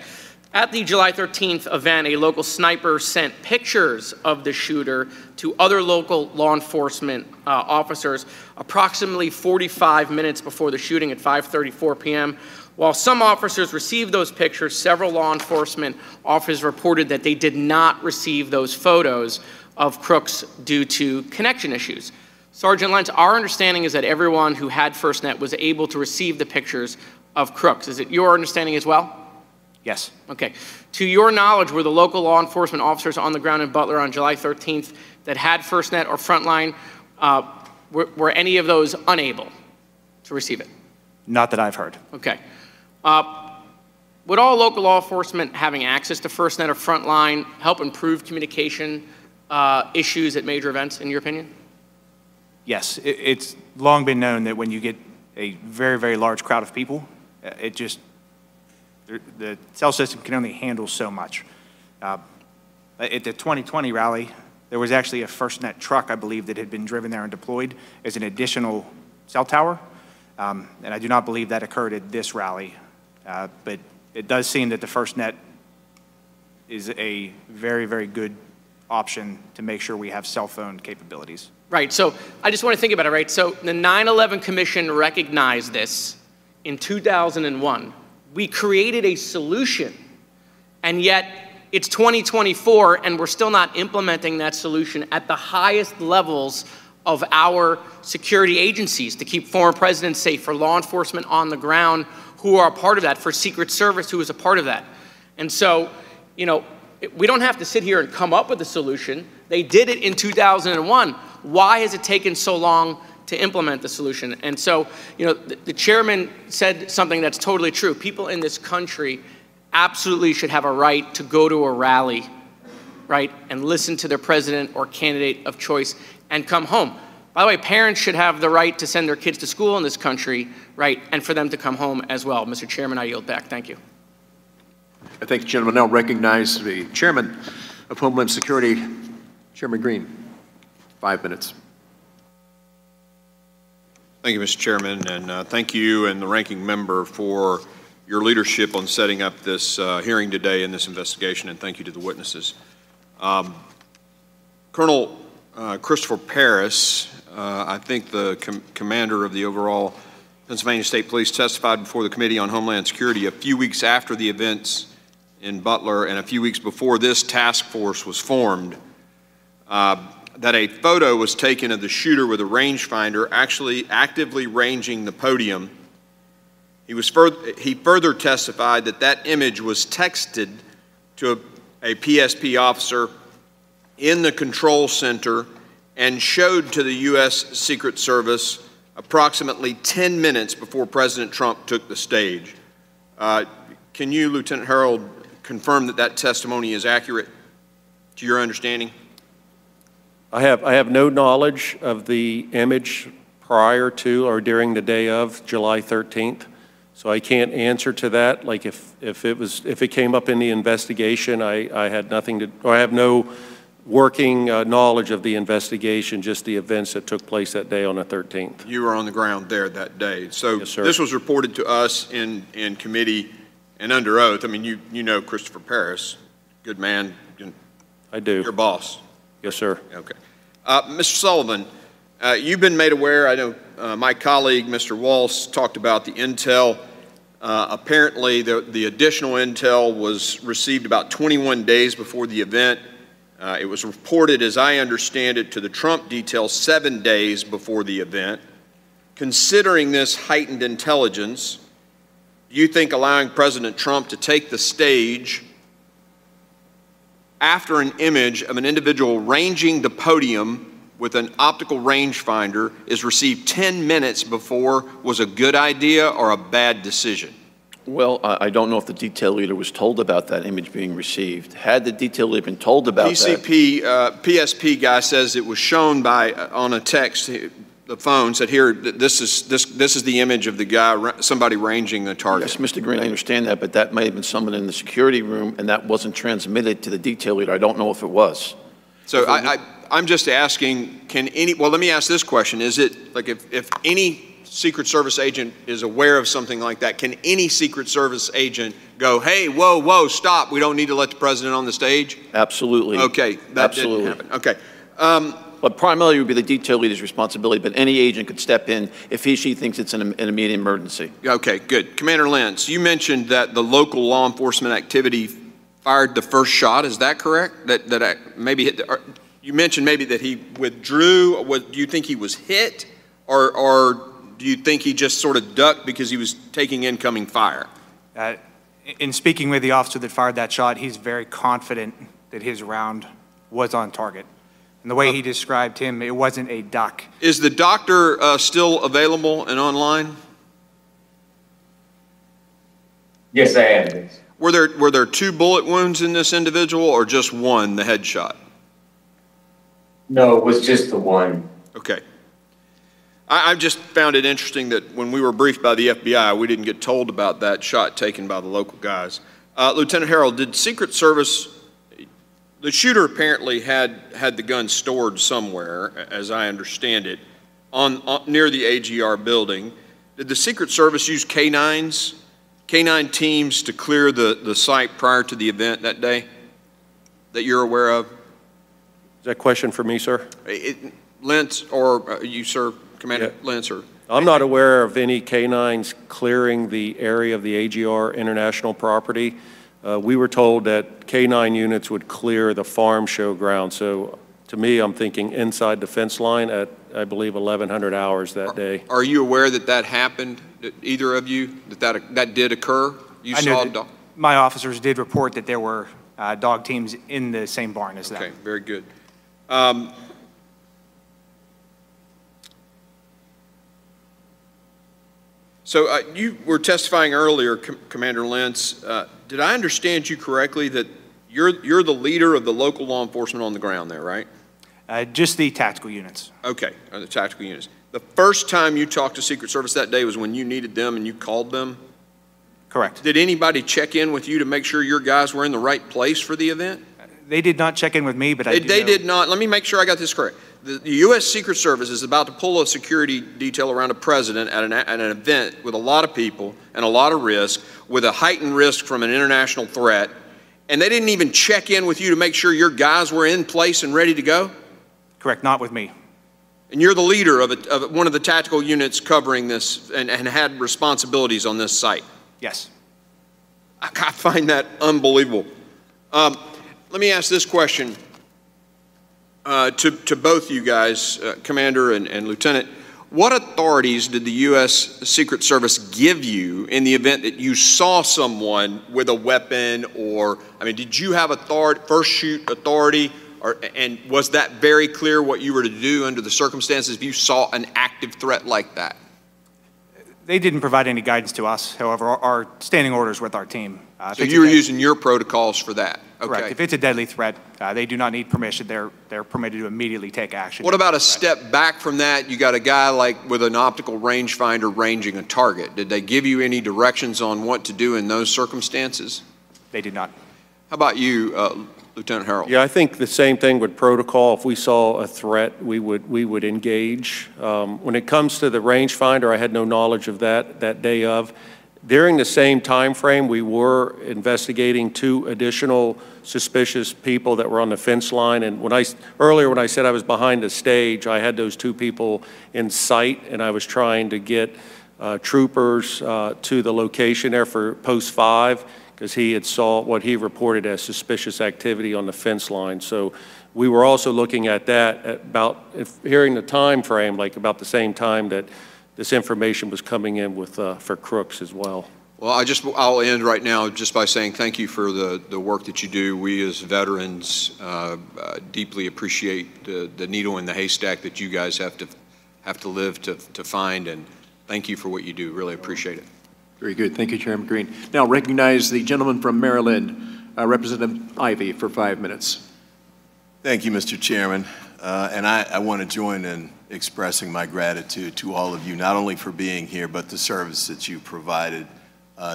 P: At the July 13th event, a local sniper sent pictures of the shooter to other local law enforcement officers approximately 45 minutes before the shooting at 5:34 p.m. While some officers received those pictures, several law enforcement officers reported that they did not receive those photos of crooks due to connection issues. Sergeant Lentz, our understanding is that everyone who had FirstNet was able to receive the pictures of crooks. Is it your understanding as well?
C: Yes.
P: Okay. To your knowledge, were the local law enforcement officers on the ground in Butler on July 13th that had FirstNet or Frontline, were any of those unable to receive it?
C: Not that I've heard.
P: Okay. Would all local law enforcement having access to FirstNet or Frontline help improve communication issues at major events, in your opinion?
C: Yes. It's long been known that when you get a very, very large crowd of people, the cell system can only handle so much. At the 2020 rally, there was actually a FirstNet truck, I believe, that had been driven there and deployed as an additional cell tower. And I do not believe that occurred at this rally. But it does seem that the FirstNet is a very, very good option to make sure we have cell phone capabilities.
P: Right, so I just want to think about it, right? So the 9/11 Commission recognized this in 2001. We created a solution, and yet it's 2024 and we're still not implementing that solution at the highest levels of our security agencies to keep former presidents safe, for law enforcement on the ground who are a part of that, for Secret Service who is a part of that. And so, you know, we don't have to sit here and come up with a solution. They did it in 2001. Why has it taken so long to implement the solution? And so, you know, the chairman said something that's totally true. People in this country absolutely should have a right to go to a rally, right, and listen to their president or candidate of choice and come home. By the way, parents should have the right to send their kids to school in this country, right, and for them to come home as well. Mr. Chairman, I yield back. Thank you.
M: I thank the gentleman. Now recognize the Chairman of Homeland Security, Chairman Green. 5 minutes.
Q: Thank you, Mr. Chairman, and thank you and the ranking member for your leadership on setting up this hearing today in this investigation, and thank you to the witnesses. Colonel Christopher Paris, I think the commander of the overall Pennsylvania State Police, testified before the Committee on Homeland Security a few weeks after the events in Butler and a few weeks before this task force was formed, that a photo was taken of the shooter with a rangefinder actually actively ranging the podium. He further testified that that image was texted to a PSP officer in the control center and showed to the U.S. Secret Service approximately 10 minutes before President Trump took the stage. Can you, Lieutenant Harold, confirm that that testimony is accurate to your understanding?
E: I have no knowledge of the image prior to or during the day of July 13th, so I can't answer to that. Like if it came up in the investigation, I had nothing to, or I have no working knowledge of the investigation, just the events that took place that day on the 13th.
Q: You were on the ground there that day. So
E: yes, sir.
Q: This was reported to us in committee and under oath. I mean, you know Christopher Paris, good man.
E: I do.
Q: Your boss.
E: Yes, sir.
Q: Okay. Mr. Sullivan, you've been made aware, I know my colleague, Mr. Walsh, talked about the intel. Apparently, the additional intel was received about 21 days before the event. It was reported, as I understand it, to the Trump detail 7 days before the event. Considering this heightened intelligence, do you think allowing President Trump to take the stage after an image of an individual ranging the podium with an optical rangefinder is received 10 minutes before was a good idea or a bad decision?
F: Well, I don't know if the detail leader was told about that image being received. Had the detail leader been told about
Q: PSP guy says it was shown on a text the phone said, here, this is the image of the guy, somebody ranging the target.
F: Yes, Mr. Green, I understand that, but that may have been someone in the security room, and that wasn't transmitted to the detail leader. I don't know if it was.
Q: So I'm just asking, well, let me ask this question. Is it, like, if any Secret Service agent is aware of something like that, can any Secret Service agent go, hey, whoa, whoa, stop, we don't need to let the president on the stage?
F: Absolutely.
Q: Okay, that
F: Absolutely.
Q: didn't happen. Okay.
F: But primarily it would be the detail leader's responsibility, but any agent could step in if she thinks it's an immediate emergency.
Q: Okay, good. Commander Lentz, you mentioned that the local law enforcement activity fired the first shot. Is that correct? You mentioned maybe that he withdrew. Do you think he was hit, or do you think he just sort of ducked because he was taking incoming fire?
C: In speaking with the officer that fired that shot, he's very confident that his round was on target. And the way he described him, it wasn't a duck.
Q: Is the doctor still available and online?
G: Yes, I am.
Q: Were there 2 bullet wounds in this individual, or just one, the headshot?
G: No, it was just the one.
Q: Okay. I just found it interesting that when we were briefed by the FBI, we didn't get told about that shot taken by the local guys. Lieutenant Harold, did Secret Service, the shooter apparently had the gun stored somewhere, as I understand it, near the AGR building. Did the Secret Service use canine teams to clear the site prior to the event that day that you're aware of?
E: Is that a question for me, sir?
Q: Lentz, or you, sir, Commander Lentz, or?
E: I'm not aware of any canines clearing the area of the AGR International property. We were told that canine units would clear the farm show ground. So to me, I'm thinking inside the fence line at, I believe, 1100 hours that day.
Q: Are you aware that that happened, either of you, that did occur? You saw dog?
C: My officers did report that there were dog teams in the same barn as that.
Q: Okay, very good. So you were testifying earlier, Commander Lentz. Did I understand you correctly that you're the leader of the local law enforcement on the ground there, right?
C: Just the tactical units.
Q: Okay, the tactical units. The first time you talked to Secret Service that day was when you needed them and you called them?
C: Correct.
Q: Did anybody check in with you to make sure your guys were in the right place for the event?
C: They did not check in with me, but
Q: They did not. Let me make sure I got this correct. The U.S. Secret Service is about to pull a security detail around a president at an event with a lot of people and a lot of risk, with a heightened risk from an international threat, and they didn't even check in with you to make sure your guys were in place and ready to go?
C: Correct, not with me.
Q: And you're the leader of one of the tactical units covering this and had responsibilities on this site?
C: Yes.
Q: I find that unbelievable. Let me ask this question to both you guys, Commander and Lieutenant. What authorities did the U.S. Secret Service give you in the event that you saw someone with a weapon, or, I mean, did you have authority, first shoot authority, and was that very clear what you were to do under the circumstances if you saw an active threat like that?
C: They didn't provide any guidance to us. However, our standing orders with our team.
Q: So you were using your protocols for that? Okay.
C: Correct. If it's a deadly threat, they do not need permission. They're permitted to immediately take action.
Q: What about a step back from that? You got a guy like with an optical rangefinder ranging a target. Did they give you any directions on what to do in those circumstances?
C: They did not.
Q: How about you, Lieutenant Harold?
E: Yeah, I think the same thing with protocol. If we saw a threat, we would engage. When it comes to the rangefinder, I had no knowledge of that day of. During the same time frame, we were investigating 2 additional suspicious people that were on the fence line. And earlier when I said I was behind the stage, I had those 2 people in sight, and I was trying to get troopers to the location there for post 5, because he had saw what he reported as suspicious activity on the fence line. So we were also looking at that at about, hearing the time frame, like about the same time that this information was coming in with for crooks as well.
Q: Well, I'll end right now just by saying thank you for the work that you do. We as veterans deeply appreciate the needle in the haystack that you guys have to live to find, and thank you for what you do. Really appreciate it.
M: Very good. Thank you, Chairman Green. Now recognize the gentleman from Maryland, Representative Ivey, for 5 minutes.
R: Thank you, Mr. Chairman. And I want to join in expressing my gratitude to all of you, not only for being here, but the service that you provided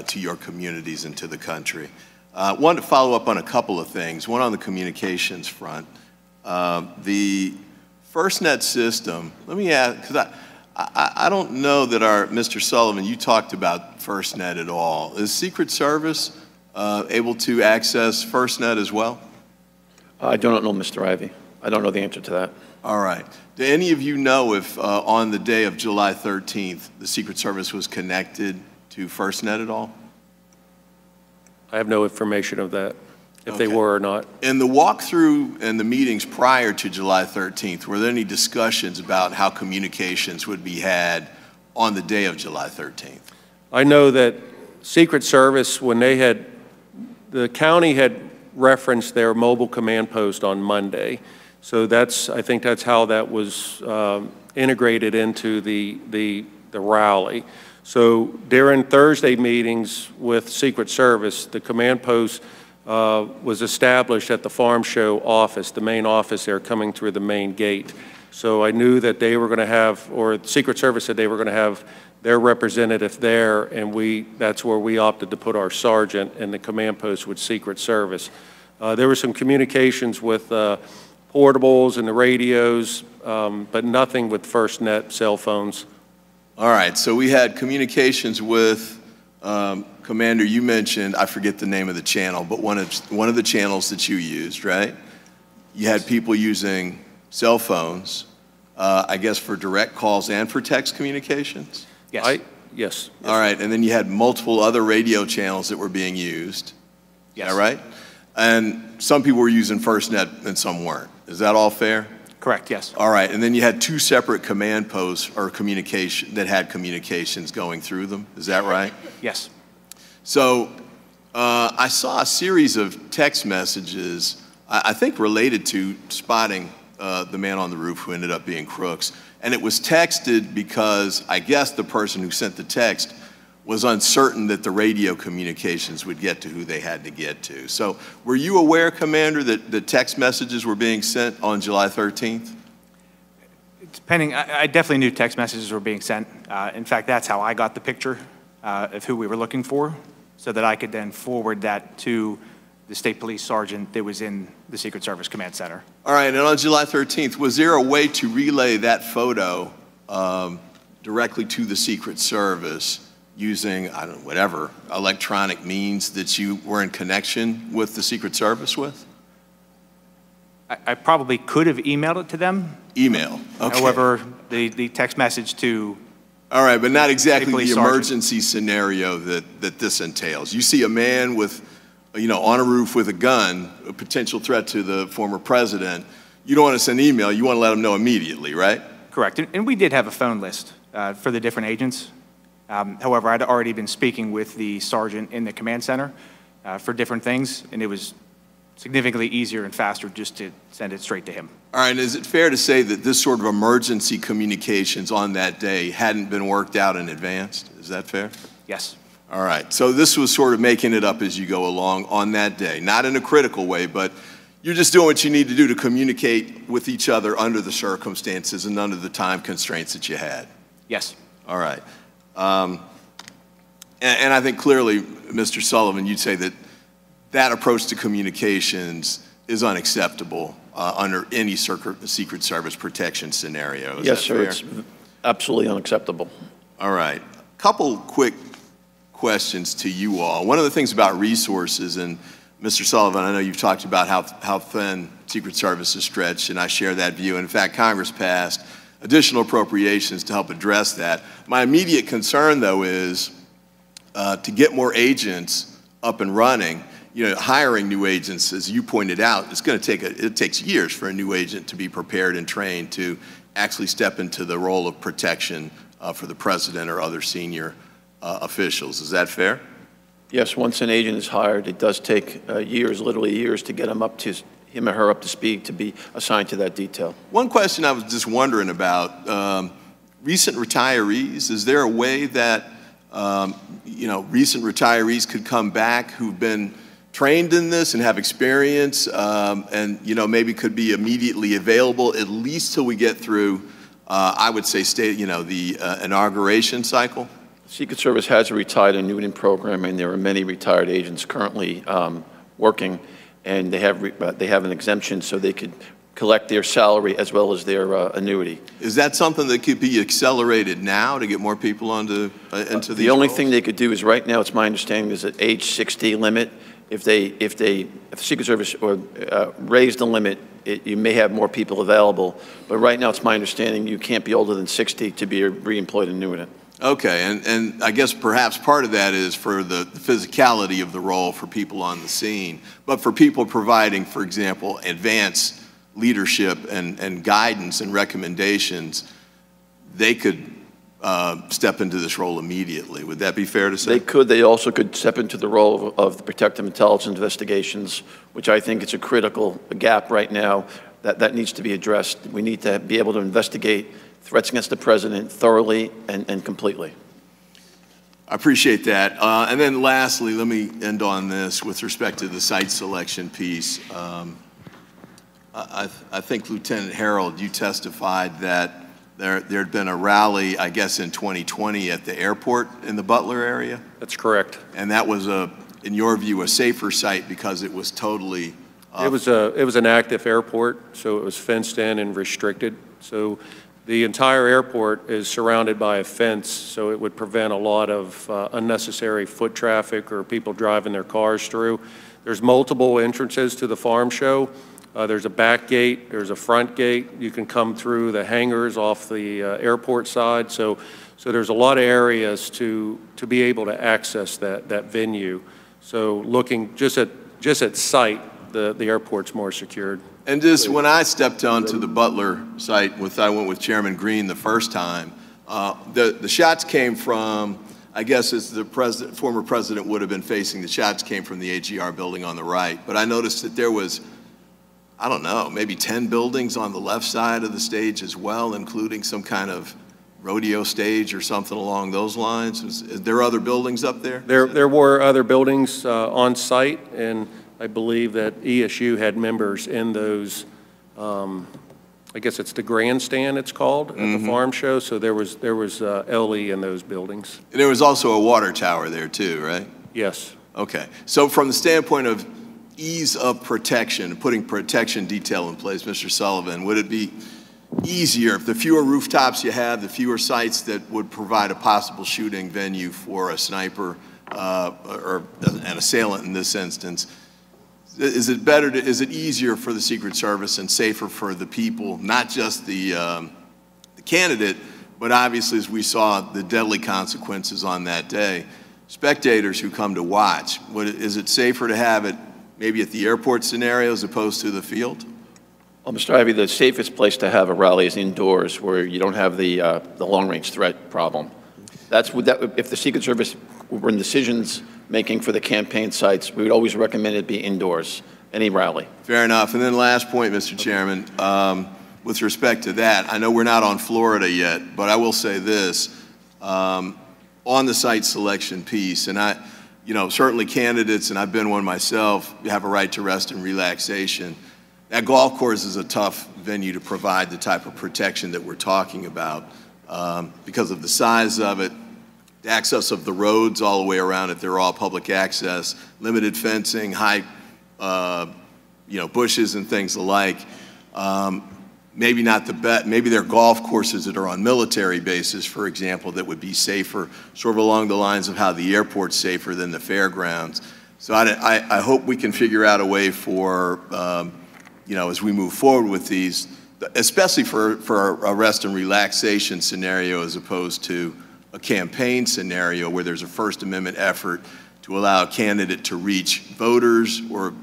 R: to your communities and to the country. I wanted to follow up on a couple of things. One on the communications front. The FirstNet system, let me ask, because I don't know that Mr. Sullivan, you talked about FirstNet at all. Is Secret Service able to access FirstNet as well?
F: I do not know, Mr. Ivey. I don't know the answer to that.
R: All right. Do any of you know if on the day of July 13th, the Secret Service was connected to FirstNet at all?
E: I have no information of that, if
R: Okay.
E: they were or not.
R: In the walkthrough and the meetings prior to July 13th, were there any discussions about how communications would be had on the day of July 13th?
E: I know that Secret Service, when the county had referenced their mobile command post on Monday. So I think that's how that was integrated into the rally. So during Thursday meetings with Secret Service, the command post was established at the Farm Show office, the main office there coming through the main gate. So I knew that they were going to have, or Secret Service said they were going to have their representative there, and that's where we opted to put our sergeant in the command post with Secret Service. There were some communications with portables and the radios, but nothing with FirstNet cell phones.
R: All right, so we had communications with, Commander, you mentioned, I forget the name of the channel, but one of the channels that you used, right? You had people using cell phones, I guess for direct calls and for text communications?
C: Yes.
E: Yes.
R: All right, and then you had multiple other radio channels that were being used.
C: Yes.
R: Is that right? And some people were using FirstNet and some weren't. Is that all fair?
C: Correct, yes.
R: All right, and then you had two separate command posts or communication that had communications going through them. Is that right?
C: Yes.
R: So I saw a series of text messages, I think related to spotting the man on the roof who ended up being Crooks. And it was texted because I guess the person who sent the text was uncertain that the radio communications would get to who they had to get to. So were you aware, Commander, that the text messages were being sent on July 13th?
C: Depending, I definitely knew text messages were being sent. In fact, that's how I got the picture of who we were looking for, so that I could then forward that to the state police sergeant that was in the Secret Service Command Center.
R: All right, and on July 13th, was there a way to relay that photo directly to the Secret Service using, I don't know, whatever electronic means that you were in connection with the Secret Service with?
C: I probably could have emailed it to them.
R: Email, okay.
C: However, the text message to...
R: All right, but not exactly the
C: sergeant.
R: emergency scenario that this entails. You see a man with, on a roof with a gun, a potential threat to the former president. You don't want to send email, you want to let him know immediately, right?
C: Correct, and we did have a phone list for the different agents. However, I'd already been speaking with the sergeant in the command center for different things, and it was significantly easier and faster just to send it straight to him.
R: All right, is it fair to say that this sort of emergency communications on that day hadn't been worked out in advance? Is that fair?
C: Yes.
R: All right, so this was sort of making it up as you go along on that day, not in a critical way, but you're just doing what you need to do to communicate with each other under the circumstances and under the time constraints that you had.
C: Yes.
R: All right. And I think clearly, Mr. Sullivan, you'd say that that approach to communications is unacceptable under any Secret Service protection scenario. Is
F: Yes,
R: that
F: sir,
R: fair?
F: it's absolutely unacceptable.
R: All right. Couple quick questions to you all. One of the things about resources, and Mr. Sullivan, I know you've talked about how thin Secret Service is stretched, and I share that view. And in fact, Congress passed additional appropriations to help address that. My immediate concern, though, is to get more agents up and running. Hiring new agents, as you pointed out, it takes years for a new agent to be prepared and trained to actually step into the role of protection for the president or other senior officials. Is that fair?
F: Yes, once an agent is hired, it does take years, literally years, to get him or her up to speed to be assigned to that detail.
R: One question I was just wondering about, recent retirees, is there a way that recent retirees could come back who've been trained in this and have experience, and maybe could be immediately available at least till we get through, I would say, the inauguration cycle?
F: The Secret Service has a retired annuitant program, and there are many retired agents currently working, and they have an exemption so they could collect their salary as well as their annuity.
R: Is that something that could be accelerated now to get more people into these
F: The only
R: roles?
F: thing they could do is right now, it's my understanding, there's an age 60 limit. If the Secret Service raised the limit, you may have more people available. But right now, it's my understanding you can't be older than 60 to be a reemployed annuitant.
R: Okay, and I guess perhaps part of that is for the physicality of the role for people on the scene. But for people providing, for example, advanced leadership and guidance and recommendations, they could step into this role immediately. Would that be fair to say?
F: They could. They also could step into the role of the protective intelligence investigations, which I think is a critical gap right now that needs to be addressed. We need to be able to investigate threats against the president thoroughly and completely.
R: I appreciate that. And then lastly, let me end on this with respect to the site selection piece. I think, Lieutenant Harold, you testified that there had been a rally, I guess, in 2020 at the airport in the Butler area?
E: That's correct.
R: And that was, in your view, a safer site because it was totally...
E: It was an active airport, so it was fenced in and restricted. So the entire airport is surrounded by a fence, so it would prevent a lot of unnecessary foot traffic or people driving their cars through. There's multiple entrances to the farm show. There's a back gate, there's a front gate. You can come through the hangars off the airport side. So there's a lot of areas to be able to access that venue. So looking just at site, the airport's more secured.
R: And just when I stepped onto the Butler site, I went with Chairman Green the first time, the shots came from, I guess as the former president would have been facing, the shots came from the AGR building on the right. But I noticed that there was, I don't know, maybe 10 buildings on the left side of the stage as well, including some kind of rodeo stage or something along those lines. Is there other buildings up there?
E: There were other buildings on site, and I believe that ESU had members in those, I guess it's the grandstand it's called, at the farm show, so there was LE in those buildings.
R: And there was also a water tower there too, right?
E: Yes.
R: Okay, so from the standpoint of ease of protection, putting protection detail in place, Mr. Sullivan, would it be easier if the fewer rooftops you have, the fewer sites that would provide a possible shooting venue for a sniper or an assailant in this instance? Is it easier for the Secret Service and safer for the people, not just the candidate, but obviously, as we saw, the deadly consequences on that day, spectators who come to watch? Is it safer to have it maybe at the airport scenario as opposed to the field?
F: Well, Mr. Ivey, the safest place to have a rally is indoors, where you don't have the long-range threat problem. If the Secret Service were in decisions making for the campaign sites, we would always recommend it be indoors, any rally.
R: Fair enough. And then last point, Mr. Chairman, with respect to that, I know we're not on Florida yet, but I will say this, on the site selection piece, and certainly candidates, and I've been one myself, have a right to rest and relaxation. That golf course is a tough venue to provide the type of protection that we're talking about because of the size of it, the access of the roads all the way around it. They're all public access, limited fencing, high, bushes and things alike. Maybe not the best. Maybe there are golf courses that are on military bases, for example, that would be safer, sort of along the lines of how the airport's safer than the fairgrounds. So I hope we can figure out a way for, as we move forward with these, especially for a rest and relaxation scenario as opposed to a campaign scenario where there's a First Amendment effort to allow a candidate to reach voters or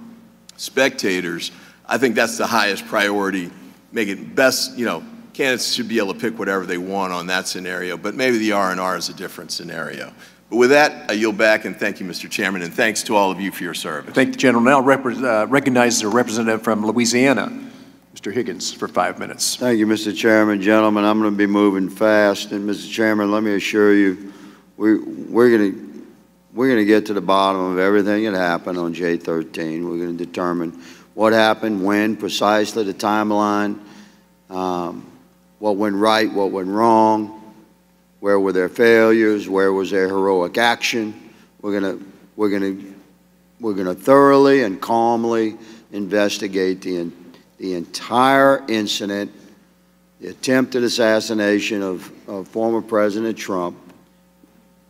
R: spectators. I think that's the highest priority. Make it best, candidates should be able to pick whatever they want on that scenario, but maybe the R&R is a different scenario. But with that, I yield back, and thank you, Mr. Chairman, and thanks to all of you for your service.
A: Thank the General. Now recognizes a representative from Louisiana, Mr. Higgins, for 5 minutes.
S: Thank you, Mr. Chairman. Gentlemen, I'm going to be moving fast, and Mr. Chairman, let me assure you, we we're going to get to the bottom of everything that happened on J13. We're going to determine what happened, when, precisely, the timeline, what went right, what went wrong, where were their failures, where was their heroic action. We're going to thoroughly and calmly investigate the entire incident, the attempted assassination of former President Trump,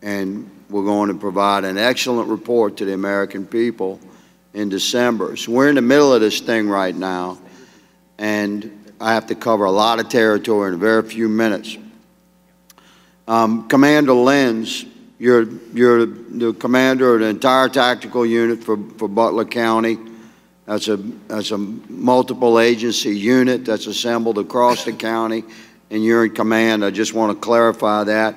S: and we're going to provide an excellent report to the American people in December. So we're in the middle of this thing right now, and I have to cover a lot of territory in a very few minutes. Commander Lenz, you're the commander of the entire tactical unit for Butler County. That's a multiple agency unit that's assembled across the county, and you're in command. I just want to clarify that.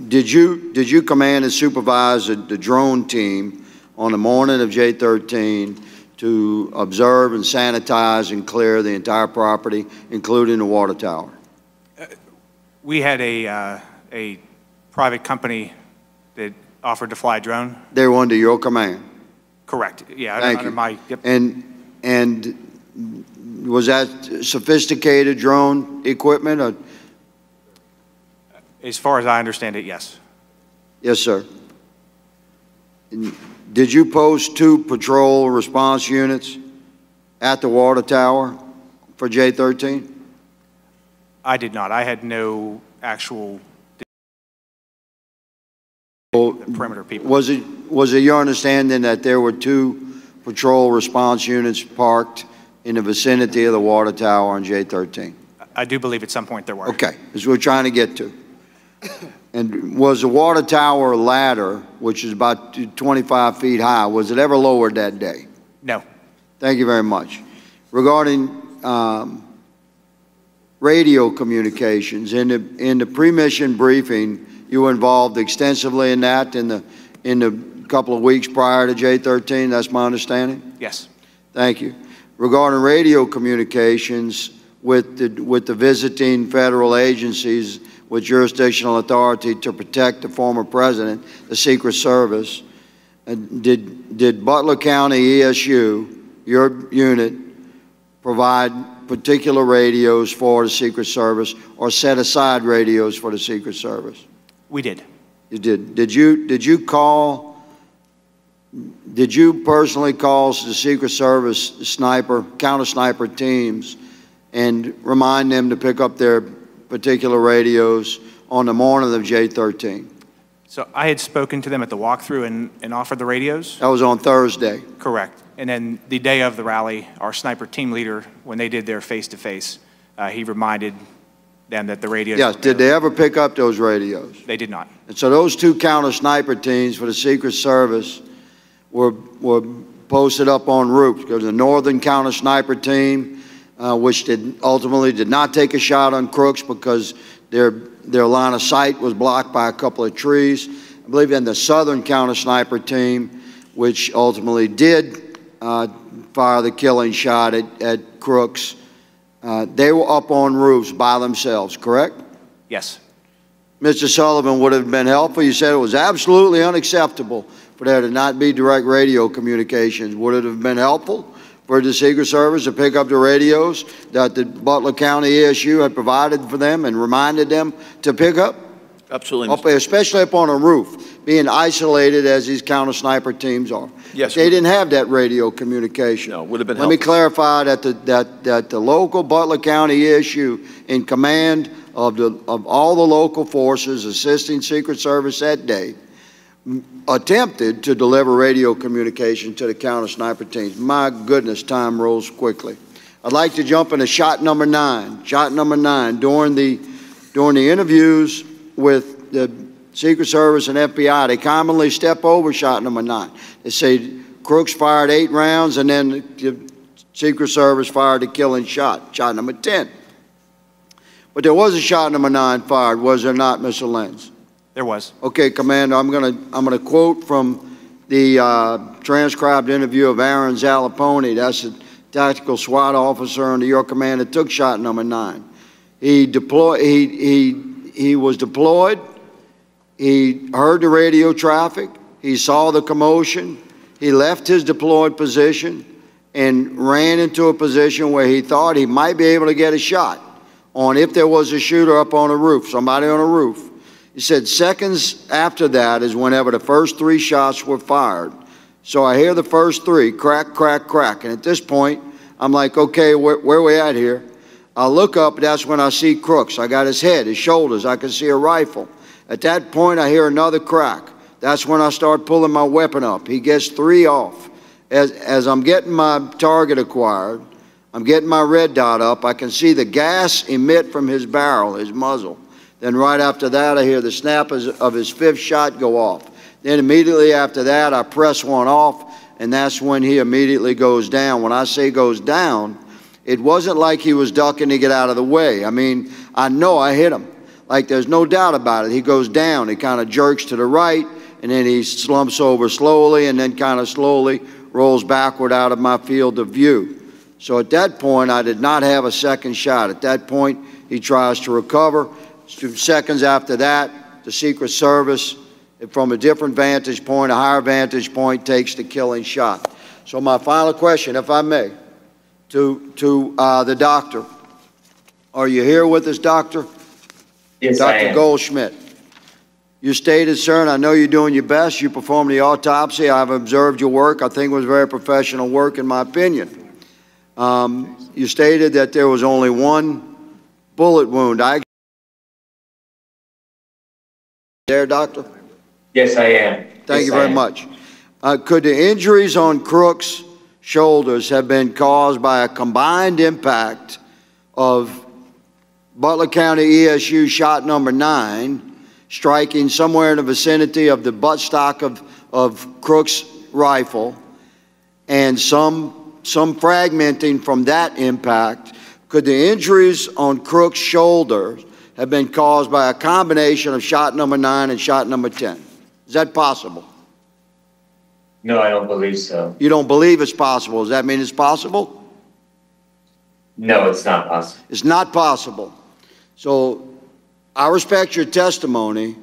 S: Did you command and supervise the drone team on the morning of J13 to observe and sanitize and clear the entire property, including the water tower?
C: We had a private company that offered to fly a drone.
S: They were under your command?
C: Correct. Yeah,
S: Thank
C: under
S: you.
C: my, yep.
S: And was that sophisticated drone equipment? Or?
C: As far as I understand it, yes.
S: Yes, sir. Did you post 2 patrol response units at the water tower for J13?
C: I did not. I had no actual perimeter people.
S: Was it your understanding that there were 2 patrol response units parked in the vicinity of the water tower on J13?
C: I do believe at some point there were.
S: Okay, that's what we're trying to get to. And was the water tower ladder, which is about 25 feet high, was it ever lowered that day?
C: No.
S: Thank you very much. Regarding radio communications, in the pre-mission briefing, you were involved extensively in that in the couple of weeks prior to J13. That's my understanding.
C: Yes.
S: Thank you. Regarding radio communications with the visiting federal agencies with jurisdictional authority to protect the former president, the Secret Service, did Butler County ESU, your unit, provide particular radios for the Secret Service or set aside radios for the Secret Service?
C: We did.
S: You did. Did you personally call the Secret Service counter sniper teams and remind them to pick up their particular radios on the morning of J13?
C: So I had spoken to them at the walkthrough and offered the radios.
S: That was on Thursday.
C: Correct. And then the day of the rally, our sniper team leader, when they did their face-to-face, he reminded them that the radios...
S: Yes, did they ever pick up those radios?
C: They did not.
S: And so those 2 counter sniper teams for the Secret Service were posted up on roofs. There was a northern counter sniper team, which ultimately did not take a shot on crooks because their line of sight was blocked by a couple of trees. I believe in the southern counter sniper team, which ultimately did fire the killing shot at crooks, they were up on roofs by themselves, correct?
C: Yes.
S: Mr. Sullivan, would it have been helpful? You said it was absolutely unacceptable for there to not be direct radio communications. Would it have been helpful for the Secret Service to pick up the radios that the Butler County ESU had provided for them and reminded them to pick up?
F: Absolutely.
S: Especially up on a roof, being isolated as these counter sniper teams are.
F: Yes.
S: They didn't have that radio communication.
F: No, would have been
S: Let me clarify that the local Butler County ESU, in command of all the local forces assisting Secret Service that day, attempted to deliver radio communication to the counter sniper teams. My goodness, time rolls quickly. I'd like to jump into shot number 9. Shot number 9, during the interviews with the Secret Service and FBI, they commonly step over shot number 9. They say crooks fired 8 rounds and then the Secret Service fired the killing shot, shot number 10. But there was a shot number 9 fired, was there not, Mr. Lenz?
C: There was.
S: Okay, Commander, I'm gonna quote from the transcribed interview of Aaron Zalaponi. That's a tactical SWAT officer under your command that took shot number 9. He was deployed He heard the radio traffic. He saw the commotion. He left his deployed position and ran into a position where he thought he might be able to get a shot on if there was a shooter up on a roof, somebody on a roof. He said seconds after that is whenever the first 3 shots were fired. So I hear the first 3, crack, crack, crack. And at this point, I'm like, okay, where we at here? I look up, that's when I see Crooks. I got his head, his shoulders, I can see a rifle. At that point, I hear another crack. That's when I start pulling my weapon up. He gets 3 off. As I'm getting my target acquired, I'm getting my red dot up, I can see the gas emit from his barrel, his muzzle. Then right after that, I hear the snap of his 5th shot go off. Then immediately after that, I press one off, and that's when he immediately goes down. When I say goes down, it wasn't like he was ducking to get out of the way. I mean, I know I hit him. Like, there's no doubt about it. He goes down. He kind of jerks to the right, and then he slumps over slowly, and then kind of slowly rolls backward out of my field of view. So at that point, I did not have a second shot. At that point, he tries to recover. 2 seconds after that, the Secret Service, from a different vantage point, a higher vantage point, takes the killing shot. So my final question, if I may, to the doctor. Are you here with us, Doctor?
G: Yes, I
S: Dr.
G: am.
S: Goldschmidt. You stated, sir, and I know you're doing your best. You performed the autopsy. I've observed your work. I think it was very professional work, in my opinion. You stated that there was only 1 bullet wound. There, Doctor?
G: Yes, I am.
S: Thank you very much. Could the injuries on Crook's shoulders have been caused by a combined impact of Butler County ESU shot number 9 striking somewhere in the vicinity of the buttstock of Crook's rifle and some fragmenting from that impact? Could the injuries on Crook's shoulders have been caused by a combination of shot number 9 and shot number 10? Is that possible?
G: No, I don't believe so.
S: You don't believe it's possible. Does that mean it's possible?
G: No, it's not possible.
S: It's not possible. So I respect your testimony,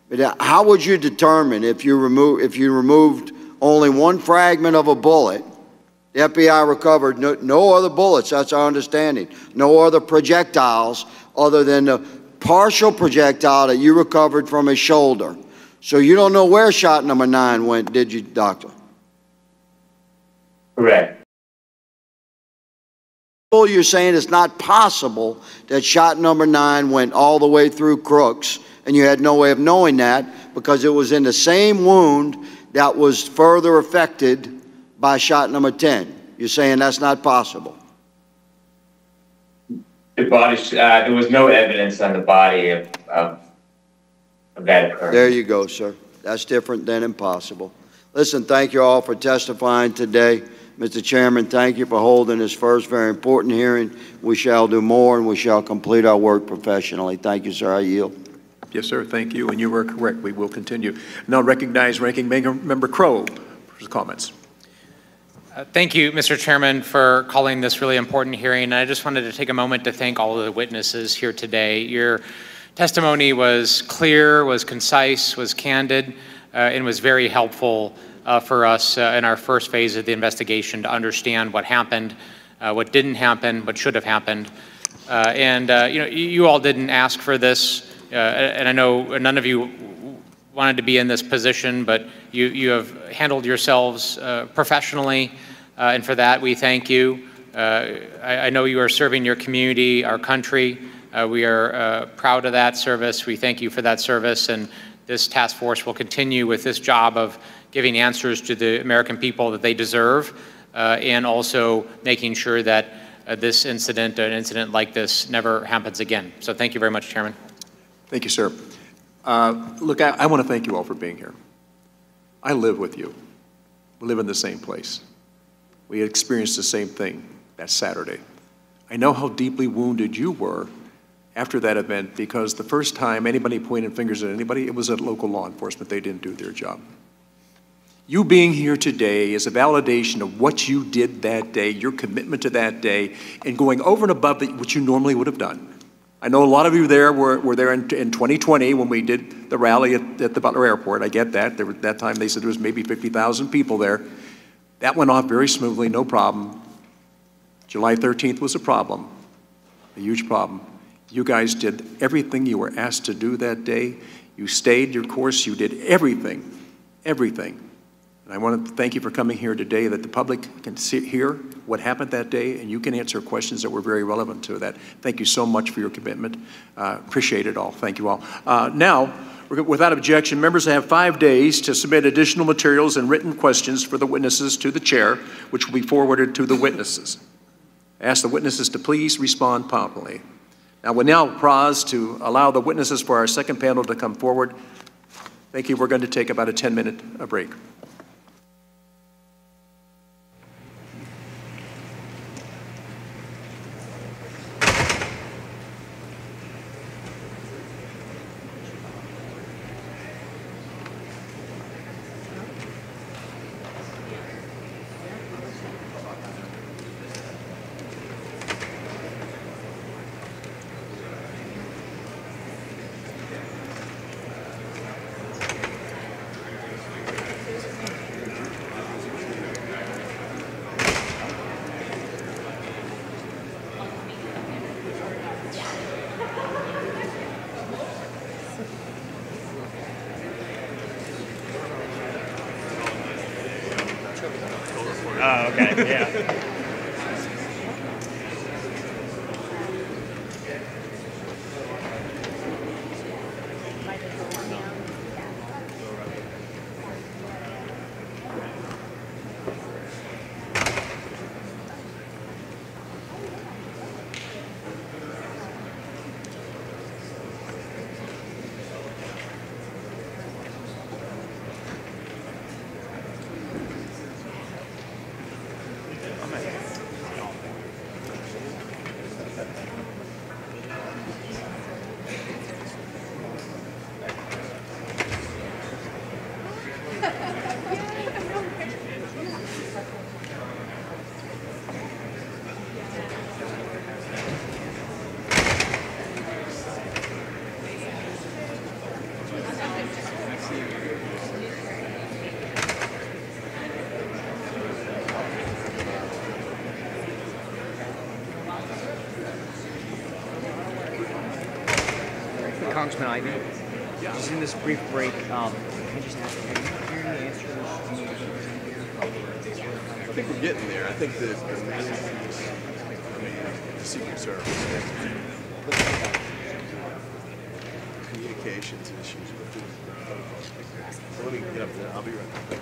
S: but how would you determine if you removed only 1 fragment of a bullet? The FBI recovered no other bullets, that's our understanding, no other projectiles other than the partial projectile that you recovered from his shoulder. So you don't know where shot number 9 went, did you, Doctor?
G: Correct.
S: You're saying it's not possible that shot number 9 went all the way through Crooks, and you had no way of knowing that because it was in the same wound that was further affected by shot number 10. You're saying that's not possible?
G: The body, there was no evidence on the body of that occurrence.
S: There you go, sir. That's different than impossible. Listen, thank you all for testifying today. Mr. Chairman, thank you for holding this first very important hearing. We shall do more, and we shall complete our work professionally. Thank you, sir. I yield.
M: Yes, sir. Thank you, and you were correct. We will continue. Now recognize Ranking Member Crow for his comments.
B: Thank you, Mr. Chairman, for calling this really important hearing. I just wanted to take a moment to thank all of the witnesses here today. Your testimony was clear, was concise, was candid, and was very helpful for us in our first phase of the investigation to understand what happened, what didn't happen, what should have happened. You all didn't ask for this, and I know none of you wanted to be in this position, but you have handled yourselves professionally, and for that we thank you. I know you are serving your community, our country. We are proud of that service. We thank you for that service, and this task force will continue with this job of giving answers to the American people that they deserve, and also making sure that this incident, an incident like this, never happens again. So thank you very much, Chairman.
M: Thank you, sir. Look, I want to thank you all for being here. I live with you. We live in the same place. We experienced the same thing that Saturday. I know how deeply wounded you were after that event, because the first time anybody pointed fingers at anybody, it was at local law enforcement. They didn't do their job. You being here today is a validation of what you did that day, your commitment to that day, and going over and above what you normally would have done.
A: I know a lot of you there were there in 2020 when we did the rally at the Butler Airport. I get that. That time they said there was maybe 50,000 people there. That went off very smoothly, no problem. July 13th was a problem, a huge problem. You guys did everything you were asked to do that day. You stayed your course. You did everything, everything. And I want to thank you for coming here today, that the public can hear what happened that day, and you can answer questions that were very relevant to that. Thank you so much for your commitment. Appreciate it all. Thank you all. Now, without objection, members have 5 days to submit additional materials and written questions for the witnesses to the chair, which will be forwarded to the witnesses. I ask the witnesses to please respond promptly. Now, we'll now pause to allow the witnesses for our second panel to come forward. Thank you. We're going to take about a 10-minute break.
T: Oh, okay, yeah.
U: Congressman Ivey, just in this brief break, can I just ask, are you hearing the answers?
R: I think we're getting there. I think the main piece, the Secret Service, communications issues with it. Let me get up there. I'll be right back.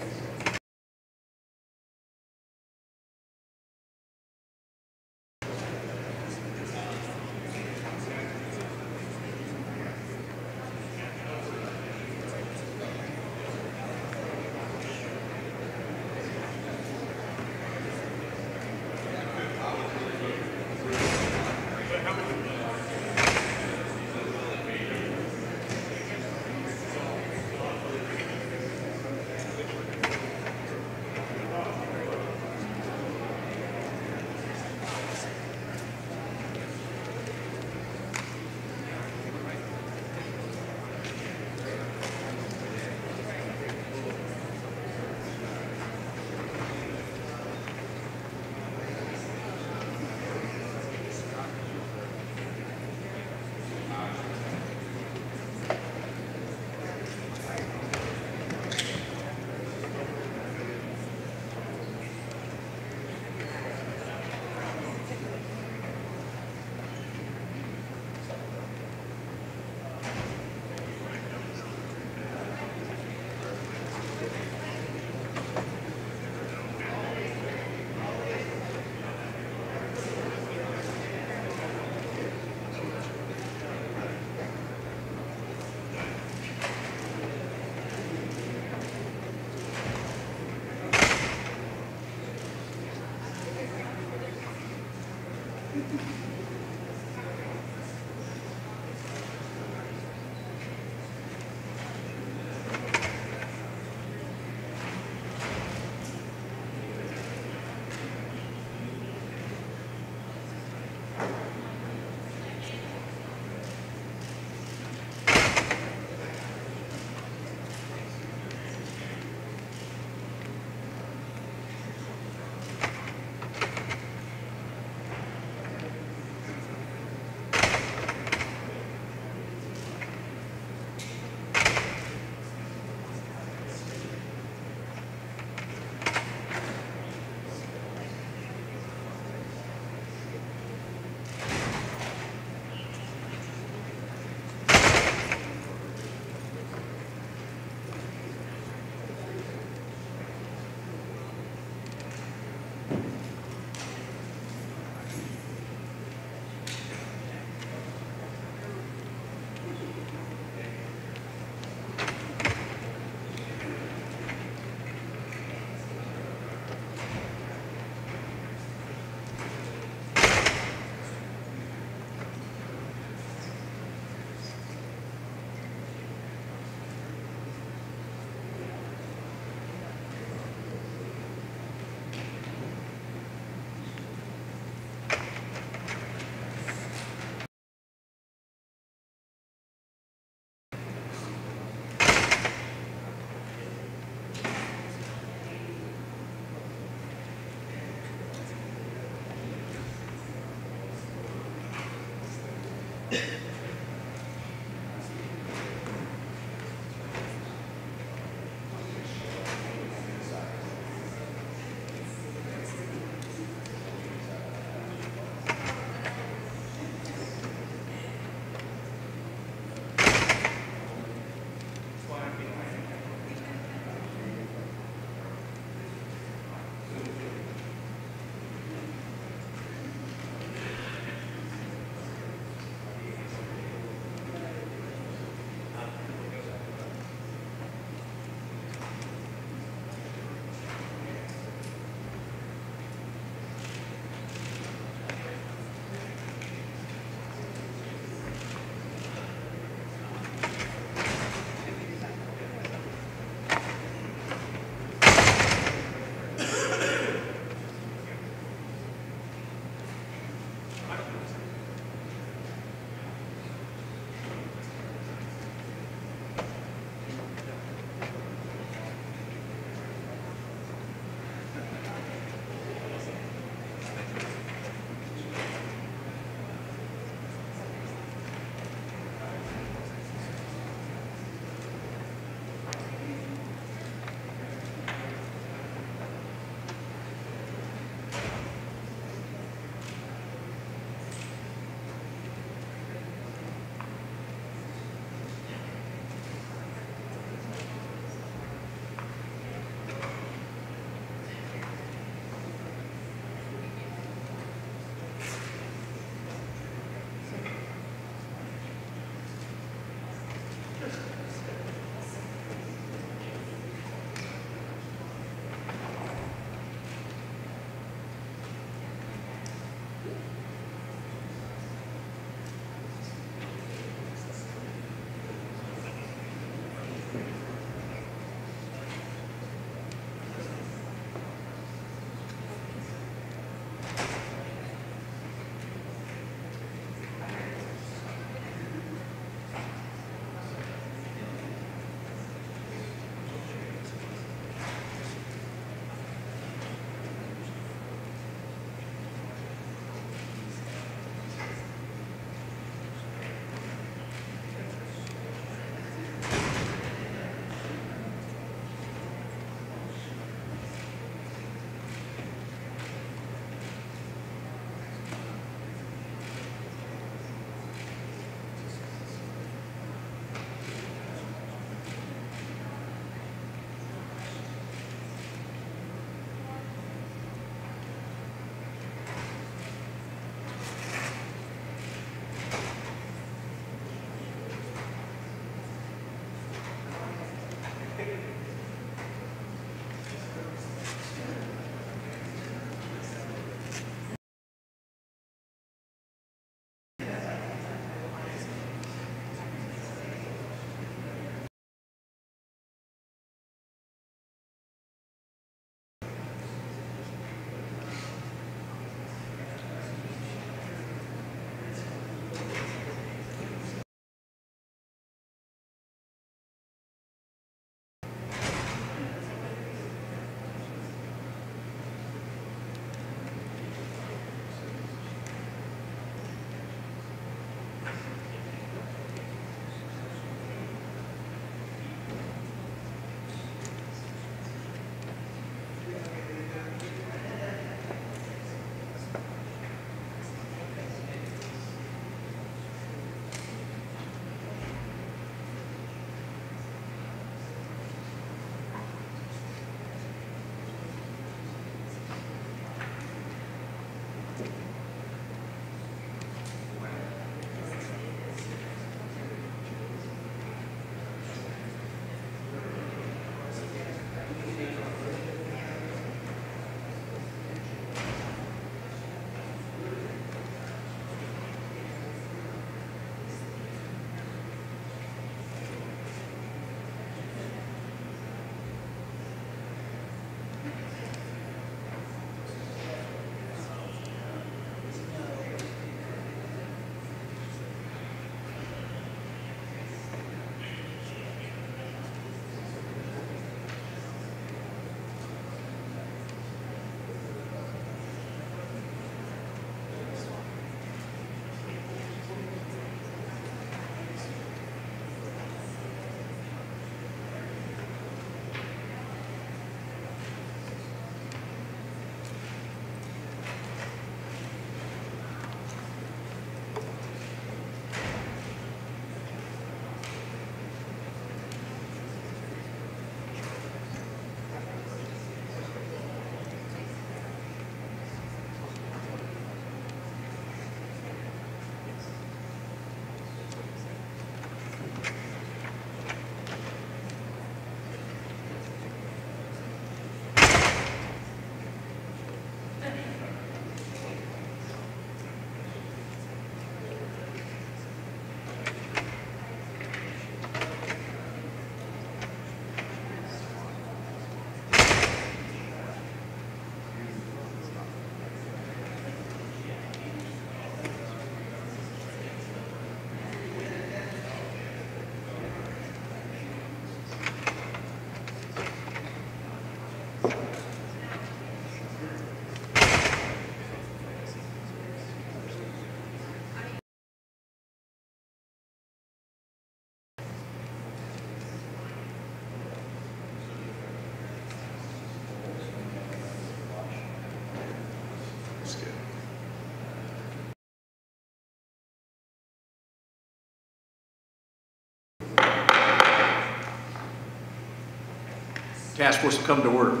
A: Task force will come to order.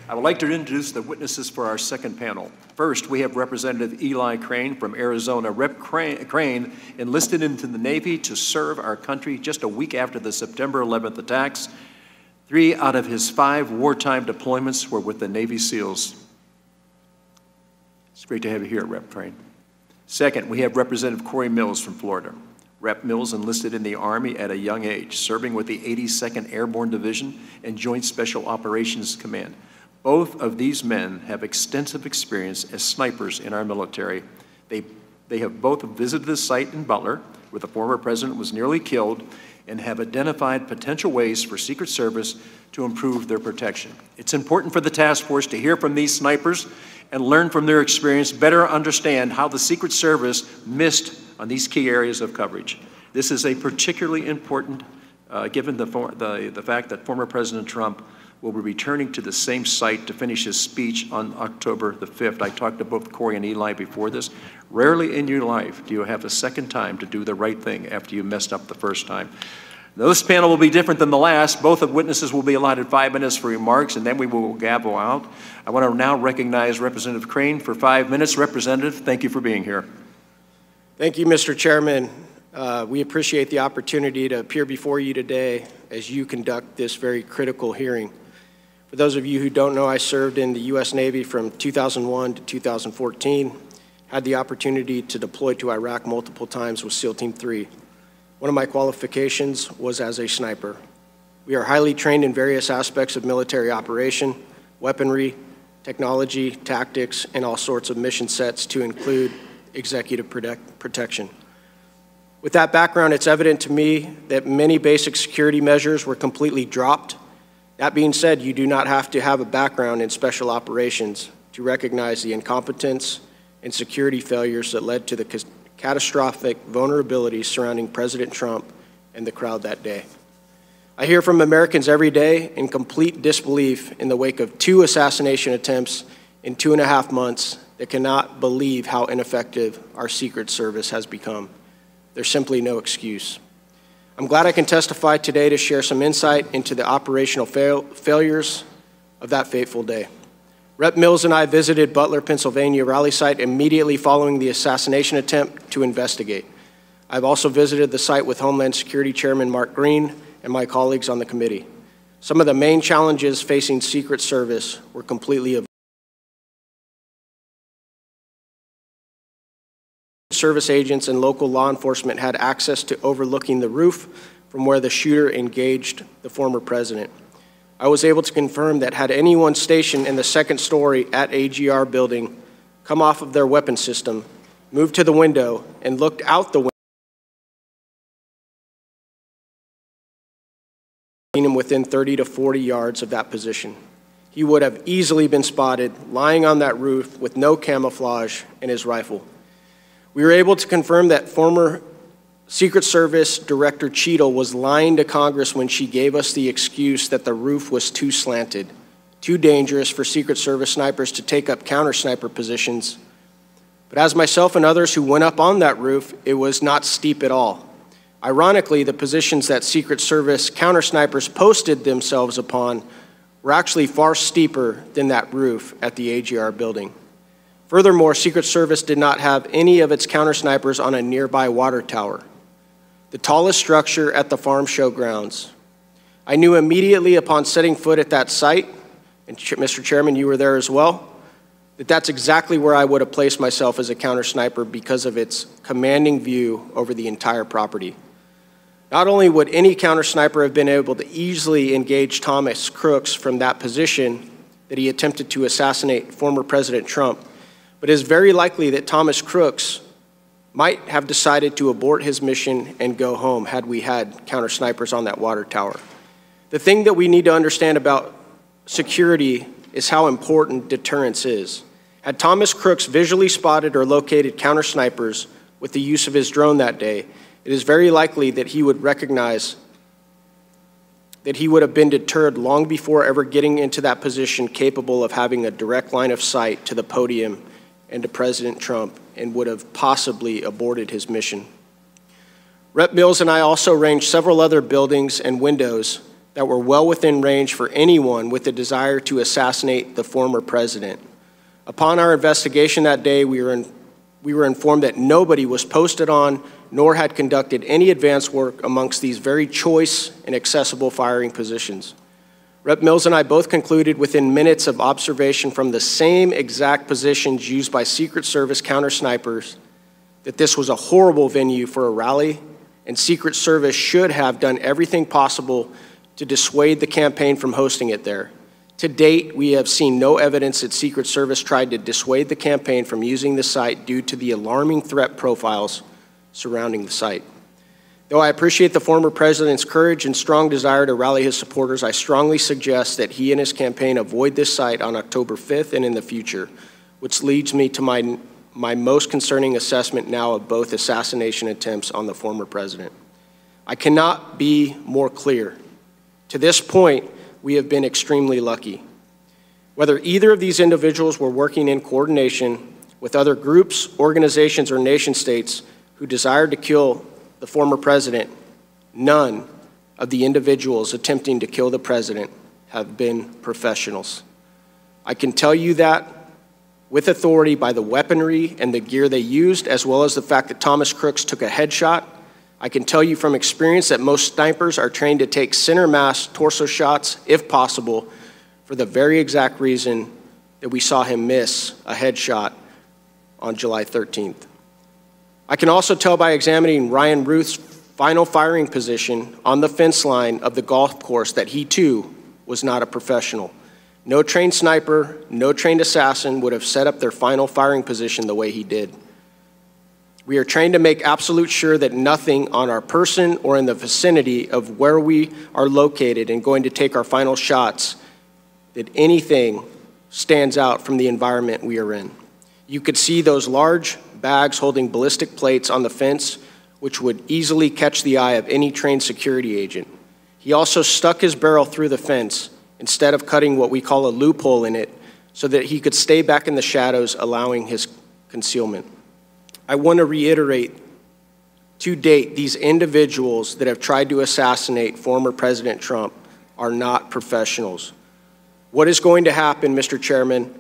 A: I would like to introduce the witnesses for our second panel. First, we have Representative Eli Crane from Arizona. Rep. Crane enlisted into the Navy to serve our country just a week after the September 11th attacks. 3 out of his 5 wartime deployments were with the Navy SEALs. It's great to have you here, Rep. Crane. Second, we have Representative Corey Mills from Florida. Rep. Mills enlisted in the Army at a young age, serving with the 82nd Airborne Division and Joint Special Operations Command. Both of these men have extensive experience as snipers in our military. They have both visited the site in Butler, where the former president was nearly killed, and have identified potential ways for Secret Service to improve their protection. It's important for the task force to hear from these snipers and learn from their experience, better understand how the Secret Service missed on these key areas of coverage. This is a particularly important, given the fact that former President Trump will be returning to the same site to finish his speech on October the 5th. I talked to both Corey and Eli before this. Rarely in your life do you have a second time to do the right thing after you messed up the first time. Now, this panel will be different than the last. Both of witnesses will be allotted 5 minutes for remarks, and then we will gavel out. I want to now recognize Representative Crane for 5 minutes. Representative, thank you for being here.
H: Thank you, Mr. Chairman. We appreciate the opportunity to appear before you today as you conduct this very critical hearing. For those of you who don't know, I served in the U.S. Navy from 2001 to 2014, had the opportunity to deploy to Iraq multiple times with SEAL Team 3. One of my qualifications was as a sniper. We are highly trained in various aspects of military operation, weaponry, technology, tactics, and all sorts of mission sets to include executive protection. With that background, it's evident to me that many basic security measures were completely dropped. That being said, you do not have to have a background in special operations to recognize the incompetence and security failures that led to the catastrophic vulnerabilities surrounding President Trump and the crowd that day. I hear from Americans every day in complete disbelief in the wake of 2 assassination attempts in 2.5 months that cannot believe how ineffective our Secret Service has become. There's simply no excuse. I'm glad I can testify today to share some insight into the operational failures of that fateful day. Rep. Mills and I visited Butler, Pennsylvania rally site immediately following the assassination attempt to investigate. I've also visited the site with Homeland Security Chairman Mark Green and my colleagues on the committee. Some of the main challenges facing Secret Service were completely avoided. Service agents and local law enforcement had access to overlooking the roof from where the shooter engaged the former president. I was able to confirm that had anyone stationed in the second story at AGR building come off of their weapon system, moved to the window, and looked out the window, seen him within 30 to 40 yards of that position. He would have easily been spotted lying on that roof with no camouflage and his rifle. We were able to confirm that former Secret Service Director Cheadle was lying to Congress when she gave us the excuse that the roof was too slanted, too dangerous for Secret Service snipers to take up counter-sniper positions. But as myself and others who went up on that roof, it was not steep at all. Ironically, the positions that Secret Service counter-snipers posted themselves upon were actually far steeper than that roof at the AGR building. Furthermore, Secret Service did not have any of its counter-snipers on a nearby water tower, the tallest structure at the farm show grounds. I knew immediately upon setting foot at that site, and Mr. Chairman, you were there as well, that that's exactly where I would have placed myself as a counter-sniper because of its commanding view over the entire property. Not only would any counter-sniper have been able to easily engage Thomas Crooks from that position that he attempted to assassinate former President Trump, but it is very likely that Thomas Crooks might have decided to abort his mission and go home had we had counter-snipers on that water tower. The thing that we need to understand about security is how important deterrence is. Had Thomas Crooks visually spotted or located counter-snipers with the use of his drone that day, it is very likely that he would recognize that he would have been deterred long before ever getting into that position capable of having a direct line of sight to the podium and to President Trump, and would have possibly aborted his mission. Rep. Mills and I also ranged several other buildings and windows that were well within range for anyone with a desire to assassinate the former president. Upon our investigation that day, we were informed that nobody was posted on nor had conducted any advanced work amongst these very choice and accessible firing positions. Rep. Mills and I both concluded within minutes of observation from the same exact positions used by Secret Service counter snipers that this was a horrible venue for a rally, and Secret Service should have done everything possible to dissuade the campaign from hosting it there. To date, we have seen no evidence that Secret Service tried to dissuade the campaign from using the site due to the alarming threat profiles surrounding the site. Though I appreciate the former president's courage and strong desire to rally his supporters, I strongly suggest that he and his campaign avoid this site on October 5th and in the future, which leads me to my most concerning assessment now of both assassination attempts on the former president. I cannot be more clear. To this point, we have been extremely lucky. Whether either of these individuals were working in coordination with other groups, organizations, or nation states who desired to kill the former president, none of the individuals attempting to kill the president have been professionals. I can tell you that with authority by the weaponry and the gear they used, as well as the fact that Thomas Crooks took a headshot. I can tell you from experience that most snipers are trained to take center mass torso shots, if possible, for the very exact reason that we saw him miss a headshot on July 13th. I can also tell by examining Ryan Ruth's final firing position on the fence line of the golf course that he too was not a professional. No trained sniper, no trained assassin would have set up their final firing position the way he did. We are trained to make absolute sure that nothing on our person or in the vicinity of where we are located and going to take our final shots, that anything stands out from the environment we are in. You could see those large bags holding ballistic plates on the fence, which would easily catch the eye of any trained security agent. He also stuck his barrel through the fence instead of cutting what we call a loophole in it so that he could stay back in the shadows, allowing his concealment. I want to reiterate, to date, these individuals that have tried to assassinate former President Trump are not professionals. What is going to happen, Mr. Chairman,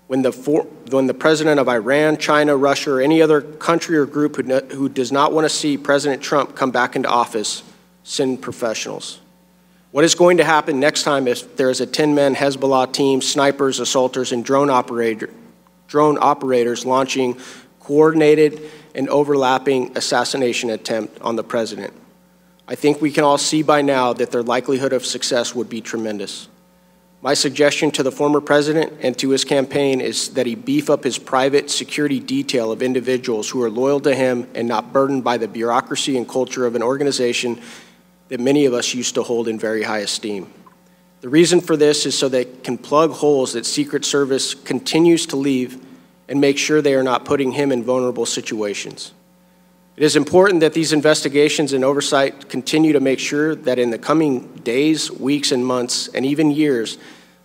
H: when the president of Iran, China, Russia, or any other country or group who does not want to see President Trump come back into office send professionals? What is going to happen next time if there is a 10-man Hezbollah team, snipers, assaulters, and drone operators launching coordinated and overlapping assassination attempt on the president? I think we can all see by now that their likelihood of success would be tremendous. My suggestion to the former president and to his campaign is that he beef up his private security detail of individuals who are loyal to him and not burdened by the bureaucracy and culture of an organization that many of us used to hold in very high esteem. The reason for this is so they can plug holes that Secret Service continues to leave and make sure they are not putting him in vulnerable situations. It is important that these investigations and oversight continue to make sure that in the coming days, weeks, and months, and even years,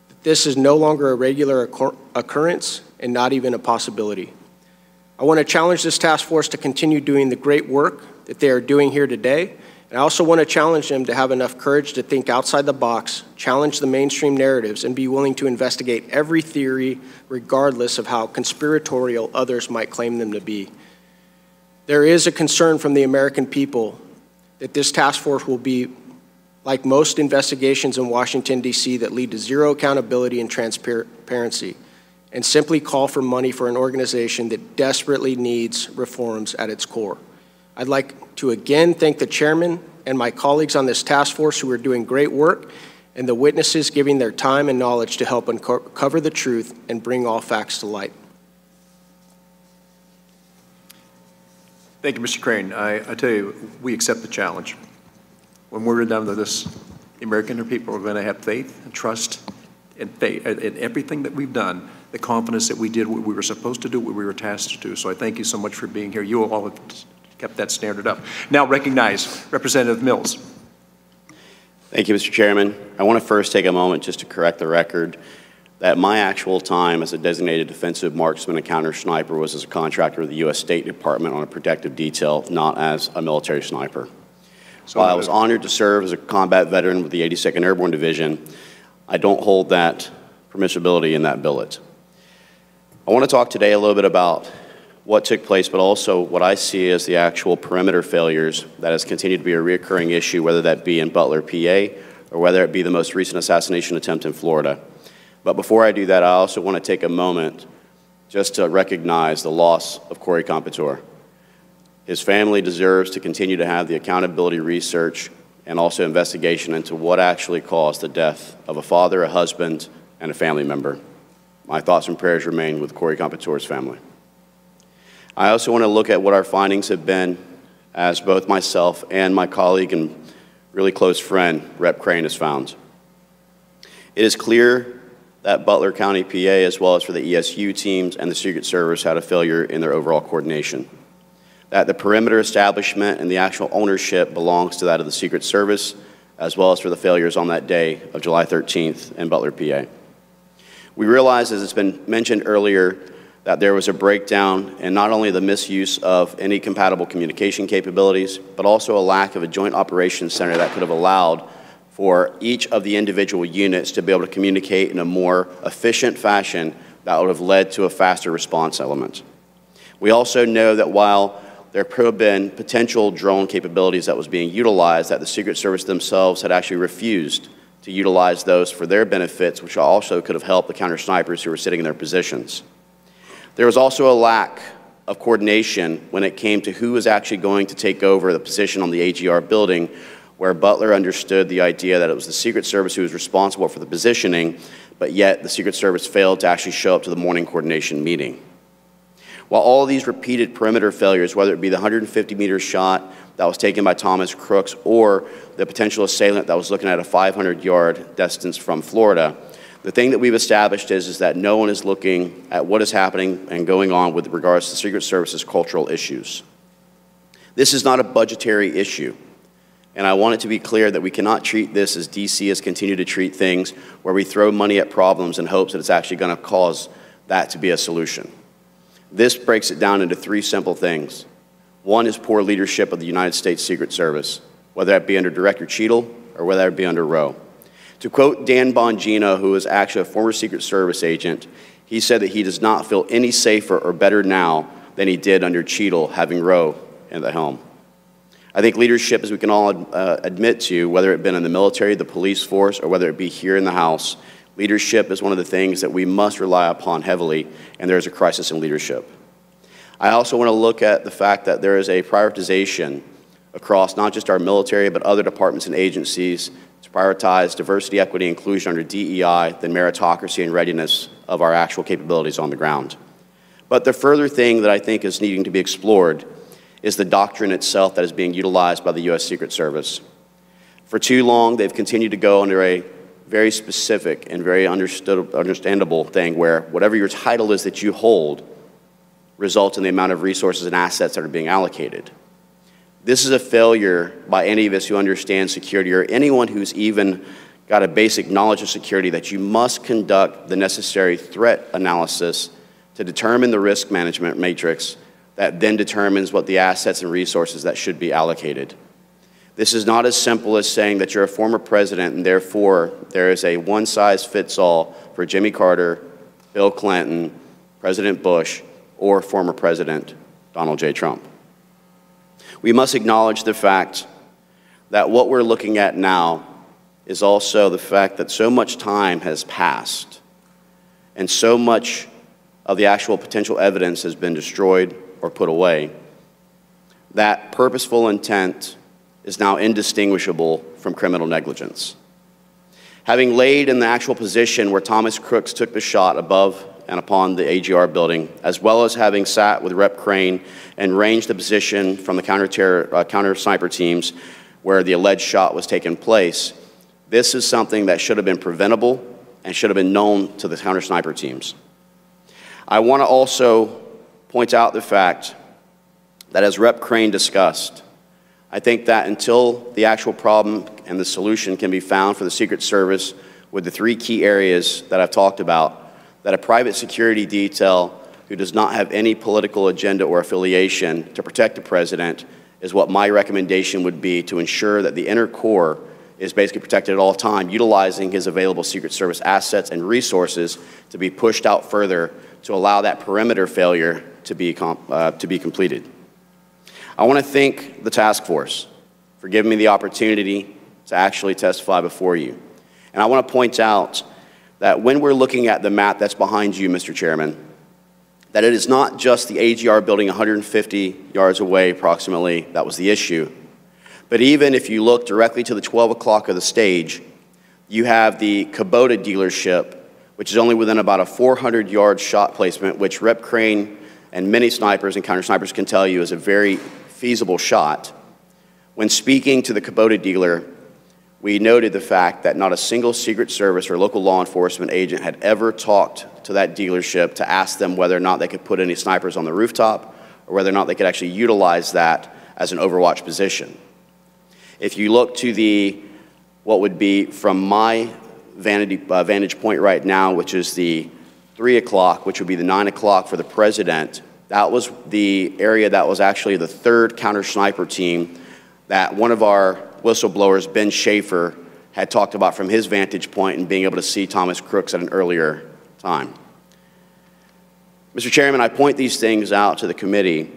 H: that this is no longer a regular occurrence and not even a possibility. I want to challenge this task force to continue doing the great work that they are doing here today, and I also want to challenge them to have enough courage to think outside the box, challenge the mainstream narratives, and be willing to investigate every theory regardless of how conspiratorial others might claim them to be. There is a concern from the American people that this task force will be like most investigations in Washington, D.C. that lead to zero accountability and transparency, and simply call for money for an organization that desperately needs reforms at its core. I'd like to again thank the chairman and my colleagues on this task force who are doing great work, and the witnesses giving their time and knowledge to help uncover the truth and bring all facts to light.
M: Thank you, Mr. Crane. I tell you, we accept the challenge. When we're done with this, the American people are going to have faith and trust and faith in everything that we've done, the confidence that we did what we were supposed to do, what we were tasked to do. So I thank you so much for being here. You all have kept that standard up. Now recognize Representative Mills.
I: Thank you, Mr. Chairman. I want to first take a moment just to correct the record that my actual time as a designated defensive marksman and counter sniper was as a contractor of the U.S. State Department on a protective detail, not as a military sniper. While I was honored to serve as a combat veteran with the 82nd Airborne Division, I don't hold that permissibility in that billet. I want to talk today a little bit about what took place, but also what I see as the actual perimeter failures that has continued to be a recurring issue, whether that be in Butler, PA, or whether it be the most recent assassination attempt in Florida. But before I do that, I also want to take a moment just to recognize the loss of Corey Competor. His family deserves to continue to have the accountability research and also investigation into what actually caused the death of a father, a husband, and a family member. My thoughts and prayers remain with Corey Competor's family. I also want to look at what our findings have been, as both myself and my colleague and really close friend, Rep. Crane, has found. It is clear that Butler County, PA, as well as for the ESU teams and the Secret Service, had a failure in their overall coordination. That the perimeter establishment and the actual ownership belongs to that of the Secret Service, as well as for the failures on that day of July 13th in Butler, PA. We realize, as it's been mentioned earlier, that there was a breakdown in not only the misuse of any compatible communication capabilities, but also a lack of a joint operations center that could have allowed for each of the individual units to be able to communicate in a more efficient fashion that would have led to a faster response element. We also know that while there could have been potential drone capabilities that was being utilized, that the Secret Service themselves had actually refused to utilize those for their benefits, which also could have helped the counter snipers who were sitting in their positions. There was also a lack of coordination when it came to who was actually going to take over the position on the AGR building, where Butler understood the idea that it was the Secret Service who was responsible for the positioning, but yet the Secret Service failed to actually show up to the morning coordination meeting. While all of these repeated perimeter failures, whether it be the 150-meter shot that was taken by Thomas Crooks or the potential assailant that was looking at a 500-yard distance from Florida, the thing that we've established is that no one is looking at what is happening and going on with regards to Secret Service's cultural issues. This is not a budgetary issue, and I want it to be clear that we cannot treat this as DC has continued to treat things, where we throw money at problems in hopes that it's actually going to cause that to be a solution. This breaks it down into three simple things. One is poor leadership of the United States Secret Service, whether that be under Director Cheadle or whether it be under Rowe. To quote Dan Bongino, who is actually a former Secret Service agent, he said that he does not feel any safer or better now than he did under Cheadle, having Rowe in the helm. I think leadership, as we can all admit to, whether it be in the military, the police force, or whether it be here in the House, leadership is one of the things that we must rely upon heavily, and there is a crisis in leadership. I also want to look at the fact that there is a prioritization across not just our military, but other departments and agencies to prioritize diversity, equity, inclusion under DEI, the meritocracy and readiness of our actual capabilities on the ground. But the further thing that I think is needing to be explored is the doctrine itself that is being utilized by the U.S. Secret Service. For too long, they've continued to go under a very specific and very understandable thing where whatever your title is that you hold results in the amount of resources and assets that are being allocated. This is a failure by any of us who understand security, or anyone who's even got a basic knowledge of security, that you must conduct the necessary threat analysis to determine the risk management matrix that then determines what the assets and resources that should be allocated. This is not as simple as saying that you're a former president and therefore there is a one-size-fits-all for Jimmy Carter, Bill Clinton, President Bush, or former President Donald J. Trump. We must acknowledge the fact that what we're looking at now is also the fact that so much time has passed and so much of the actual potential evidence has been destroyed or put away, that purposeful intent is now indistinguishable from criminal negligence. Having laid in the actual position where Thomas Crooks took the shot above and upon the AGR building, as well as having sat with Rep. Crane and ranged the position from the counter sniper teams where the alleged shot was taking place, this is something that should have been preventable and should have been known to the counter sniper teams. I want to also point out the fact that, as Rep. Crane discussed, I think that until the actual problem and the solution can be found for the Secret Service with the three key areas that I've talked about, that a private security detail who does not have any political agenda or affiliation to protect the president is what my recommendation would be to ensure that the inner core is basically protected at all times, utilizing his available Secret Service assets and resources to be pushed out further to allow that perimeter failure to be completed. I want to thank the task force for giving me the opportunity to actually testify before you. And I want to point out that when we're looking at the map that's behind you, Mr. Chairman, that it is not just the AGR building 150 yards away approximately that was the issue, but even if you look directly to the 12 o'clock of the stage, you have the Kubota dealership, which is only within about a 400-yard shot placement, which Rep. Crane and many snipers and counter snipers can tell you is a very feasible shot. When speaking to the Kubota dealer, we noted the fact that not a single Secret Service or local law enforcement agent had ever talked to that dealership to ask them whether or not they could put any snipers on the rooftop or whether or not they could actually utilize that as an overwatch position. If you look to what would be from my vantage point right now, which is the 3 o'clock, which would be the 9 o'clock for the president, that was the area that was actually the third counter sniper team that one of our whistleblowers, Ben Schaefer, had talked about from his vantage point and being able to see Thomas Crooks at an earlier time. Mr. Chairman, I point these things out to the committee,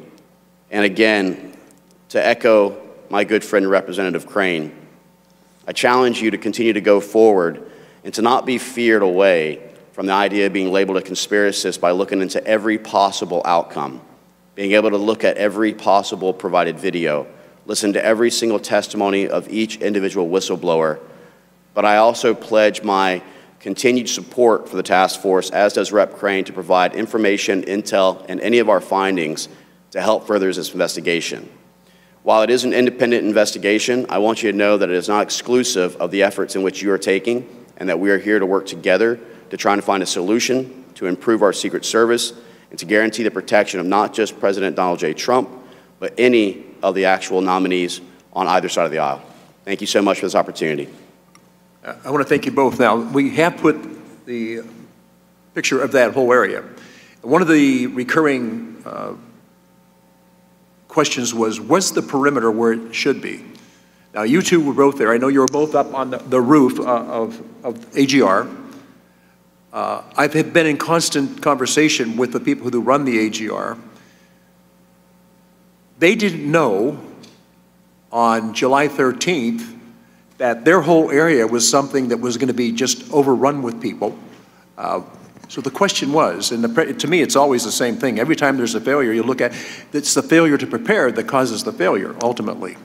I: and again, to echo my good friend Representative Crane, I challenge you to continue to go forward and to not be feared away from the idea of being labeled a conspiracist by looking into every possible outcome, being able to look at every possible provided video, listen to every single testimony of each individual whistleblower. But I also pledge my continued support for the task force, as does Rep. Crane, to provide information, intel, and any of our findings to help further this investigation. While it is an independent investigation, I want you to know that it is not exclusive of the efforts in which you are taking, and that we are here to work together to try and find a solution to improve our Secret Service and to guarantee the protection of not just President Donald J. Trump, but any of the actual nominees on either side of the aisle. Thank you so much for this opportunity.
M: I want to thank you both. Now, we have put the picture of that whole area. One of the recurring questions was the perimeter where it should be? Now, you two were both there. I know you were both up on the roof of AGR. I've been in constant conversation with the people who run the AGR. They didn't know on July 13th that their whole area was something that was going to be just overrun with people. So the question was, and to me it's always the same thing, every time there's a failure you look at, it's the failure to prepare that causes the failure, ultimately.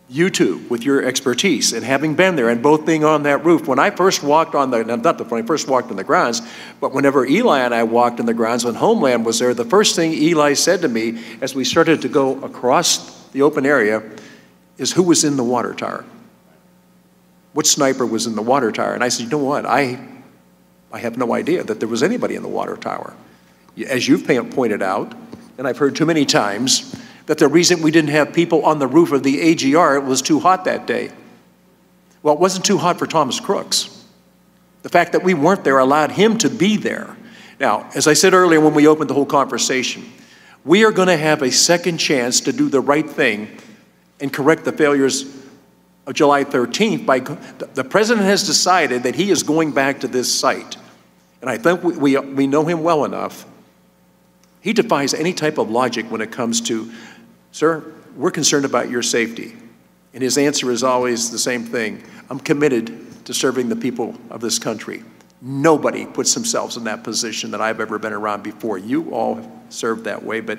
M: You two, with your expertise and having been there and both being on that roof, when I first walked on the, not when I first walked on the grounds, but whenever Eli and I walked on the grounds when Homeland was there, the first thing Eli said to me as we started to go across the open area is, who was in the water tower? What sniper was in the water tower? And I said, you know what, I have no idea that there was anybody in the water tower. As you've pointed out, and I've heard too many times, that the reason we didn't have people on the roof of the AGR, it was too hot that day. Well, it wasn't too hot for Thomas Crooks. The fact that we weren't there allowed him to be there. Now, as I said earlier when we opened the whole conversation, we are going to have a second chance to do the right thing and correct the failures of July 13th. The president has decided that he is going back to this site. And I think we know him well enough. He defies any type of logic when it comes to, sir, we're concerned about your safety. And his answer is always the same thing. I'm committed to serving the people of this country. Nobody puts themselves in that position that I've ever been around before. You all served that way, but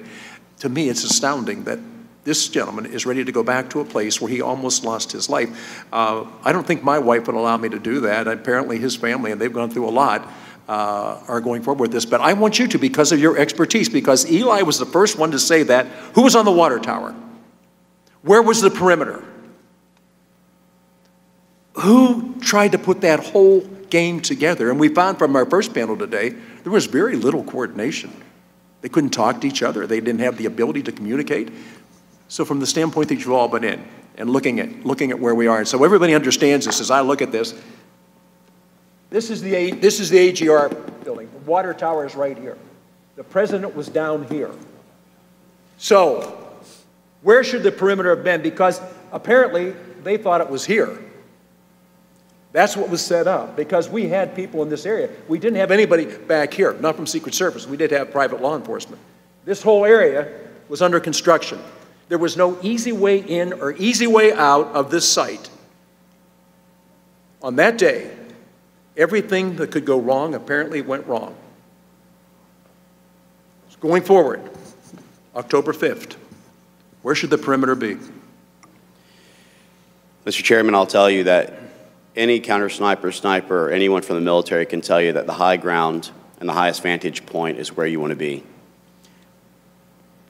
M: to me it's astounding that this gentleman is ready to go back to a place where he almost lost his life. I don't think my wife would allow me to do that. Apparently his family, and they've gone through a lot, are going forward with this. But I want you to, because of your expertise, because Eli was the first one to say that. Who was on the water tower? Where was the perimeter? Who tried to put that whole game together? And we found from our first panel today, there was very little coordination. They couldn't talk to each other. They didn't have the ability to communicate. So from the standpoint that you've all been in and looking at where we are, and so everybody understands this as I look at this. This is the AGR building. The water tower is right here. The president was down here. So Where should the perimeter have been? Because apparently they thought it was here. That's what was set up, because we had people in this area. We didn't have anybody back here, not from Secret Service. We did have private law enforcement. This whole area was under construction. There was no easy way in or easy way out of this site. On that day, everything that could go wrong apparently went wrong. So going forward, October 5th, where should the perimeter be?
I: Mr. Chairman, I'll tell you that any counter sniper, or anyone from the military can tell you that the high ground and the highest vantage point is where you want to be.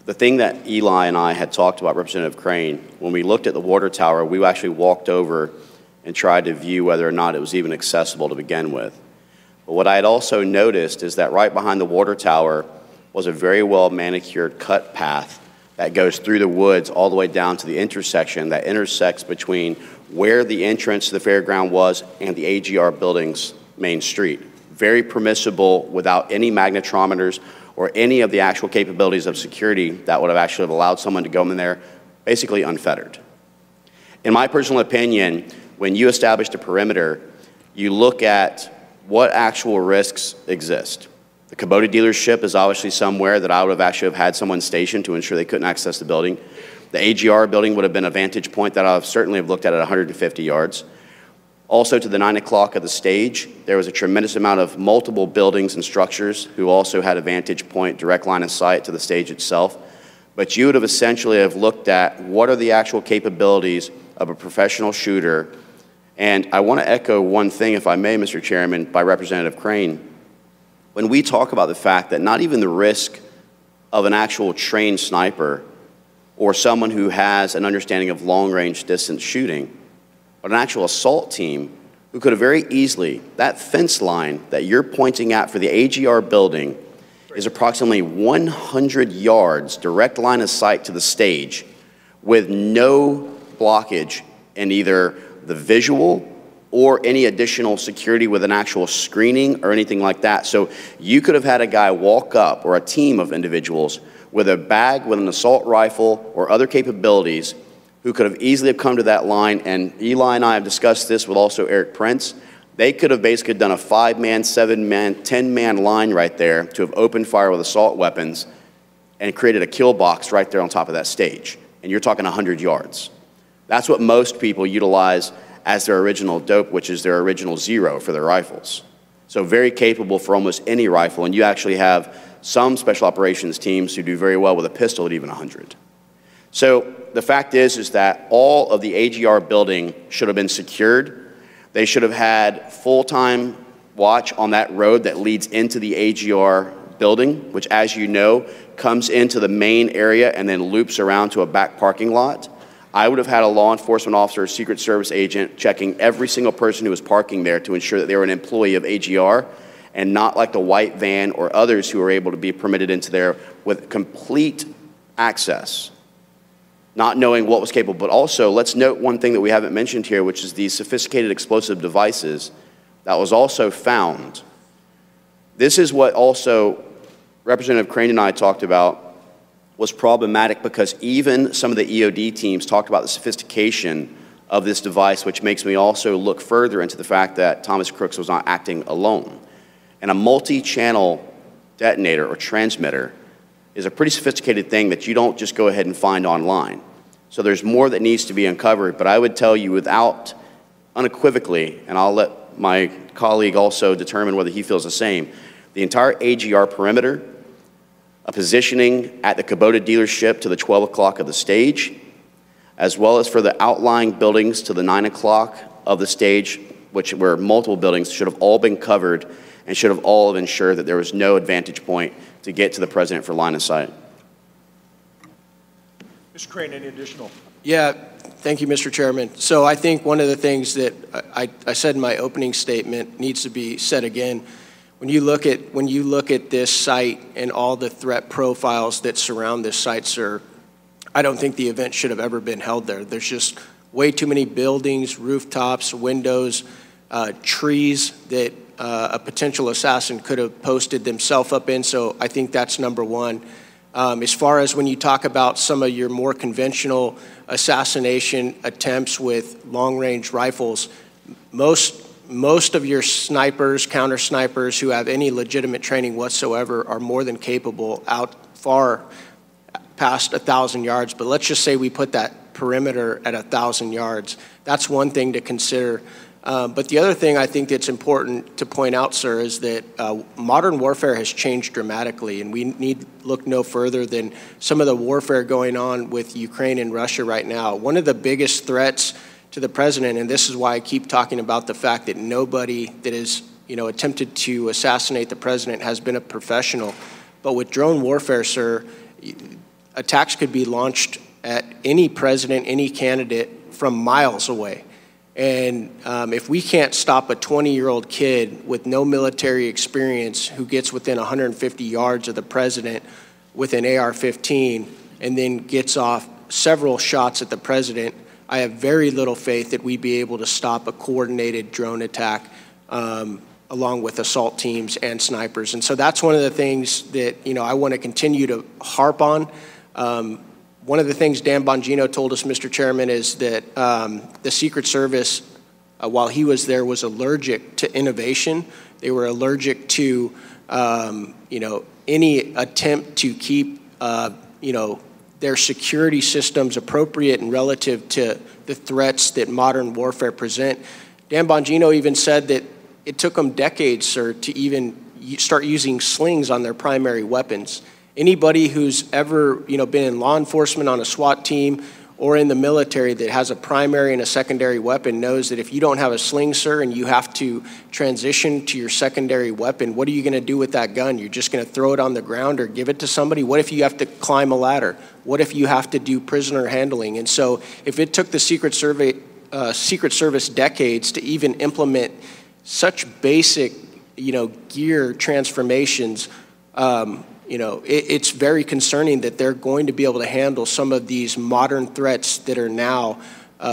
I: The thing that Eli and I had talked about, Representative Crane, when we looked at the water tower, we actually walked over and tried to view whether or not it was even accessible to begin with. But what I had also noticed is that right behind the water tower was a very well manicured cut path that goes through the woods all the way down to the intersection that intersects between where the entrance to the fairground was and the AGR building's main street. Very permissible, without any magnetometers or any of the actual capabilities of security that would have actually allowed someone to go in there, basically unfettered. In my personal opinion, when you establish the perimeter, you look at what actual risks exist. The Kubota dealership is obviously somewhere that I would have actually had someone stationed to ensure they couldn't access the building. The AGR building would have been a vantage point that I would certainly have looked at 150 yards. Also, to the 9 o'clock of the stage, there was a tremendous amount of multiple buildings and structures who also had a vantage point, direct line of sight to the stage itself. But you would have essentially have looked at what are the actual capabilities of a professional shooter. And I want to echo one thing, if I may, Mr. Chairman, by Representative Crane. When we talk about the fact that not even the risk of an actual trained sniper or someone who has an understanding of long-range distance shooting, but an actual assault team who could have very easily, that fence line that you're pointing at for the AGR building is approximately 100 yards direct line of sight to the stage with no blockage in either the visual or any additional security with an actual screening or anything like that. So you could have had a guy walk up, or a team of individuals, with a bag with an assault rifle or other capabilities who could have easily have come to that line. And Eli and I have discussed this with also Eric Prince. They could have basically done a 5-man, 7-man, 10-man line right there to have opened fire with assault weapons and created a kill box right there on top of that stage. And you're talking 100 yards. That's what most people utilize as their original dope, which is their original 0 for their rifles. So very capable for almost any rifle, and you actually have some special operations teams who do very well with a pistol at even 100. So the fact is that all of the AGR building should have been secured. They should have had full-time watch on that road that leads into the AGR building, which, as you know, comes into the main area and then loops around to a back parking lot. I would have had a law enforcement officer or Secret Service agent checking every single person who was parking there to ensure that they were an employee of AGR and not like the white van or others who were able to be permitted into there with complete access, not knowing what was capable. But also, let's note one thing that we haven't mentioned here, which is these sophisticated explosive devices that was also found. This is what also Representative Crane and I talked about was problematic, because even some of the EOD teams talked about the sophistication of this device, which makes me also look further into the fact that Thomas Crooks was not acting alone. And a multi-channel detonator or transmitter is a pretty sophisticated thing that you don't just go ahead and find online. So there's more that needs to be uncovered, but I would tell you without unequivocally, and I'll let my colleague also determine whether he feels the same, the entire AGR perimeter, a positioning at the Kubota dealership to the 12 o'clock of the stage, as well as for the outlying buildings to the 9 o'clock of the stage, which were multiple buildings, should have all been covered and should have all ensured that there was no advantage point to get to the president for line of sight.
M: Mr. Crane, any additional?
H: Yeah, thank you, Mr. Chairman. So I think one of the things that I said in my opening statement needs to be said again. When you look at this site and all the threat profiles that surround this site, sir, I don't think the event should have ever been held there. There's just way too many buildings, rooftops, windows, trees that a potential assassin could have posted themselves up in. So I think that's number one. As far as when you talk about some of your more conventional assassination attempts with long-range rifles, most of your snipers, counter snipers who have any legitimate training whatsoever are more than capable out far past 1,000 yards. But let's just say we put that perimeter at 1,000 yards. That's one thing to consider. But the other thing I think that's important to point out, sir, is that modern warfare has changed dramatically, and we need look no further than some of the warfare going on with Ukraine and Russia right now. One of the biggest threats to the president, and this is why I keep talking about the fact that nobody that has attempted to assassinate the president has been a professional. But with drone warfare, sir, attacks could be launched at any president, any candidate from miles away. And if we can't stop a 20-year-old kid with no military experience who gets within 150 yards of the president with an AR-15 and then gets off several shots at the president, I have very little faith that we'd be able to stop a coordinated drone attack along with assault teams and snipers. And so that's one of the things that I want to continue to harp on. One of the things Dan Bongino told us, Mr. Chairman, is that the Secret Service, while he was there, was allergic to innovation. They were allergic to, any attempt to keep, their security systems appropriate and relative to the threats that modern warfare present. Dan Bongino even said that it took them decades, sir, to even start using slings on their primary weapons. Anybody who's ever been in law enforcement on a SWAT team or in the military that has a primary and a secondary weapon knows that if you don't have a sling, sir, and you have to transition to your secondary weapon, what are you going to do with that gun? You're just going to throw it on the ground or give it to somebody? What if you have to climb a ladder? What if you have to do prisoner handling? And so if it took the Secret Service decades to even implement such basic, gear transformations, it's very concerning that they're going to be able to handle some of these modern threats that are now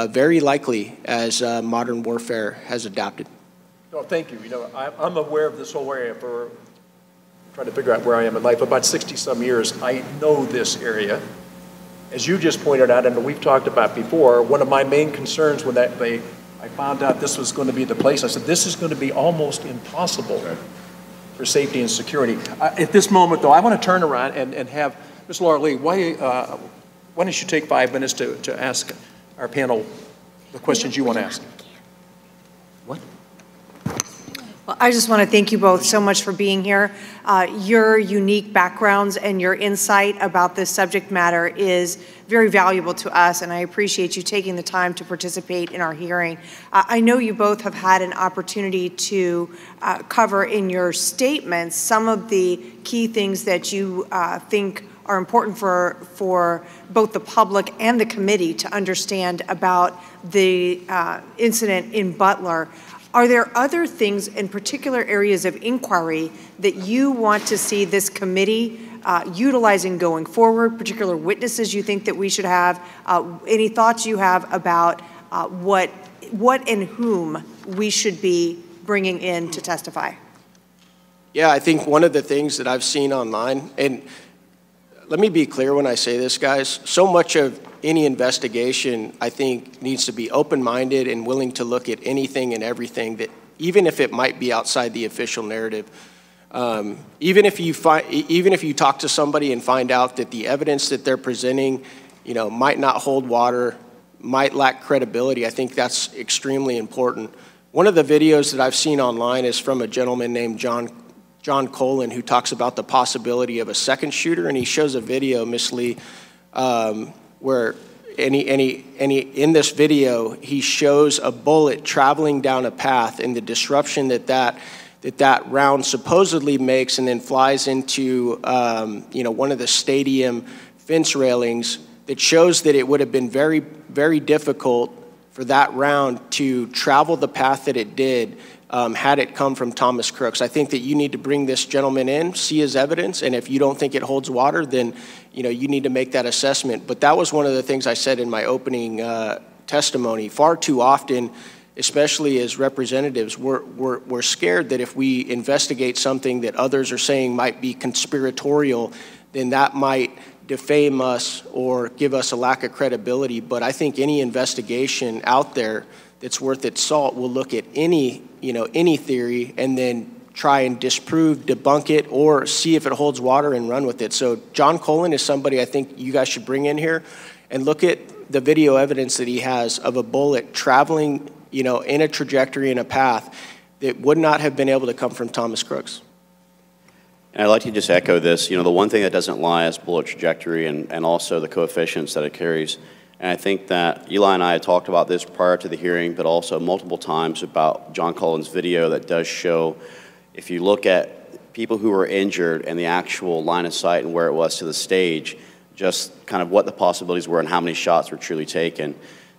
H: very likely as modern warfare has adapted.
M: No, thank you. I'm aware of this whole area for trying to figure out where I am in life. About 60-some years, I know this area. As you just pointed out, and we've talked about before, one of my main concerns when I found out this was going to be the place, I said, this is going to be almost impossible. Right. For safety and security. At this moment, though, I want to turn around and have Ms. Laura Lee, why don't you take 5 minutes to ask our panel the questions you want to ask? What?
O: Well, I just want to thank you both so much for being here. Your unique backgrounds and your insight about this subject matter is very valuable to us, and I appreciate you taking the time to participate in our hearing. I know you both have had an opportunity to cover in your statements some of the key things that you think are important for both the public and the committee to understand about the incident in Butler. Are there other things in particular areas of inquiry that you want to see this committee utilizing going forward, particular witnesses you think that we should have, any thoughts you have about what and whom we should be bringing in to testify?
H: Yeah, I think one of the things that I've seen online, and let me be clear when I say this, guys, so much of any investigation, I think, needs to be open-minded and willing to look at anything and everything that, even if it might be outside the official narrative. Even if you talk to somebody and find out that the evidence that they're presenting, might not hold water, might lack credibility, I think that's extremely important. One of the videos that I've seen online is from a gentleman named John Colin, who talks about the possibility of a second shooter, and he shows a video, Ms. Lee, where in this video, he shows a bullet traveling down a path and the disruption that round supposedly makes and then flies into one of the stadium fence railings, that shows that it would have been very, very difficult for that round to travel the path that it did had it come from Thomas Crooks. I think that you need to bring this gentleman in, see his evidence, and if you don't think it holds water, then you need to make that assessment. But that was one of the things I said in my opening testimony. Far too often, especially as representatives, we're scared that if we investigate something that others are saying might be conspiratorial, then that might defame us or give us a lack of credibility. But I think any investigation out there that's worth its salt will look at any theory and then try and disprove, debunk it, or see if it holds water and run with it. So John Cullen is somebody I think you guys should bring in here and look at the video evidence that he has of a bullet traveling, in a trajectory and a path that would not have been able to come from Thomas Crooks.
I: And I'd like to just echo this. The one thing that doesn't lie is bullet trajectory and also the coefficients that it carries. And I think that Eli and I had talked about this prior to the hearing, but also multiple times about John Cullen's video that does show, if you look at people who were injured and the actual line of sight and where it was to the stage, just kind of what the possibilities were and how many shots were truly taken.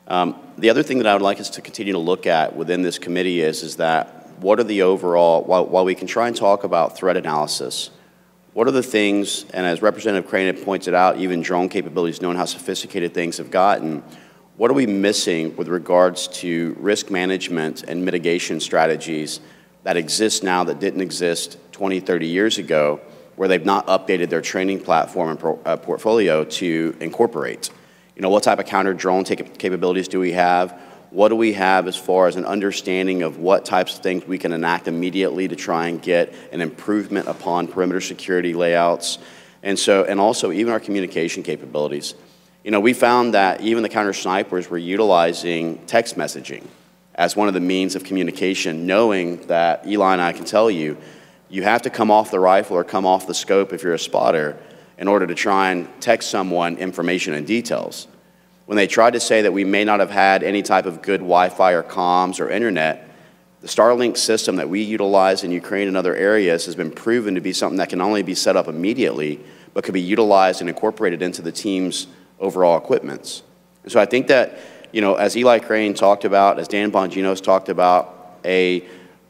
I: The other thing that I would like us to continue to look at within this committee is that what are the overall, while we can try and talk about threat analysis, what are the things, and as Representative Crane had pointed out, even drone capabilities, knowing how sophisticated things have gotten, what are we missing with regards to risk management and mitigation strategies that exist now that didn't exist 20, 30 years ago, where they've not updated their training platform and portfolio to incorporate? What type of counter-drone capabilities do we have? What do we have as far as an understanding of what types of things we can enact immediately to try and get an improvement upon perimeter security layouts? And also even our communication capabilities. We found that even the counter-snipers were utilizing text messaging as one of the means of communication, knowing that Eli and I can tell you, you have to come off the rifle or come off the scope if you're a spotter in order to try and text someone information and details. When they tried to say that we may not have had any type of good Wi-Fi or comms or internet, the Starlink system that we utilize in Ukraine and other areas has been proven to be something that can not only be set up immediately, but could be utilized and incorporated into the team's overall equipments. And so I think that, as Eli Crane talked about, as Dan Bongino's talked about, a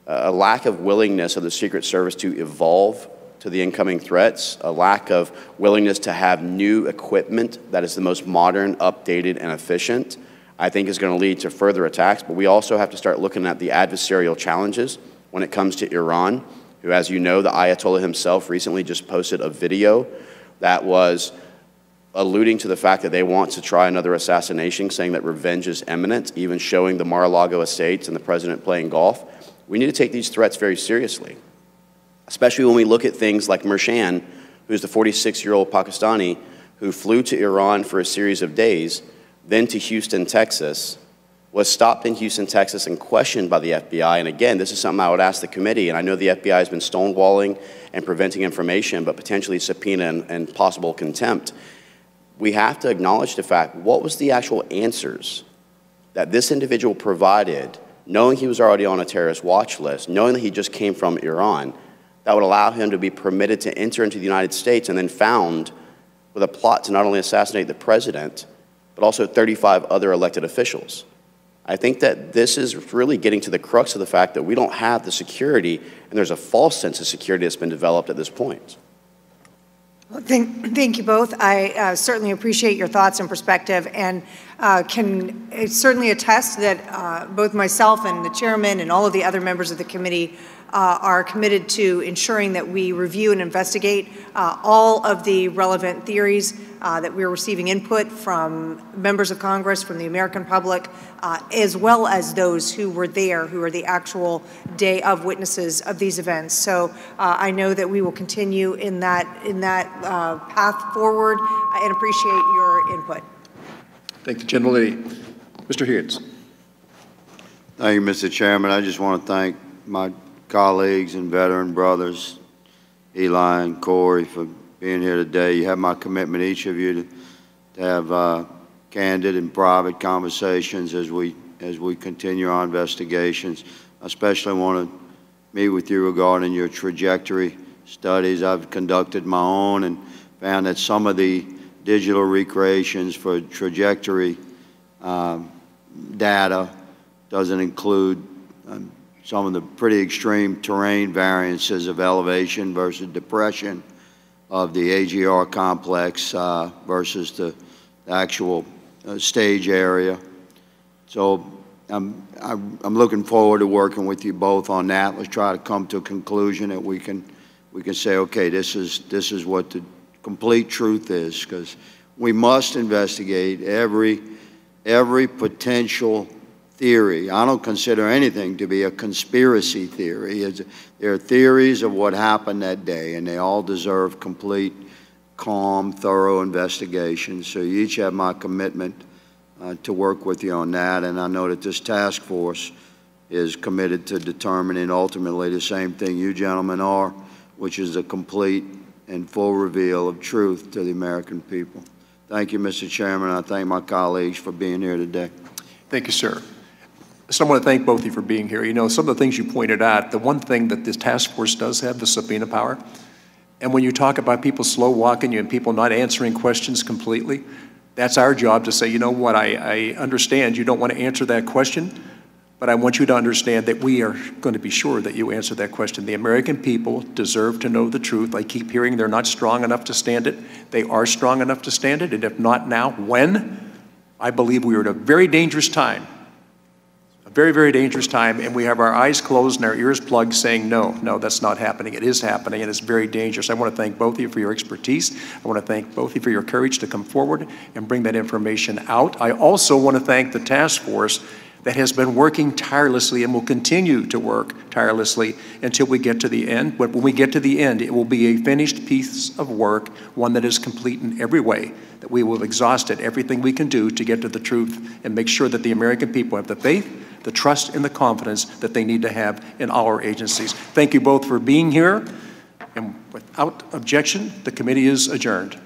I: lack of willingness of the Secret Service to evolve to the incoming threats, a lack of willingness to have new equipment that is the most modern, updated, and efficient, I think is going to lead to further attacks. But we also have to start looking at the adversarial challenges when it comes to Iran, who, as you know, the Ayatollah himself recently just posted a video that was alluding to the fact that they want to try another assassination, saying that revenge is imminent, even showing the Mar-a-Lago estates and the president playing golf. We need to take these threats very seriously, especially when we look at things like Mershan, who's the 46-year-old Pakistani who flew to Iran for a series of days, then to Houston, Texas, was stopped in Houston, Texas, and questioned by the FBI. And again, this is something I would ask the committee, and I know the FBI has been stonewalling and preventing information, but potentially subpoena and possible contempt. We have to acknowledge the fact, what was the actual answers that this individual provided, knowing he was already on a terrorist watch list, knowing that he just came from Iran, that would allow him to be permitted to enter into the United States and then found with a plot to not only assassinate the president, but also 35 other elected officials. I think that this is really getting to the crux of the fact that we don't have the security, and there's a false sense of security that's been developed at this point.
O: Well, thank you both. I certainly appreciate your thoughts and perspective, and can certainly attest that both myself and the chairman and all of the other members of the committee are committed to ensuring that we review and investigate all of the relevant theories, that we're receiving input from members of Congress, from the American public, as well as those who were there, who are the actual day of witnesses of these events. So I know that we will continue in that path forward and appreciate your input.
M: Thank the gentlelady. Mr. Higgins.
S: Thank you, Mr. Chairman. I just want to thank my colleagues and veteran brothers, Eli and Corey, for being here today. You have my commitment, each of you, to have candid and private conversations as we continue our investigations. I especially want to meet with you regarding your trajectory studies. I've conducted my own and found that some of the digital recreations for trajectory data doesn't include some of the pretty extreme terrain variances of elevation versus depression of the AGR complex versus the actual stage area. So I'm looking forward to working with you both on that. Let's try to come to a conclusion that we can say, okay, this is what the complete truth is, because we must investigate every potential theory. I don't consider anything to be a conspiracy theory. There are theories of what happened that day, and they all deserve complete, calm, thorough investigation. So you each have my commitment to work with you on that, and I know that this task force is committed to determining ultimately the same thing you gentlemen are, which is a complete and full reveal of truth to the American people. Thank you, Mr. Chairman. I thank my colleagues for being here today.
M: Thank you, sir. So I want to thank both of you for being here. You know, some of the things you pointed out, the one thing that this task force does have, the subpoena power, and when you talk about people slow walking you and people not answering questions completely, that's our job to say, you know what, I understand you don't want to answer that question, but I want you to understand that we are going to be sure that you answer that question. The American people deserve to know the truth. I keep hearing they're not strong enough to stand it. They are strong enough to stand it, and if not now, when? I believe we are at a very dangerous time. A very, very dangerous time, and we have our eyes closed and our ears plugged saying, no, that's not happening. It is happening, and it's very dangerous. I want to thank both of you for your expertise. I want to thank both of you for your courage to come forward and bring that information out. I also want to thank the task force that has been working tirelessly and will continue to work tirelessly until we get to the end. But when we get to the end, it will be a finished piece of work, one that is complete in every way, that we will have exhausted everything we can do to get to the truth and make sure that the American people have the faith, the trust, and the confidence that they need to have in all our agencies. Thank you both for being here. And without objection, the committee is adjourned.